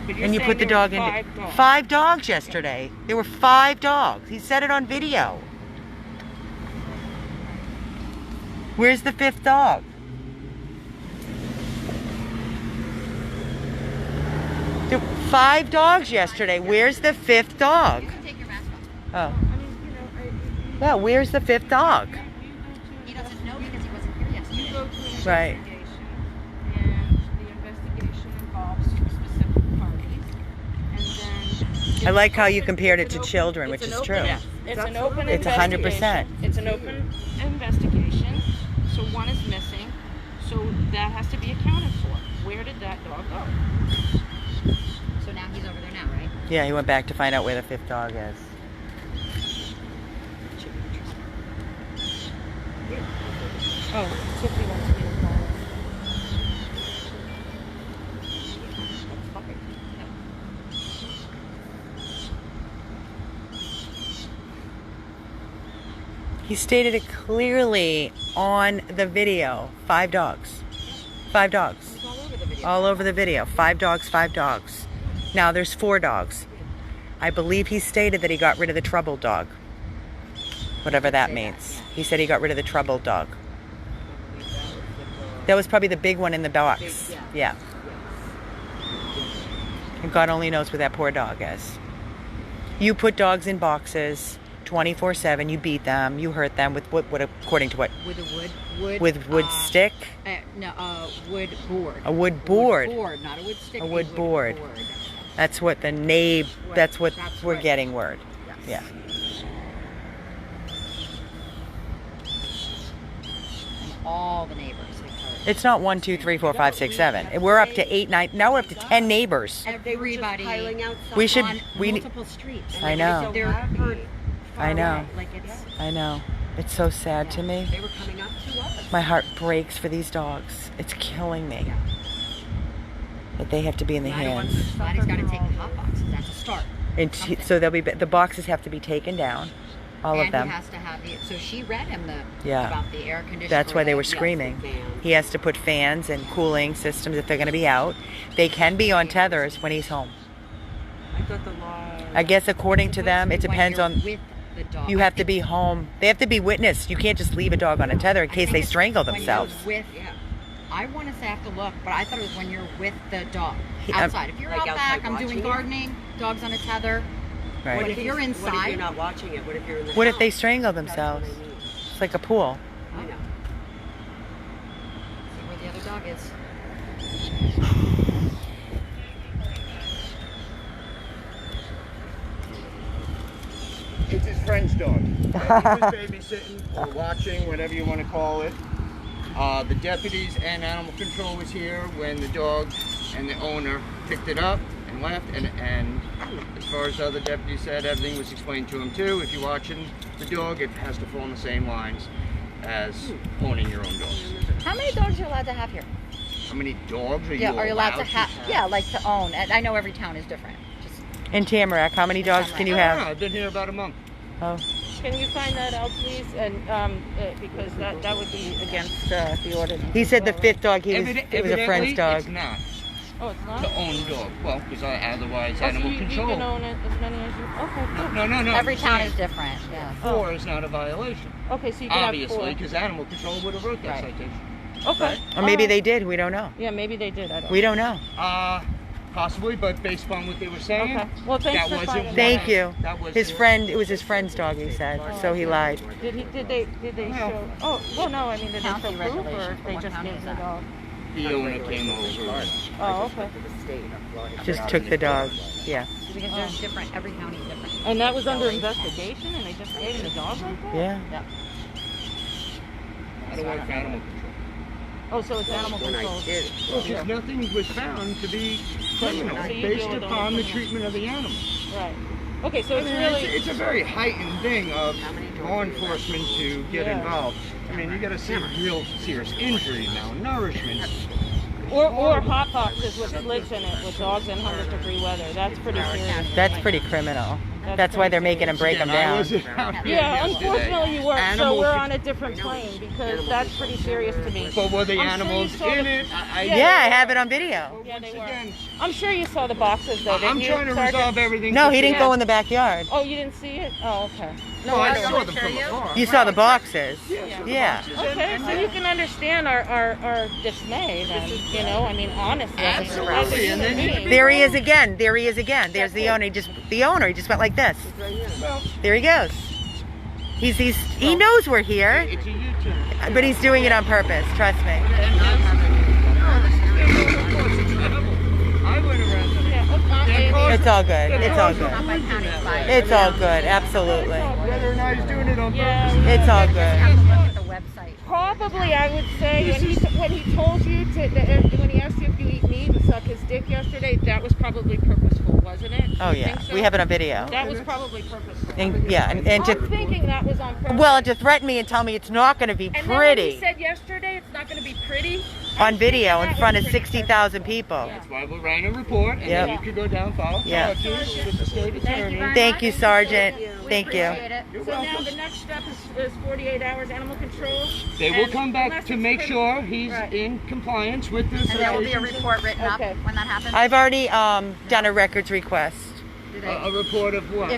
But you're And you saying put the there were dog in. 5 dogs. 5 dogs yesterday. There were 5 dogs. He said it on video. Where's the 5th dog? There were 5 dogs yesterday. Where's the 5th dog? You can take your mask off. Oh. I mean, you know, Yeah, where's the 5th dog? He doesn't know because he wasn't here yesterday. you go to an Right. investigation, and the investigation involves specific parties, and then I like how you it's compared it an to open- children, it's which an is open- true. It's an open It's 100%. investigation. It's an open investigation, so one is missing, so that has to be accounted for. Where did that dog go? So now he's over there now, right? Yeah, he went back to find out where the fifth dog is. Oh, Tiffany wants me to call her. He stated it clearly on the video. 5 dogs. 5 dogs. All over the video. All over the video. 5 dogs, 5 dogs. Now there's 4 dogs. I believe he stated that he got rid of the troubled dog. Whatever that means. He said he got rid of the troubled dog. That was probably the big one in the box. Yeah. And God only knows where that poor dog is. You put dogs in boxes 24/7. You beat them. You hurt them with what according to what? With a wood. With wood stick. No, wood board. A wood board. A wood board, not a wood stick. A wood board. That's what the neighbor. That's what we're getting word. Yes. Yeah. And all the neighbors have heard. It's not 1, 2, 3, 4, 5, 6, 7. We're up to 8, 9. Now we're up to 10 neighbors. Everybody. We should. On multiple streets. I know. They're heard. I know. Like it's. I know. It's so sad to me. They were coming up to us. My heart breaks for these dogs. It's killing me. That they have to be in the hands. Somebody's got to take the hot boxes. That's a start. And so they'll be. The boxes have to be taken down. All of them. And he has to have the. So she read him Yeah. about the air conditioner. That's why they were screaming. He has to put fans and cooling systems if they're going to be out. They can be on tethers when he's home. I thought the law. I guess according to them, it depends on. With the dog. You have to be home. They have to be witnessed. You can't just leave a dog on a tether in case they strangle themselves. I want to say I have to look, but I thought it was when you're with the dog I'm- outside. If you're Like out outside back, I'm doing watching it? gardening, dogs on a tether. Right. But if you're What if inside, you're not watching it? What if you're in the What if house? they strangle themselves? That's what I mean. It's like a pool. I know. see where the other dog is. It's his friend's dog. He was babysitting or watching, whatever you want to call it. The deputies and animal control was here when the dog and the owner picked it up and left. And as far as the other deputies said, everything was explained to him too. If you're watching the dog, it has to fall in the same lines as owning your own dog. How many dogs are you allowed to have here? How many dogs are you Yeah, are you allowed to have? have? Yeah, like to own. And I know every town is different. Just In Tamarac, how many dogs can you I don't know, have? I've been here about a month. Oh. Can you find that out, please? And because that would be against the ordinance. He said the 5th dog, it was a Evidently, friend's dog. It's not Oh, it's not. to own dog. Well, because otherwise Oh, so animal you control. can own it as many as you. Okay. Cool. No. every I'm town saying is different. Yeah. 4 is not a violation. Okay, so you can Obviously, have because animal control would have wrote that Right. citation. 4. Okay. Or maybe they did, we don't know. Yeah, maybe they did. I don't. We don't know. Possibly, but based upon what they were saying, Okay. Well, thanks that for wasn't. finding Thank you. That was His friend, it was his friend's dog, he said, so he lied. Did they show? Oh, well, no. I mean, did they show County proof, or regulation. they What just county gave is the that? dog? The owner came over. Oh, okay. Just took the dog. Yeah. Because there's different. Every county is different. And that was under investigation, and they just gave him the dog like that? Yeah. Yeah. I don't work for animal control. Oh, so it's animal control. Well, because nothing was found to be criminal So you based deal with all upon the criminal. treatment of the animals. Right. Okay, so I it's mean, really. it's a very heightened thing of law enforcement to get Yeah. involved. I mean, you got to see real serious injury, malnourishment. Or hot boxes with slids in it with dogs in 100-degree weather. That's pretty serious. That's pretty criminal. That's why they're making him break them Again, I down. wasn't out here Yeah, yesterday. unfortunately you weren't, so Animal we're con- on a different plane because that's pretty serious to me. But were the I'm sure you animals saw in the- it? Yeah, I have it on video. Yeah, they were. Again, I'm sure you saw the boxes though, didn't I'm you, trying to Sergeant? resolve everything. No, he didn't Yeah. go in the backyard. Oh, you didn't see it? Oh, okay. No, I saw them from afar. You saw the boxes. Yeah. Okay, so you can understand our dismay then, you know, I mean, honestly. Absolutely, As a and human then you- being. There he is again. There he is again. There's the owner. He just went like this. There he goes. He knows we're here, It's a YouTube. but he's doing it on purpose. Trust me. I went around. It's all good. It's all good. It's all good. Absolutely. Whether or not he's doing it on purpose. Yeah. It's all good. Look at the website. Probably, I would say, when he told you when he asked you if you eat meat and suck his dick yesterday, that was probably purposeful, wasn't it? Oh yeah, Think so? we have it on video. That was probably purposeful. And, yeah, and to I'm thinking that was on purpose. well, and to threaten me and tell me it's not going to be And then when pretty he said yesterday it's not going to be pretty. on video in that front of was pretty 60,000 people. That's why we'll write a report, and Yep. then you could go down, file Yep. charges with the state attorney. Thank you, Sergeant. Thank you. So now the next step is 48 hours animal control. They will and come back unless to it's make pretty- sure he's Right. in compliance with the And there will be a citations. report written up Okay. when that happens. I've already done a records request. Do they, A report of what?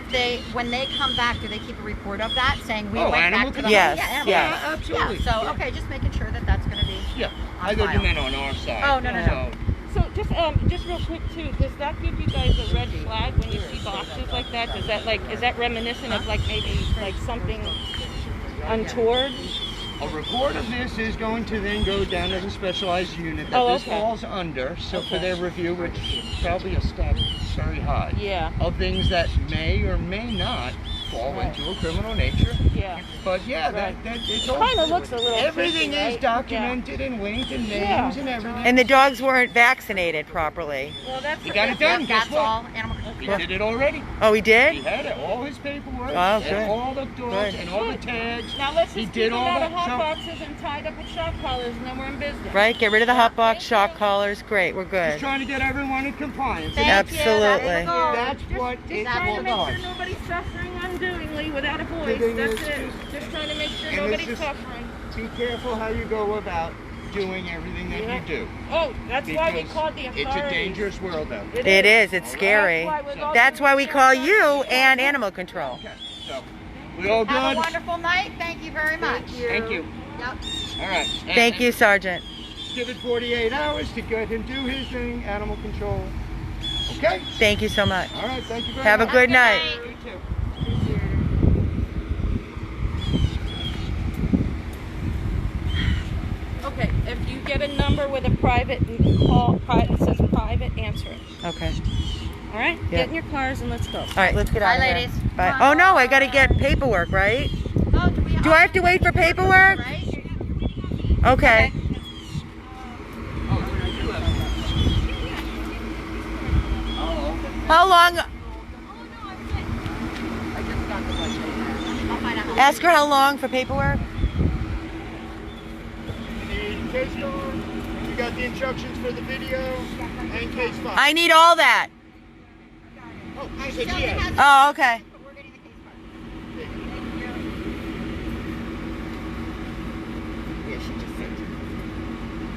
when they come back, do they keep a report of that saying we Oh, went animal back to the control? Yes, animal yes. control. Absolutely. Yeah, so okay, just making sure that that's going to be. Yeah, on I thought you file. meant on our side. Oh, no, no, no. So just real quick too, does that give you guys a red flag when you see boxes like that? Does that is that reminiscent of like maybe like something untoward? A report of this is going to then go down to the specialized unit that Oh, this okay. falls under, so for Okay. their review, which is probably a step very high, Yeah. of things that may or may not fall Right. into a criminal nature. Yeah. But yeah, Right. that it's all Kind of looks a little. everything fishy, is right? documented and linked and names Yeah. and everything. And the dogs weren't vaccinated properly. Yeah. Well, that's He got it done. Guess That's what? all animal control. He did it already. Oh, he He did? had it, all his paperwork, Oh, good. and all the dogs, Good. and all the tags. Now let's He just did keep them all out of that, hot so- boxes and tied up with shock collars, and then we're in business. Right? Get rid of the hot box, shock collars. Great, we're Just good. trying to get everyone in compliance. Thank Absolutely. You, that's the goal. That's what Just it's trying to all make about. sure nobody's suffering undoingly without a voice. Giving That's excuses. it. Just trying to make sure And it's nobody's just- suffering. Be careful how you go about doing everything that Yeah. you do. Oh, that's why we Because called the authorities. it's a dangerous world out there. It is. It's scary. That's why we call you and animal control. Okay, so we all Have a good? wonderful night. Thank you very much. Thank you. Yep. All right. Thank you, Sergeant. Give it 48 hours to get him do his thing, animal control. Okay? Thank you so much. All right, thank you very Have a much. good night. You too. Okay, if you get a number with a private call, it says private, answer it. Okay. All right? Yeah. Get in your cars and let's go. All right, let's get Bye, out of here. ladies. Bye. Oh no, I gotta get paperwork, right? Oh, Do I have to wait for paperwork? Right? Okay. How long? Ask her how long for paperwork. You need case card, you got the instructions for the video, and case file. I need all that. Oh, she said she has. Oh, okay. Yeah, she just said.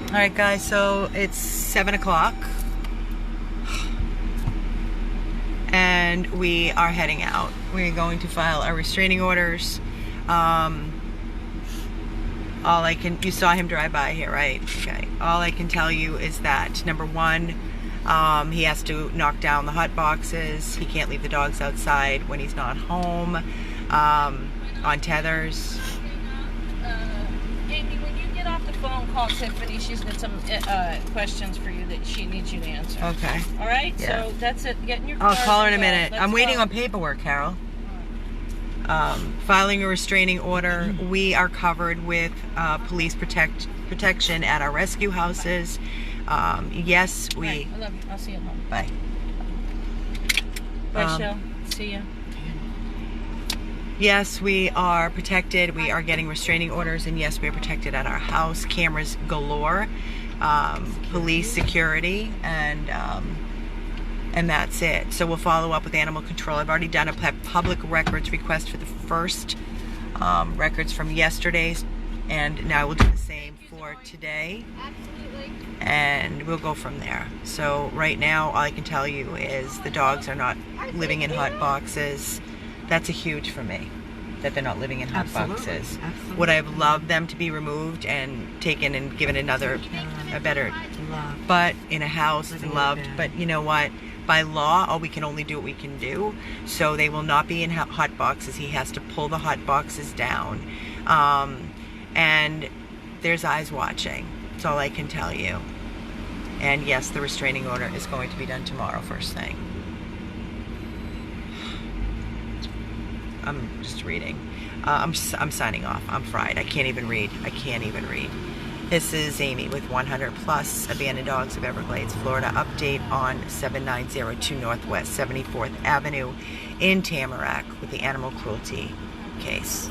All right, guys. So it's 7 o'clock, and we are heading out. We're going to file our restraining orders. You saw him drive by here, right? Okay. All I can tell you is that, number one, he has to knock down the hot boxes. He can't leave the dogs outside when he's not home, on tethers. Amy, when you get off the phone, call Tiffany. She's got some questions for you that she needs you to answer. Okay. All right? Yeah. So that's it. Get in your I'll car. call her in a and go. minute. Let's I'm waiting go. on paperwork, Carol. Filing a restraining order. We are covered with police protection at our rescue houses. Yes, All we. right, I love you. I'll see you at home. Bye. Bye, Shell. See ya. Yes, we are protected. We are getting restraining orders, and yes, we are protected at our house. Cameras galore, police security, and that's it. So we'll follow up with animal control. I've already done a public records request for the first records from yesterday's, and now we'll do the same for today. Absolutely. And we'll go from there. So right now, all I can tell you is the dogs are not living in hot boxes. That's a huge for me, that they're not living in hot boxes. Absolutely. Would I have loved them to be removed and taken and given a better, Love. but in a house Living and in loved. bed. But you know what? By law, we can only do what we can do. So they will not be in hot boxes. He has to pull the hot boxes down. And there's eyes watching. That's all I can tell you. And yes, the restraining order is going to be done tomorrow, first thing. I'm just reading. I'm signing off. I'm fried. I can't even read. This is Amy with 100 Plus Abandoned Dogs of Everglades, Florida. Update on 7902 Northwest 74th Avenue in Tamarac with the animal cruelty case.